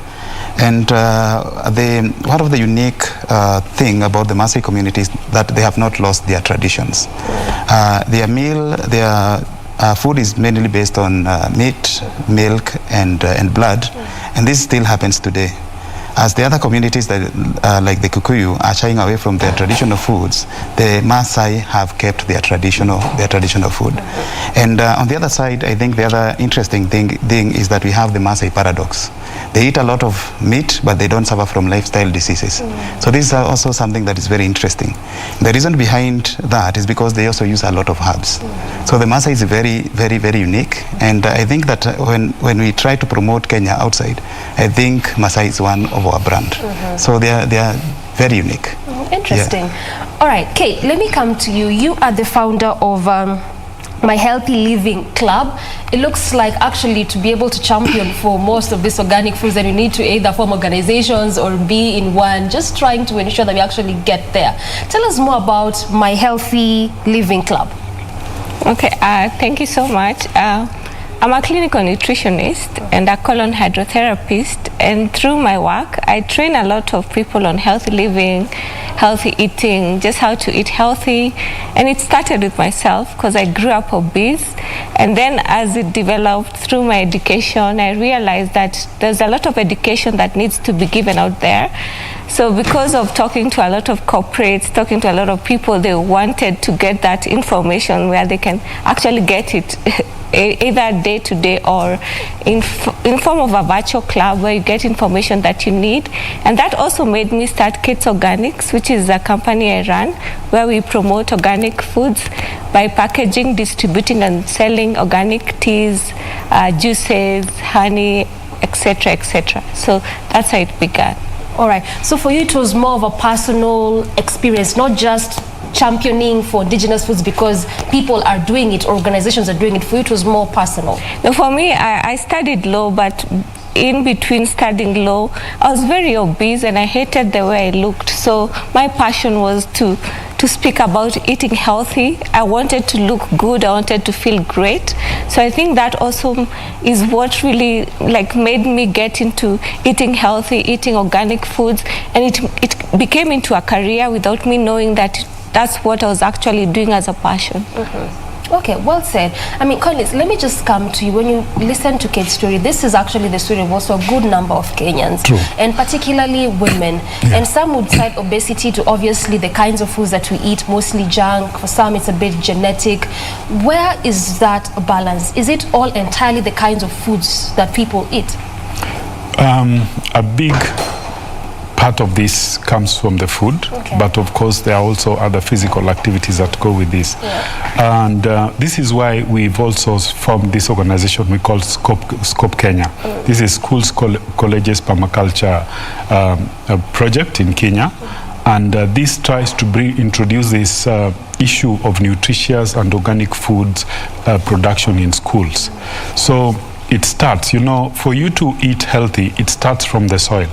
And one of the unique thing about the Maasai community is that they have not lost their traditions. Their food is mainly based on meat, milk, and blood, and this still happens today. As the other communities that, like the Kikuyu, are shying away from their traditional foods, the Maasai have kept their traditional food. And on the other side, I think the other interesting thing is that we have the Maasai paradox. They eat a lot of meat, but they don't suffer from lifestyle diseases. So this is also something that is very interesting. The reason behind that is because they also use a lot of herbs. So the Maasai is very, very, very unique. And I think that when we try to promote Kenya outside, I think Maasai is one of our brand. So they are very unique. Interesting. Yeah. All right, Kate, let me come to you. You are the founder of My Healthy Living Club. It looks like actually to be able to champion for most of these organic foods, that you need to either form organizations or be in one, just trying to ensure that we actually get there. Tell us more about My Healthy Living Club. Okay, thank you so much. I'm a clinical nutritionist and a colon hydrotherapist, And through my work, I train a lot of people on healthy living, healthy eating, just how to eat healthy. And it started with myself because I grew up obese. And then as it developed through my education, I realized that there's a lot of education that needs to be given out there. So because of talking to a lot of corporates, talking to a lot of people, they wanted to get that information where they can actually get it either day to day or in form of a virtual club where you get information that you need. And that also made me start Kids Organics, which is a company I run where we promote organic foods by packaging, distributing and selling organic teas, juices, honey, etc., etc. So that's how it began. All right. So for you, it was more of a personal experience, not just championing for indigenous foods because people are doing it, organizations are doing it. For you, it was more personal. No, for me, I studied law, but in between studying law, I was very obese and I hated the way I looked. So my passion was to speak about eating healthy. I wanted to look good. I wanted to feel great. So I think that also is what really made me get into eating healthy, eating organic foods, and it became into a career without me knowing that that's what I was actually doing as a passion. Okay, well said. I mean, Collins, let me just come to you. When you listen to Kate's story, this is actually the story of also a good number of Kenyans. True. And particularly women. Yeah. And some would cite obesity to obviously the kinds of foods that we eat, mostly junk. For some, it's a bit genetic. Where is that balance? Is it all entirely the kinds of foods that people eat? A big part of this comes from the food, but of course there are also other physical activities that go with this. Yeah. And this is why we've also formed this organization we call Scope Kenya. This is Schools, Colleges, Permaculture project in Kenya. And this tries to introduce this issue of nutritious and organic foods production in schools. So it starts, for you to eat healthy, it starts from the soil.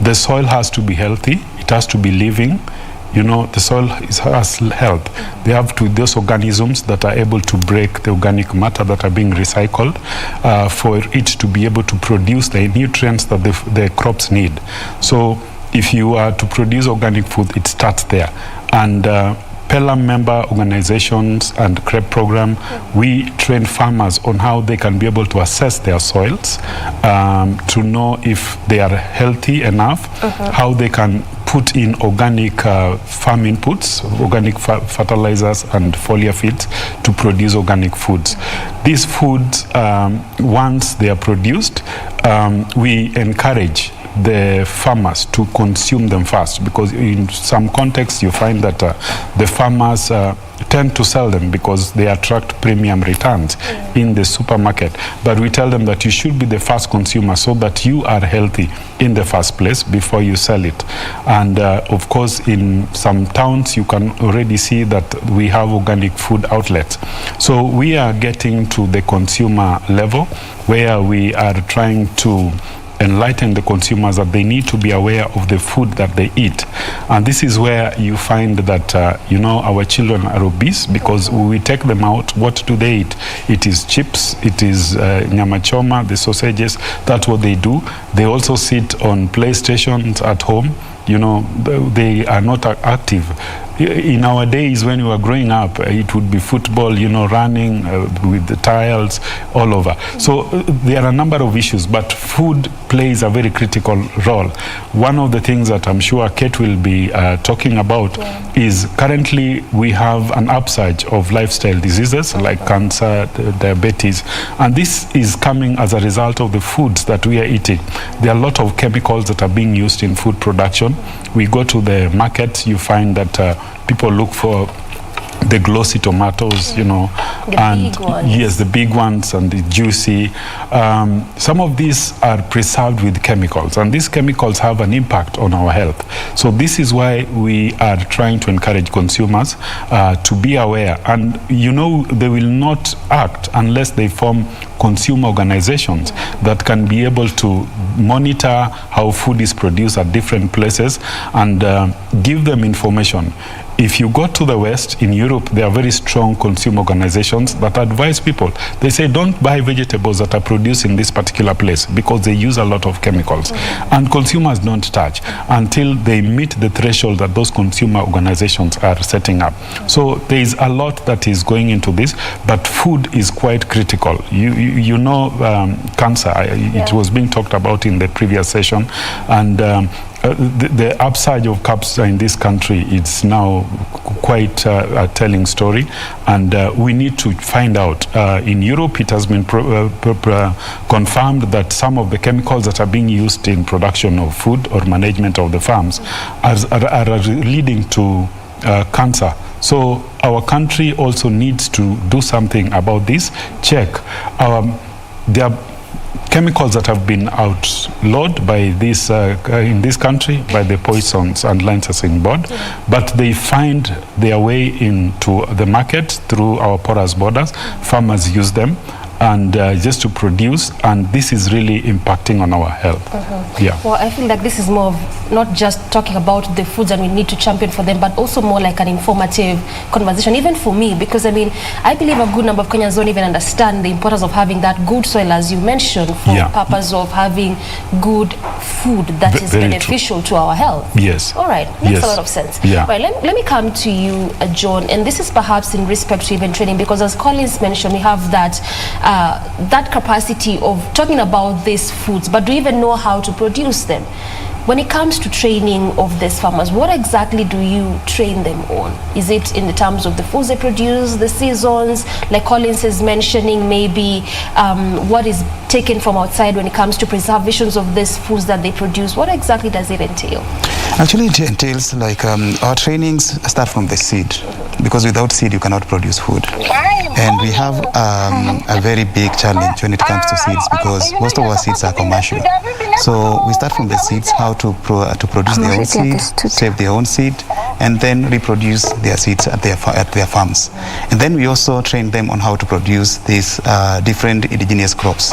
The soil has to be healthy. It has to be living. The soil has health. They have those organisms that are able to break the organic matter that are being recycled for it to be able to produce the nutrients that the crops need. So if you are to produce organic food, it starts there. And Pelham member organizations and CREP program, we train farmers on how they can be able to assess their soils, to know if they are healthy enough, how they can put in organic farm inputs, organic fertilizers and foliar feeds to produce organic foods. These foods, once they are produced, we encourage the farmers to consume them first, because in some contexts you find that the farmers tend to sell them because they attract premium returns in the supermarket. But we tell them that you should be the first consumer so that you are healthy in the first place before you sell it. And of course, in some towns you can already see that we have organic food outlets. So we are getting to the consumer level where we are trying to enlighten the consumers that they need to be aware of the food that they eat. And this is where you find that our children are obese because we take them out. What do they eat? It is chips, it is nyama choma, the sausages. That's what they do. They also sit on PlayStations at home. They are not active. In our days when we were growing up, it would be football, running with the tiles all over. So there are a number of issues, but food plays a very critical role. One of the things that I'm sure Kate will be talking about is currently we have an upsurge of lifestyle diseases like cancer, diabetes, and this is coming as a result of the foods that we are eating. There are a lot of chemicals that are being used in food production. We go to the market, you find that people look for the glossy tomatoes, the big ones. Yes, the big ones and the juicy. Some of these are preserved with chemicals, and these chemicals have an impact on our health. So this is why we are trying to encourage consumers to be aware. And they will not act unless they form consumer organizations that can be able to monitor how food is produced at different places and give them information. if you go to the West, in Europe, there are very strong consumer organizations that advise people. They say, don't buy vegetables that are produced in this particular place because they use a lot of chemicals. And consumers don't touch until they meet the threshold that those consumer organizations are setting up. So there is a lot that is going into this, but food is quite critical. You know, cancer, it was being talked about in the previous session, and the upsurge of cancer in this country is now quite a telling story, and we need to find out. In Europe, it has been confirmed that some of the chemicals that are being used in production of food or management of the farms are leading to cancer. So our country also needs to do something about this. Check. There are chemicals that have been outlawed by this in this country by the Poisons and Licensing Board, but they find their way into the market through our porous borders. Farmers use them and just to produce, and this is really impacting on our health. Yeah. Well, I feel like this is more of not just talking about the foods and we need to champion for them, but also more like an informative conversation, even for me, because I mean, I believe a good number of Kenyans don't even understand the importance of having that good soil, as you mentioned, for the purpose of having good food that is beneficial to our health. Yes. All right, makes a lot of sense. Yeah. Right, let me come to you, John, and this is perhaps in respect to even training, because as Collins mentioned, we have that that capacity of talking about these foods, but do you even know how to produce them? When it comes to training of these farmers, what exactly do you train them on? Is it in the terms of the foods they produce, the seasons, like Collins is mentioning, maybe what is taken from outside when it comes to preservations of these foods that they produce? What exactly does it entail? Actually, it entails like our trainings start from the seed, because without seed you cannot produce food. And we have a very big challenge when it comes to seeds, because most of our seeds are commercial. So we start from the seeds, how to produce their own seed, save their own seed, and then reproduce their seeds at their farms. And then we also train them on how to produce these different indigenous crops.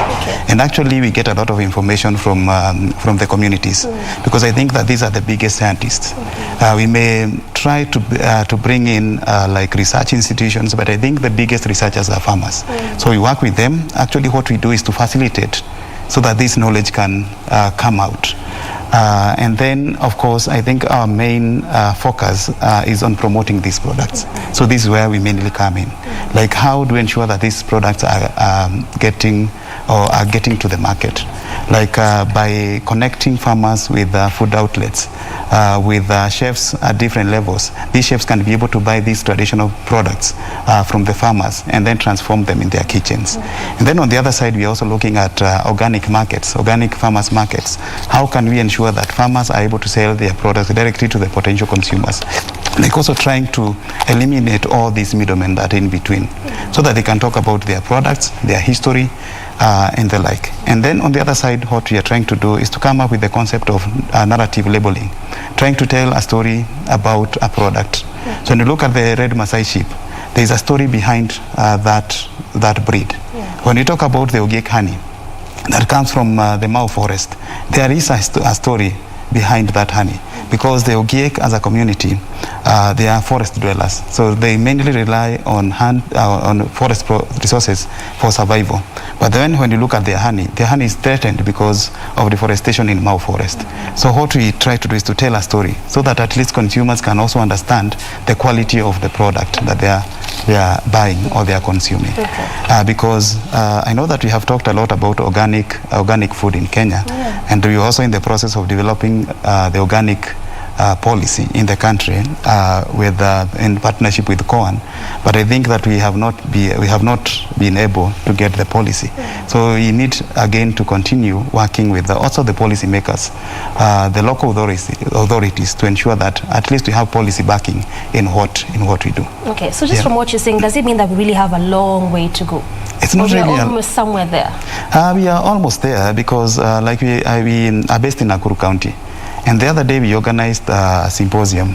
And actually we get a lot of information from the communities, because I think that these are the biggest scientists. We may try to bring in like research institutions, but I think the biggest researchers are farmers. So we work with them. Actually what we do is to facilitate so that this knowledge can come out. And then, of course, I think our main focus is on promoting these products. So this is where we mainly come in. Like, how do we ensure that these products are getting to the market? Like by connecting farmers with food outlets, with chefs at different levels. These chefs can be able to buy these traditional products from the farmers and then transform them in their kitchens. And then on the other side, we're also looking at organic markets, organic farmers markets. How can we ensure that farmers are able to sell their products directly to the potential consumers? Like also trying to eliminate all these middlemen that are in between, so that they can talk about their products, their history, and the like. And then on the other side, what we are trying to do is to come up with the concept of narrative labeling, trying to tell a story about a product. So when you look at the red Maasai sheep, there is a story behind that breed. When you talk about the Ogiek honey that comes from the Mau forest, there is a story behind that honey, because the Ogiek as a community, they are forest dwellers, so they mainly rely on forest resources for survival. But then when you look at their honey is threatened because of deforestation in Mau forest. So what we try to do is to tell a story, so that at least consumers can also understand the quality of the product that they are buying or they are consuming. Because I know that we have talked a lot about organic food in Kenya, and we are also in the process of developing the organic policy in the country in partnership with COAN, but I think that we have not been able to get the policy. So we need again to continue working with also the policy makers, the local authorities, to ensure that at least we have policy backing in what we do. Okay, so just from what you're saying, does it mean that we really have a long way to go? It's not really. We are almost somewhere there. We are almost there, because like we are based in Nakuru County. And the other day we organized a symposium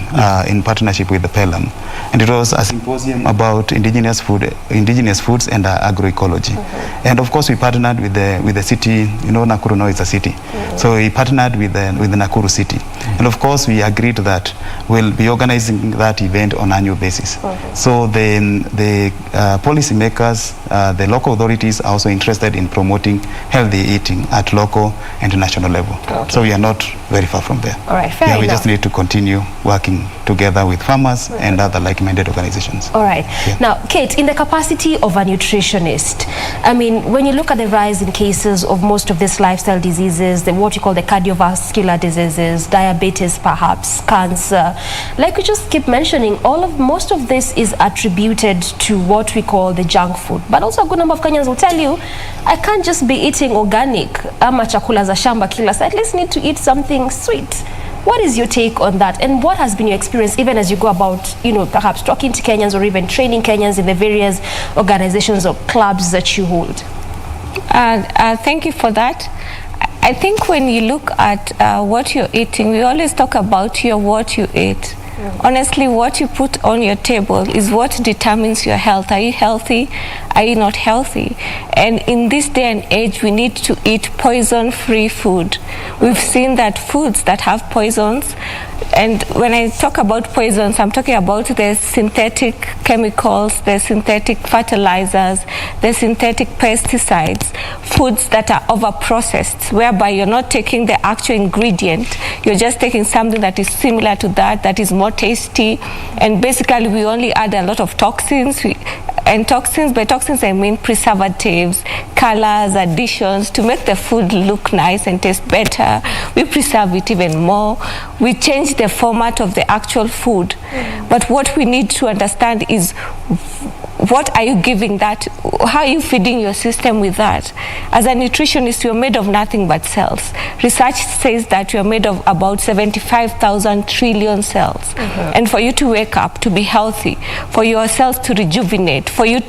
in partnership with the PELAM, and it was a symposium about indigenous foods and agroecology. And of course we partnered with the city. You know, Nakuru now is a city, so we partnered with the Nakuru city, and of course we agreed that we'll be organizing that event on an annual basis. So the policy makers, the local authorities are also interested in promoting healthy eating at local and national level. So we are not very far from there. All right, fair we enough. just need to continue working together with farmers and other like-minded organizations. All right. Now, Kate, in the capacity of a nutritionist, I mean, when you look at the rise in cases of most of these lifestyle diseases, what you call the cardiovascular diseases, diabetes perhaps, cancer, like we just keep mentioning, most of this is attributed to what we call the junk food. But also a good number of Kenyans will tell you, I can't just be eating organic, ama chakula za shamba kila saa, I at least need to eat something sweet. What is your take on that, and what has been your experience even as you go about, perhaps talking to Kenyans or even training Kenyans in the various organizations or clubs that you hold? Thank you for that. I think when you look at what you're eating, we always talk about what you eat. Honestly, what you put on your table is what determines your health. Are you healthy? Are you not healthy? And in this day and age, we need to eat poison-free food. We've seen that foods that have poisons, and when I talk about poisons, I'm talking about the synthetic chemicals, the synthetic fertilizers, the synthetic pesticides, foods that are over-processed, whereby you're not taking the actual ingredient, you're just taking something that is similar to that is more tasty, and basically we only add a lot of toxins. By toxins I mean preservatives, colors, additions to make the food look nice and taste better. We preserve it even more. We change the format of the actual food. But what we need to understand is, what are you giving that? How are you feeding your system with that? As a nutritionist, you're made of nothing but cells. Research says that you're made of about 75,000 trillion cells. And for you to wake up, to be healthy, for your cells to rejuvenate, for your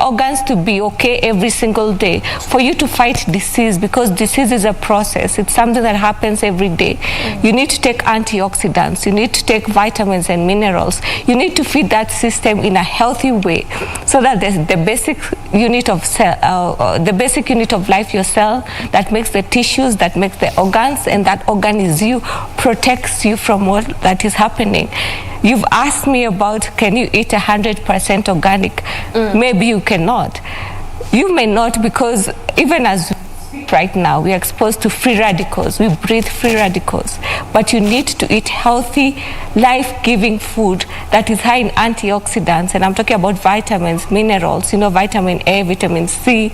organs to be okay every single day, for you to fight disease, because disease is a process. It's something that happens every day. You need to take antioxidants. You need to take vitamins and minerals. You need to feed that system in a healthy way, so that the basic unit of the basic unit of life, your cell, that makes the tissues, that makes the organs, and that organ is you, protects you from what that is happening. You've asked me about, can you eat 100% organic? Maybe you cannot. You may not, because even as right now we are exposed to free radicals. We breathe free radicals. But you need to eat healthy, life-giving food that is high in antioxidants, and I'm talking about vitamins, minerals, vitamin A, vitamin C,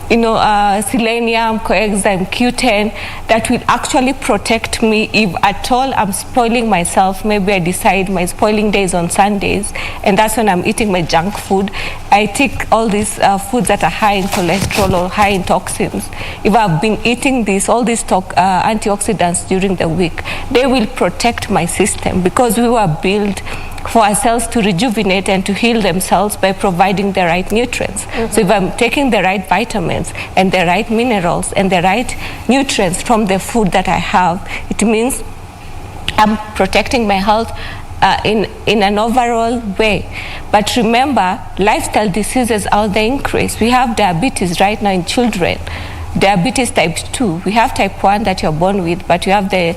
selenium, coenzyme Q10, that will actually protect me if at all I'm spoiling myself. Maybe I decide my spoiling day is on Sundays, and that's when I'm eating my junk food. I take all these foods that are high in cholesterol or high in toxins. If I've been eating all these antioxidants during the week, they will protect my system, because we were built for our cells to rejuvenate and to heal themselves by providing the right nutrients. So if I'm taking the right vitamins and the right minerals and the right nutrients from the food that I have, it means I'm protecting my health in an overall way. But remember, lifestyle diseases are the increase. We have diabetes right now in children. Diabetes type 2. We have type 1 that you're born with, but you have the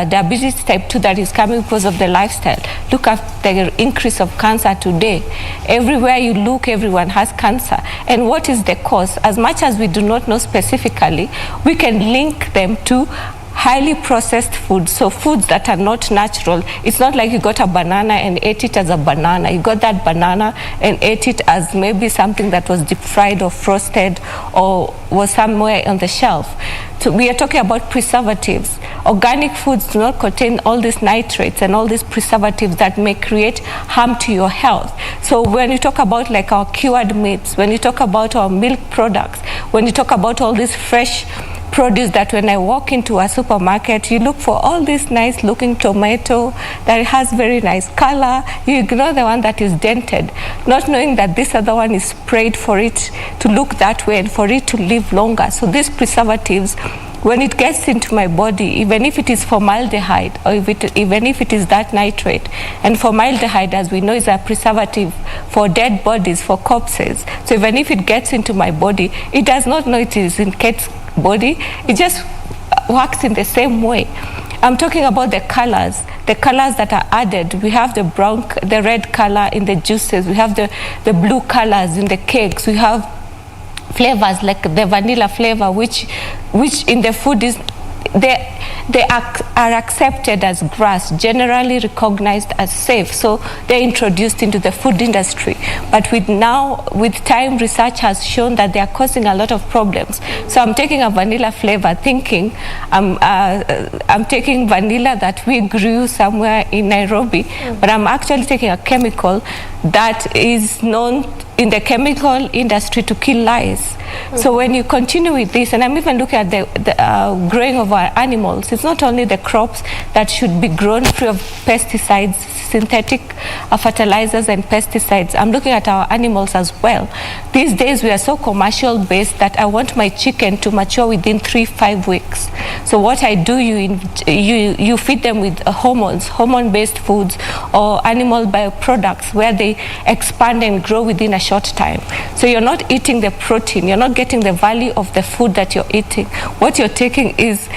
diabetes type 2 that is coming because of the lifestyle. Look at the increase of cancer today. Everywhere you look, everyone has cancer. And what is the cause? As much as we do not know specifically, we can link them to highly processed foods, so foods that are not natural. It's not like you got a banana and ate it as a banana. You got that banana and ate it as maybe something that was deep fried or frosted or was somewhere on the shelf. So we are talking about preservatives. Organic foods do not contain all these nitrates and all these preservatives that may create harm to your health. So when you talk about like our cured meats, when you talk about our milk products, when you talk about all these fresh produce, that when I walk into a supermarket, you look for all this nice looking tomato that has very nice color. You ignore the one that is dented, not knowing that this other one is sprayed for it to look that way and for it to live longer. So these preservatives when it gets into my body, even if it is formaldehyde or even if it is that nitrate, and formaldehyde, as we know, is a preservative for dead bodies, for corpses. So even if it gets into my body, it does not know it is in Kate's body. It just works in the same way. I'm talking about the colors that are added. We have the red color in the juices. We have the blue colors in the cakes. We have flavors like the vanilla flavor, which in the food is they are accepted as GRAS, generally recognized as safe. So they're introduced into the food industry. But with time, research has shown that they are causing a lot of problems. So I'm taking a vanilla flavor, thinking I'm taking vanilla that we grew somewhere in Nairobi, but I'm actually taking a chemical that is known in the chemical industry to kill lice. So when you continue with this, and I'm even looking at the growing of our animals, it's not only the crops that should be grown free of pesticides, synthetic fertilizers and pesticides. I'm looking at our animals as well. These days we are so commercial based that I want my chicken to mature within 3-5 weeks. So what I do, you feed them with hormone-based foods or animal bioproducts where they expand and grow within a short time. So you're not eating the protein, you're not getting the value of the food that you're eating. What you're taking is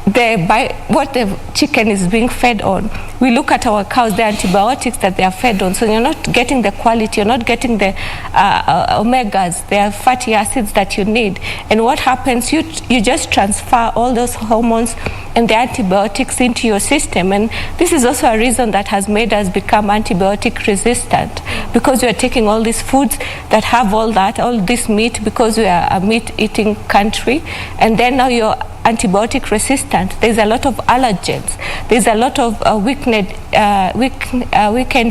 what the chicken is being fed on. We look at our cows, the antibiotics that they are fed on. So you're not getting the quality, you're not getting the omegas, the fatty acids that you need. And what happens, you just transfer all those hormones and the antibiotics into your system. And this is also a reason that has made us become antibiotic resistant, because we are taking all these foods that have all this meat, because we are a meat-eating country. And then now you're antibiotic resistant. There's a lot of allergens. There's a lot of weakened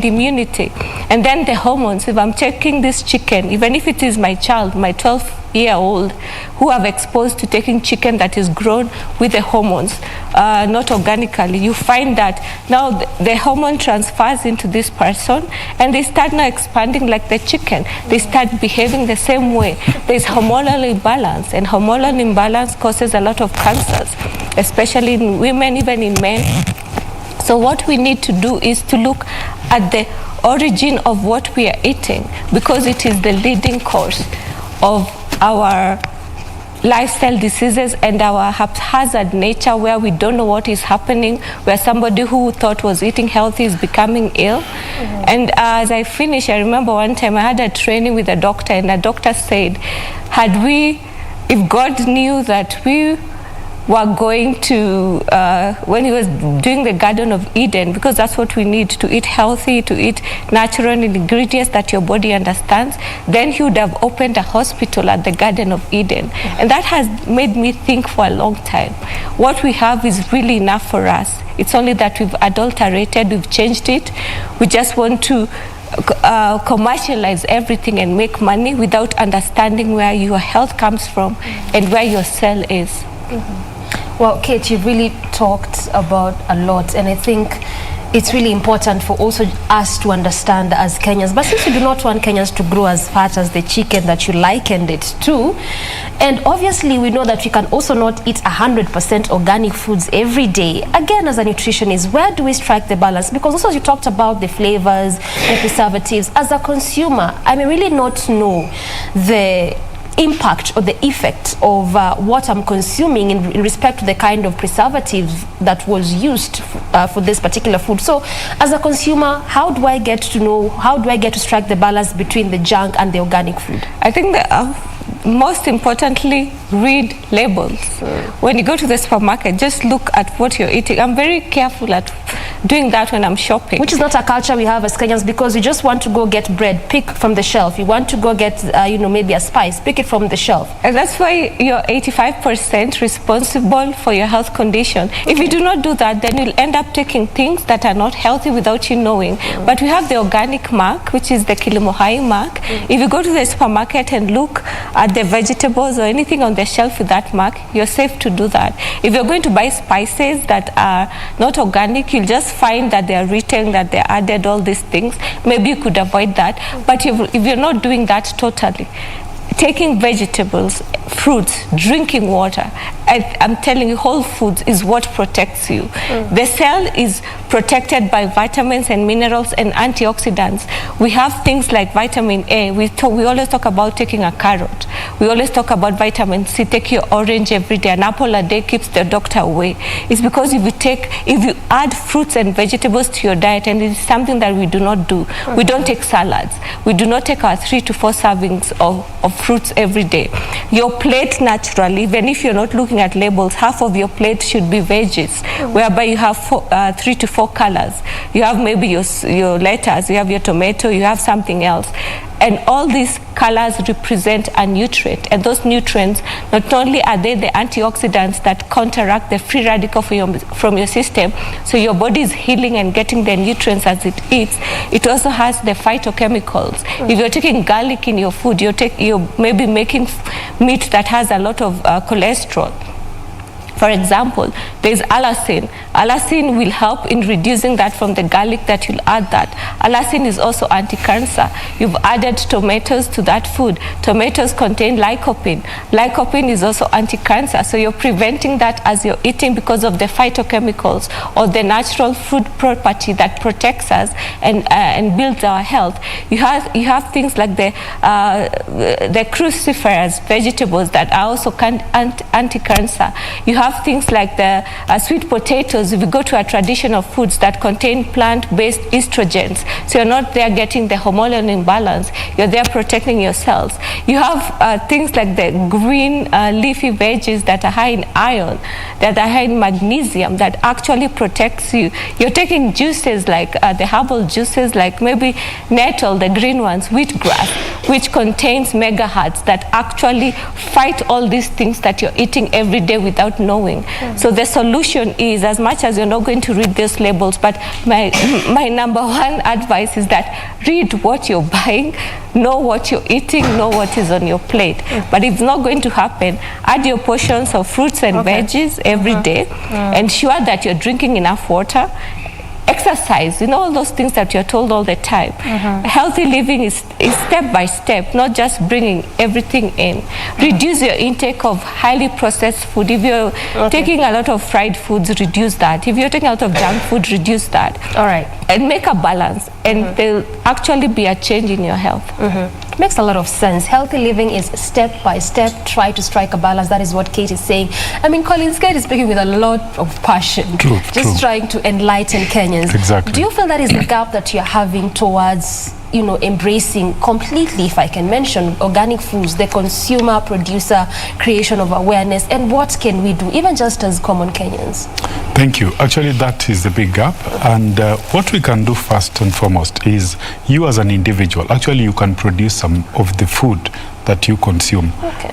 immunity. And then the hormones. If I'm taking this chicken, even if it is my child, my 12-year-old, who have exposed to taking chicken that is grown with the hormones, not organically, you find that now the hormone transfers into this person and they start now expanding like the chicken. They start behaving the same way. There's hormonal imbalance, and hormonal imbalance causes a lot of cancers, especially in women, even in men. So what we need to do is to look at the origin of what we are eating, because it is the leading cause of our lifestyle diseases and our haphazard nature, where we don't know what is happening, where somebody who thought was eating healthy is becoming ill. And as I finish, I remember one time I had a training with a doctor, and the doctor said, if God knew that we were going to, when he was doing the Garden of Eden, because that's what we need, to eat healthy, to eat natural ingredients that your body understands, then he would have opened a hospital at the Garden of Eden. And that has made me think for a long time. What we have is really enough for us. It's only that we've adulterated, we've changed it. We just want to commercialize everything and make money without understanding where your health comes from and where your cell is. Well, Kate, you've really talked about a lot, and I think it's really important for also us to understand as Kenyans. But since we do not want Kenyans to grow as fat as the chicken that you likened it to, and obviously we know that we can also not eat 100% organic foods every day. Again, as a nutritionist, where do we strike the balance? Because also you talked about the flavors, the preservatives. As a consumer, I may really not know the impact or the effect of what I'm consuming in respect to the kind of preservative that was used for this particular food. So as a consumer, how do I get to strike the balance between the junk and the organic food? I think that most importantly, read labels. When you go to the supermarket, just look at what you're eating. I'm very careful at doing that when I'm shopping. Which is not a culture we have as Kenyans, because we just want to go get bread, pick from the shelf. You want to go get, maybe a spice, pick it from the shelf. And that's why you're 85% responsible for your health condition. If you do not do that, then you'll end up taking things that are not healthy without you knowing. But we have the organic mark, which is the Kilimo Hai mark. If you go to the supermarket and look at the vegetables or anything on the shelf with that mark, you're safe to do that. If you're going to buy spices that are not organic, you'll just find that they are written that they added all these things. Maybe you could avoid that. But if you're not doing that totally, taking vegetables, fruits, drinking water. I'm telling you, whole foods is what protects you. The cell is protected by vitamins and minerals and antioxidants. We have things like vitamin A. We always talk about taking a carrot. We always talk about vitamin C. Take your orange every day. An apple a day keeps the doctor away. It's because if you add fruits and vegetables to your diet, and it's something that we do not do. We don't take salads. We do not take our 3 to 4 servings of fruits every day. Your plate naturally, even if you're not looking at labels, half of your plate should be veggies, whereby you have 3 to 4 colors. You have maybe your lettuce, you have your tomato, you have something else. And all these colors represent a nutrient. And those nutrients, not only are they the antioxidants that counteract the free radical from your system, so your body is healing and getting the nutrients as it eats, it also has the phytochemicals. If you're taking garlic in your food, you're maybe making meat that has a lot of cholesterol. For example, there's allicin. Allicin will help in reducing that from the garlic that you'll add that. Allicin is also anti-cancer. You've added tomatoes to that food. Tomatoes contain lycopene. Lycopene is also anti-cancer. So you're preventing that as you're eating because of the phytochemicals or the natural food property that protects us and builds our health. You have things like the cruciferous vegetables that are also anti-cancer. You have things like the sweet potatoes. If you go to a traditional foods that contain plant-based estrogens, so you're not there getting the hormonal imbalance, you're there protecting your cells. You have things like the green leafy veggies that are high in iron, that are high in magnesium, that actually protects you. You're taking juices like the herbal juices, like maybe nettle, the green ones, wheatgrass, which contains megahertz that actually fight all these things that you're eating every day without knowing. So the solution is, as much as you're not going to read these labels, but my number one advice is that read what you're buying, know what you're eating, know what is on your plate. But if it's not going to happen, add your portions of fruits and veggies every day. Ensure that you're drinking enough water. Exercise, all those things that you're told all the time. Healthy living is step by step, not just bringing everything in. Reduce your intake of highly processed food. If you're taking a lot of fried foods, reduce that. If you're taking a lot of junk food, reduce that. All right. And make a balance, and there'll actually be a change in your health. Makes a lot of sense. Healthy living is step by step. Try to strike a balance. That is what Kate is saying. I mean, Collins, Kate is speaking with a lot of passion. True. Trying to enlighten Kenyans. Exactly. Do you feel that is the gap that you're having towards, embracing completely, if I can mention, organic foods, the consumer, producer, creation of awareness, and what can we do, even just as common Kenyans? Thank you. Actually, that is the big gap. And what we can do first and foremost is you as an individual, actually you can produce some of the food that you consume.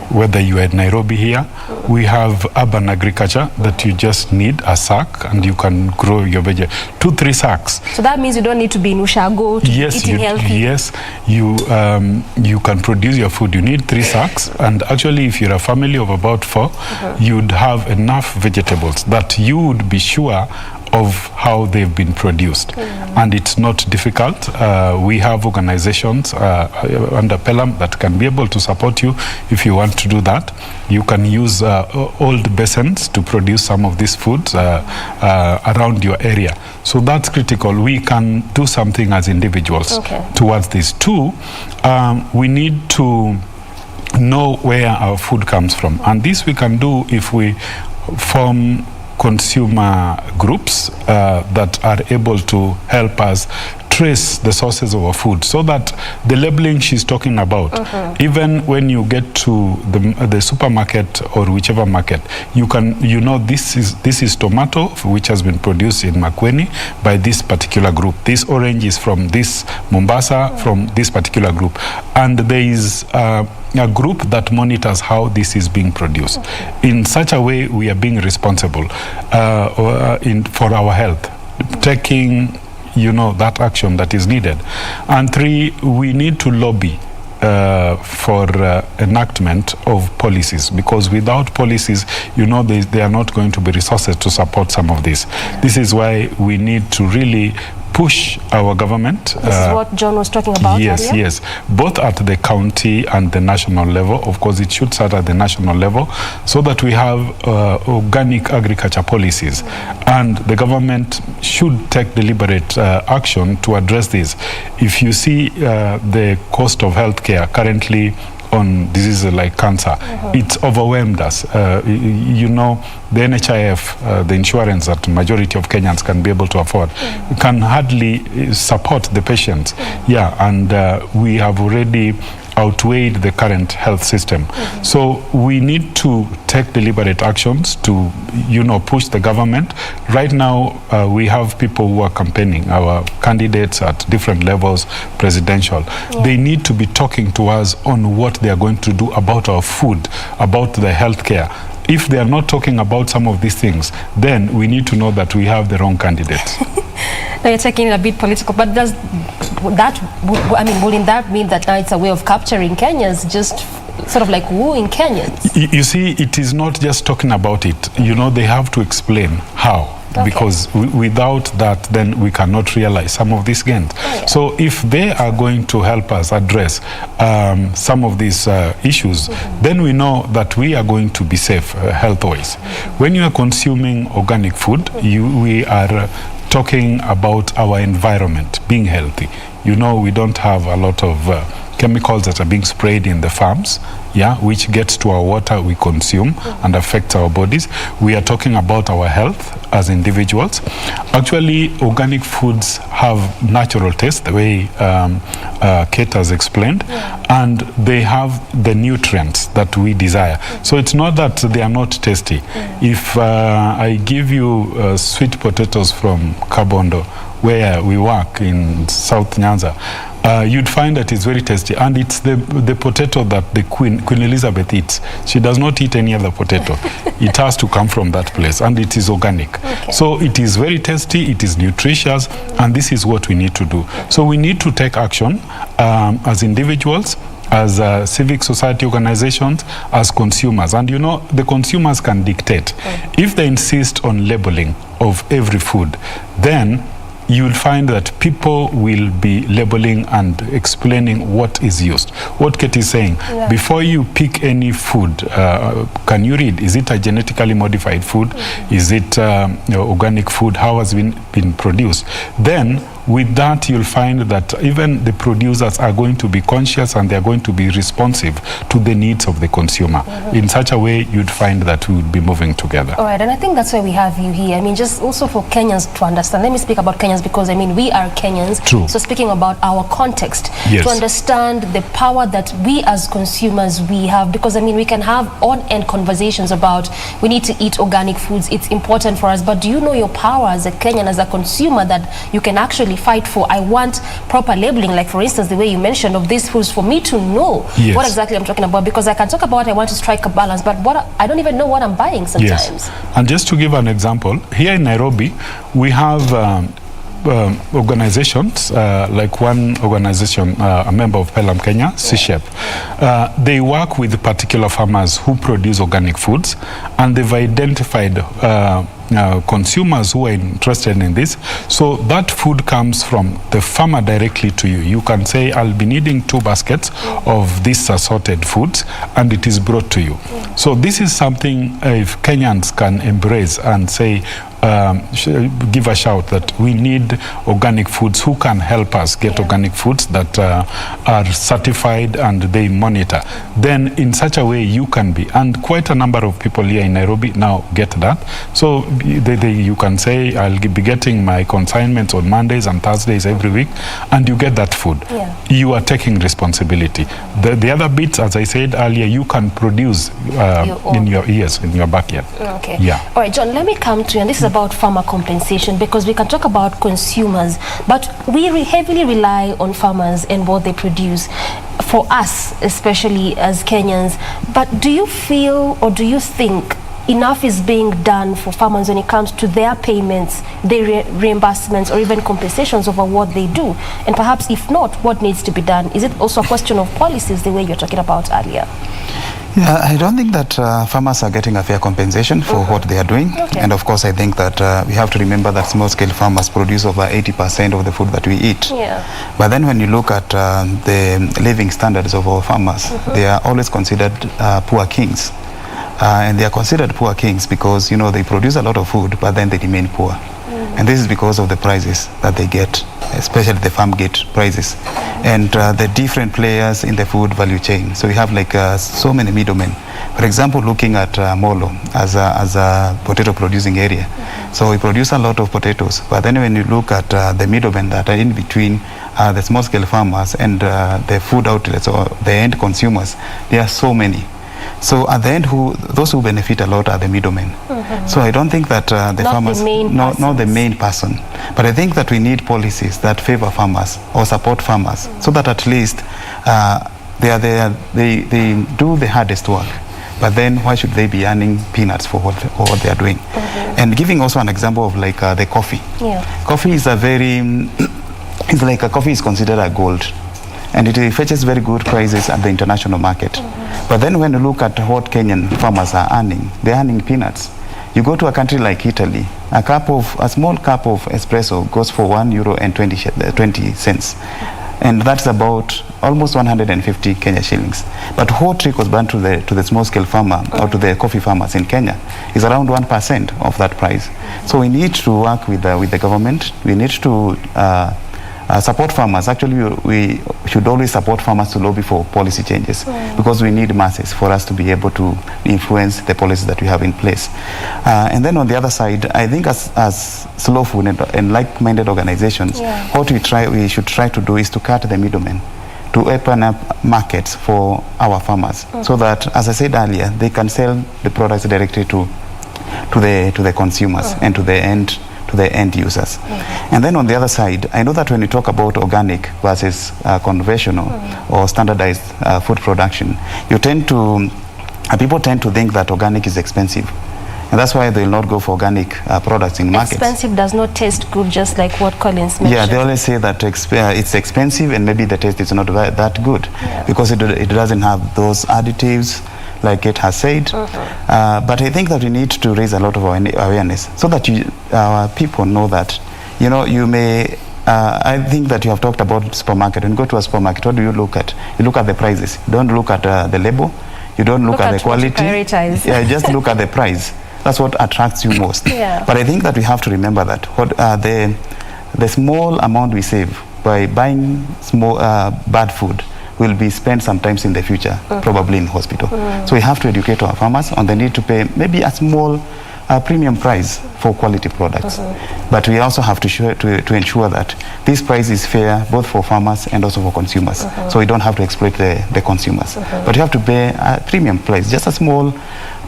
Whether you are in Nairobi here, we have urban agriculture that you just need a sack and you can grow your vegetables. 2-3 sacks. So that means you don't need to be in Ushago to be eating healthy. Yes, you can produce your food. You need 3 sacks, and actually if you're a family of about 4, you'd have enough vegetables that you would be sure of how they've been produced. And it's not difficult. We have organizations under Pelham that can be able to support you if you want to do that. You can use old basins to produce some of these foods around your area. So that's critical. We can do something as individuals towards this. 2, we need to know where our food comes from. And this we can do if we form consumer groups that are able to help us trace the sources of our food, so that the labeling she's talking about, even when you get to the supermarket or whichever market, you can, this is tomato which has been produced in Makueni by this particular group. This orange is from this Mombasa, from this particular group, and there is a group that monitors how this is being produced. In such a way, we are being responsible for our health, taking that action that is needed. And 3, we need to lobby for enactment of policies, because without policies, there are not going to be resources to support some of this. This is why we need to really push our government. This is what John was talking about earlier? Yes, both at the county and the national level. Of course, it should start at the national level so that we have organic agriculture policies. And the government should take deliberate action to address this. If you see the cost of healthcare currently on diseases like cancer, it's overwhelmed us. You know, the NHIF, the insurance that majority of Kenyans can be able to afford, can hardly support the patients. And we have already outweighed the current health system. So we need to take deliberate actions to, push the government. Right now, we have people who are campaigning, our candidates at different levels, presidential. They need to be talking to us on what they are going to do about our food, about the healthcare. If they are not talking about some of these things, then we need to know that we have the wrong candidates. Now you're taking it a bit political, but does that, wouldn't that mean that now it's a way of capturing Kenyans, just sort of like wooing Kenyans? You see, it is not just talking about it. They have to explain how. Because without that, then we cannot realize some of these gains. So if they are going to help us address some of these issues, then we know that we are going to be safe health-wise. When you are consuming organic food, we are talking about our environment being healthy. We don't have a lot of chemicals that are being sprayed in the farms, which gets to our water we consume and affects our bodies. We are talking about our health as individuals. Actually, organic foods have natural taste, the way Kate has explained, and they have the nutrients that we desire. So it's not that they are not tasty. If I give you sweet potatoes from Kabondo, where we work in South Nyanza, you'd find that it's very tasty, and it's the potato that the Queen Elizabeth eats. She does not eat any other potato. It has to come from that place, and it is organic. So it is very tasty, it is nutritious, and this is what we need to do. So we need to take action as individuals, as civic society organizations, as consumers. And the consumers can dictate. If they insist on labeling of every food, then you will find that people will be labeling and explaining what is used. What Kate is saying, before you pick any food, can you read, is it a genetically modified food? Is it organic food? How has it been produced? Then with that, you'll find that even the producers are going to be conscious and they're going to be responsive to the needs of the consumer. In such a way, you'd find that we would be moving together. All right, and I think that's why we have you here. Just also for Kenyans to understand. Let me speak about Kenyans because, we are Kenyans. True. So speaking about our context, to understand the power that we as consumers, we have. Because, we can have on-end conversations about we need to eat organic foods. It's important for us. But do you know your power as a Kenyan, as a consumer, that you can actually fight for? I want proper labeling, like for instance the way you mentioned of these foods, for me to know what exactly I'm talking about, because I can talk about I want to strike a balance, but I don't even know what I'm buying sometimes. And just to give an example, here in Nairobi we have organizations, like one organization, a member of Pelham Kenya, CSHEP. They work with particular farmers who produce organic foods, and they've identified consumers who are interested in this. So that food comes from the farmer directly to you. You can say, I'll be needing 2 baskets of this assorted foods, and it is brought to you. So this is something if Kenyans can embrace and say, give a shout that we need organic foods. Who can help us get organic foods that are certified and they monitor? Then in such a way you can be, and quite a number of people here in Nairobi now get that. So you can say, I'll be getting my consignments on Mondays and Thursdays every week, and you get that food. You are taking responsibility. The other bits, as I said earlier, you can produce in your backyard. All right, John, let me come to you, and this is about farmer compensation, because we can talk about consumers, but we heavily rely on farmers and what they produce for us, especially as Kenyans. But do you feel, or do you think enough is being done for farmers when it comes to their payments, their reimbursements, or even compensations over what they do? And perhaps if not, what needs to be done? Is it also a question of policies, the way you're talking about earlier? Yeah, I don't think that farmers are getting a fair compensation for what they are doing. Okay. And of course, I think that we have to remember that small-scale farmers produce over 80% of the food that we eat. Yeah. But then when you look at the living standards of our farmers, they are always considered poor kings. And they are considered poor kings because, you know, they produce a lot of food, but then they remain poor. And this is because of the prices that they get, especially the farm gate prices, and the different players in the food value chain. So we have like so many middlemen. For example, looking at Molo as a potato producing area. So we produce a lot of potatoes, but then when you look at the middlemen that are in between the small scale farmers and the food outlets or the end consumers, there are so many. So at the end, those who benefit a lot are the middlemen. So I don't think that the farmers, not the main person, but I think that we need policies that favor farmers or support farmers, so that at least they do the hardest work. But then why should they be earning peanuts for what they are doing? And giving also an example of like the coffee. Yeah. Coffee is a very, it's like a coffee is considered a gold. And it fetches very good prices at the international market. But then when you look at what Kenyan farmers are earning, they're earning peanuts. You go to a country like Italy, a small cup of espresso goes for €1.20. And that's about almost 150 Kenya shillings. But what trickles down to the small scale farmer or to the coffee farmers in Kenya is around 1% of that price. So we need to work with the government. We need to support farmers. Actually, we should always support farmers to lobby for policy changes because we need masses for us to be able to influence the policies that we have in place. And then on the other side, I think as slow food and like-minded organizations, what we should try to do is to cut the middlemen, to open up markets for our farmers so that, as I said earlier, they can sell the products directly to the consumers and to the end users. And then on the other side, I know that when you talk about organic versus conventional or standardized food production, people tend to think that organic is expensive. And that's why they will not go for organic products in markets. Expensive does not taste good, just like what Collins mentioned. Yeah, they always say that it's expensive and maybe the taste is not that good because it doesn't have those additives like it has said. But I think that we need to raise a lot of awareness so that our people know that, you know, you may, I think that you have talked about supermarket. When you go to a supermarket, what do you look at? You look at the prices. You don't look at the label. You don't look at the quality. Yeah, just look at the price. That's what attracts you most. But I think that we have to remember that the small amount we save by buying small bad food will be spent sometimes in the future, probably in hospital. So we have to educate our farmers on the need to pay maybe a small premium price for quality products. But we also have to ensure that this price is fair both for farmers and also for consumers. So we don't have to exploit the consumers. But you have to pay a premium price, just a small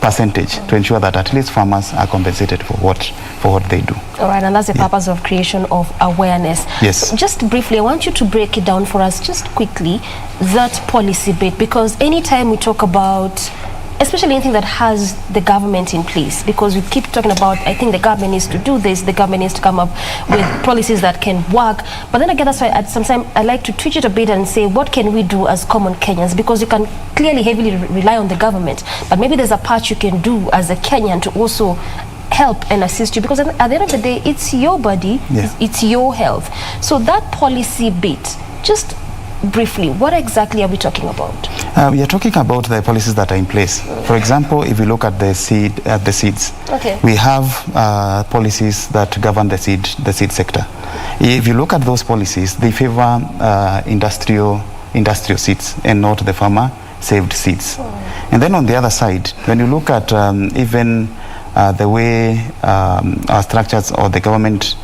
percentage to ensure that at least farmers are compensated for what they do. All right, and that's the purpose of creation of awareness. Yes. So just briefly, I want you to break it down for us just quickly, that policy bit, because anytime we talk about especially anything that has the government in place, because we keep talking about, I think the government needs to do this, the government needs to come up with policies that can work. But then again, that's why at some time I like to twitch it a bit and say, what can we do as common Kenyans? Because you can clearly heavily rely on the government, but maybe there's a part you can do as a Kenyan to also help and assist you, because at the end of the day, it's your body, it's your health. So that policy bit, just briefly, what exactly are we talking about? We are talking about the policies that are in place. For example, if we look at the seeds, we have policies that govern the seed sector. If you look at those policies, they favor industrial seeds and not the farmer saved seeds. And then on the other side, when you look at even the way our structures or the government,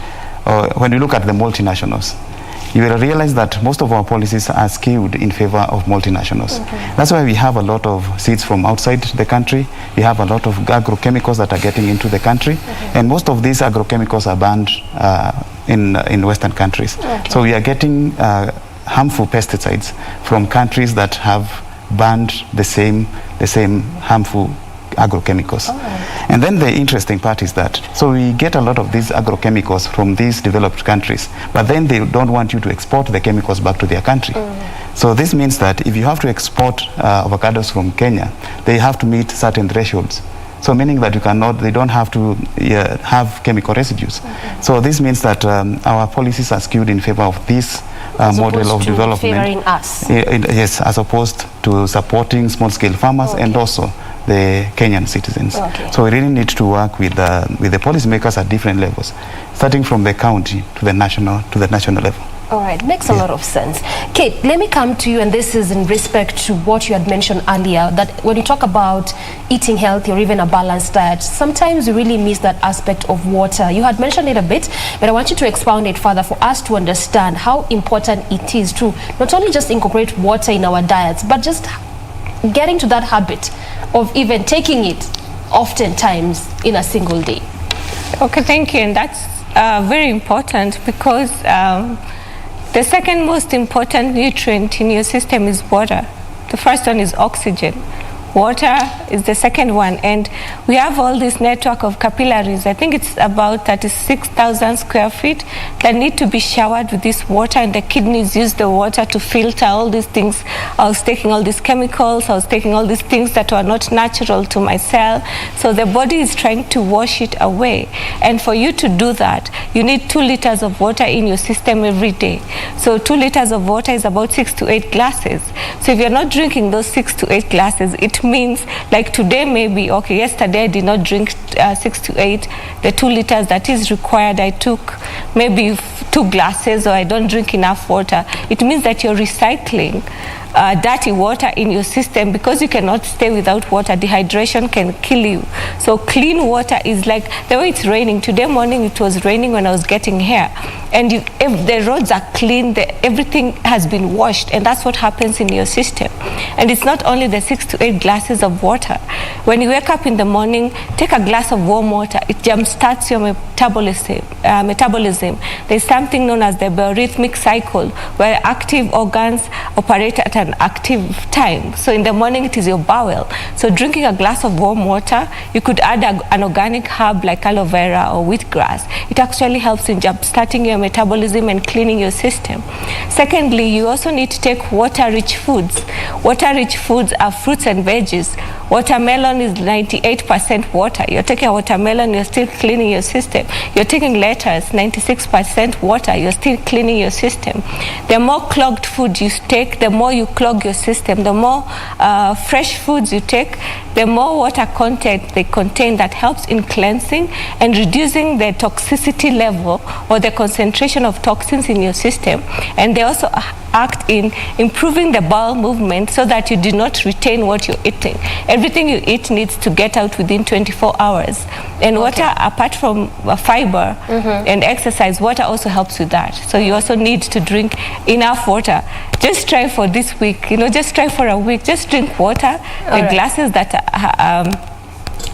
or when you look at the multinationals, you will realize that most of our policies are skewed in favor of multinationals. That's why we have a lot of seeds from outside the country. We have a lot of agrochemicals that are getting into the country. And most of these agrochemicals are banned in Western countries. So we are getting harmful pesticides from countries that have banned the same harmful agrochemicals. And then the interesting part is that, so we get a lot of these agrochemicals from these developed countries, but then they don't want you to export the chemicals back to their country. So this means that if you have to export avocados from Kenya, they have to meet certain thresholds. So meaning that they don't have to have chemical residues. Okay. So this means that our policies are skewed in favor of this model of development. Favoring us. Yes, as opposed to supporting small-scale farmers and also the Kenyan citizens. Okay. So we really need to work with the policymakers at different levels, starting from the county to the national level. All right, makes a lot of sense. Kate, let me come to you, and this is in respect to what you had mentioned earlier, that when you talk about eating healthy or even a balanced diet, sometimes you really miss that aspect of water. You had mentioned it a bit, but I want you to expound it further for us to understand how important it is to not only just incorporate water in our diets, but just getting to that habit of even taking it oftentimes in a single day. Okay, thank you. And that's very important because the second most important nutrient in your system is water. The first one is oxygen. Water is the second one, and we have all this network of capillaries. I think it's about 36,000 square feet that need to be showered with this water, and the kidneys use the water to filter all these things. I was taking all these chemicals, I was taking all these things that were not natural to my cell. So the body is trying to wash it away. And for you to do that, you need 2 liters of water in your system every day. So 2 liters of water is about 6 to 8 glasses. So if you're not drinking those 6 to 8 glasses, it means like today maybe, okay, yesterday I did not drink 6 to 8, the 2 liters that is required, I took maybe 2 glasses, or I don't drink enough water. It means that you're recycling dirty water in your system, because you cannot stay without water. Dehydration can kill you. So clean water is like the way it's raining. Today morning it was raining when I was getting here, and if the roads are clean, everything has been washed, and that's what happens in your system. And it's not only the 6 to 8 glasses of water. When you wake up in the morning, take a glass of warm water. It jumpstarts your metabolism. There's something known as the biorhythmic cycle, where active organs operate at an active time. So in the morning it is your bowel. So drinking a glass of warm water, you could add an organic herb like aloe vera or wheatgrass. It actually helps in jump-starting your metabolism and cleaning your system. Secondly, you also need to take water-rich foods. Water-rich foods are fruits and veggies. Watermelon is 98% water. You're taking a watermelon, you're still cleaning your system. You're taking lettuce, 96% water, you're still cleaning your system. The more clogged food you take, the more you clog your system. The more fresh foods you take, the more water content they contain that helps in cleansing and reducing the toxicity level or the concentration of toxins in your system. And they also act in improving the bowel movement so that you do not retain what you're eating. Everything you eat needs to get out within 24 hours. And water, apart from fiber and exercise, water also helps with that. So you also need to drink enough water. Just try for this week, just try for a week. Just drink water, the glasses that are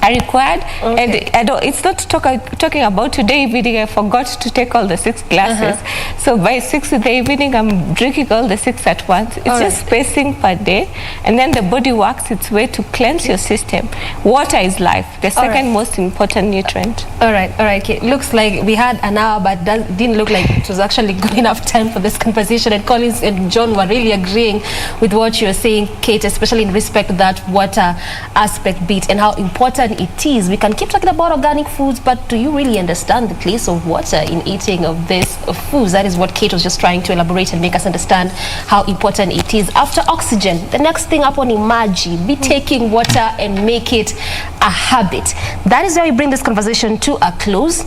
required. And it's not talking about today evening. I forgot to take all the 6 glasses. So by 6 in the evening, I'm drinking all the 6 at once. It's just spacing per day. And then the body works its way to cleanse your system. Water is life, the second most important nutrient. All right. Okay. Looks like we had an hour, but didn't look like it was actually good enough time for this conversation. And Collins and John were really agreeing with what you're saying, Kate, especially in respect to that water aspect bit and how important it is. We can keep talking about organic foods, but do you really understand the place of water in eating of these foods? That is what Kate was just trying to elaborate and make us understand how important it is. After oxygen, the next thing up on Imaji, be taking water and make it a habit. That is where we bring this conversation to a close.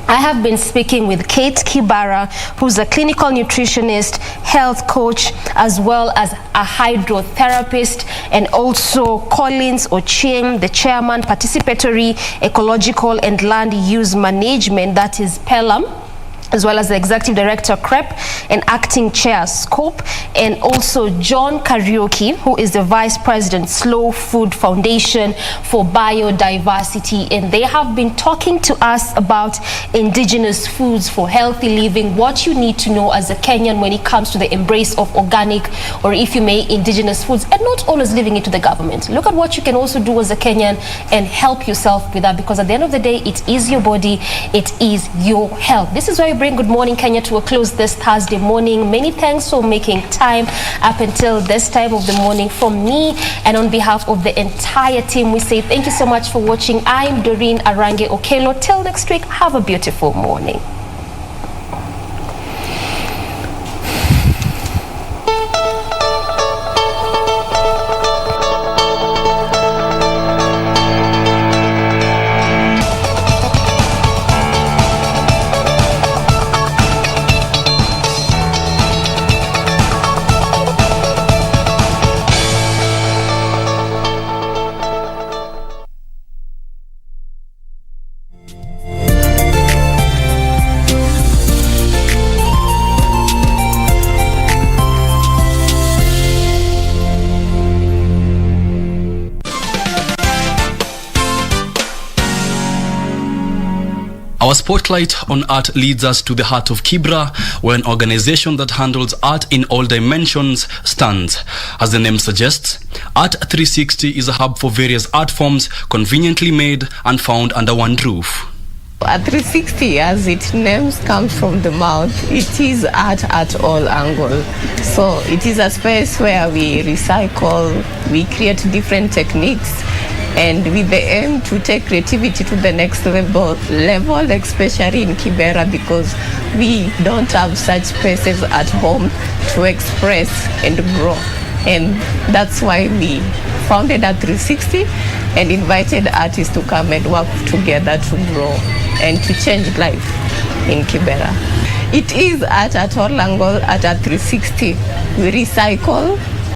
I have been speaking with Kate Kibara, who's a clinical nutritionist, health coach, as well as a hydrotherapist, and also Collins Ochieng, the chairman, Participatory Ecological and Land Use Management, that is PELAM, as well as the Executive Director, CREP, and Acting Chair, SCOPE, and also John Kariuki, who is the Vice President, Slow Food Foundation for Biodiversity. And they have been talking to us about indigenous foods for healthy living, what you need to know as a Kenyan when it comes to the embrace of organic, or if you may, indigenous foods, and not always leaving it to the government. Look at what you can also do as a Kenyan and help yourself with that, because at the end of the day, it is your body, it is your health. This is why we bring Good Morning Kenya to a close this Thursday morning. Many thanks for making time up until this time of the morning. From me and on behalf of the entire team, we say thank you so much for watching. I'm Doreen Arange Okelo. Till next week, have a beautiful morning. Our spotlight on art leads us to the heart of Kibra, where an organization that handles art in all dimensions stands. As the name suggests, Art 360 is a hub for various art forms conveniently made and found under one roof. Art 360, as its name comes from the mouth, it is art at all angles. So it is a space where we recycle, we create different techniques, and with the aim to take creativity to the next level, especially in Kibera, because we don't have such spaces at home to express and grow. And that's why we founded Art 360 and invited artists to come and work together to grow and to change life in Kibera. It is art at all angles at Art 360. We recycle,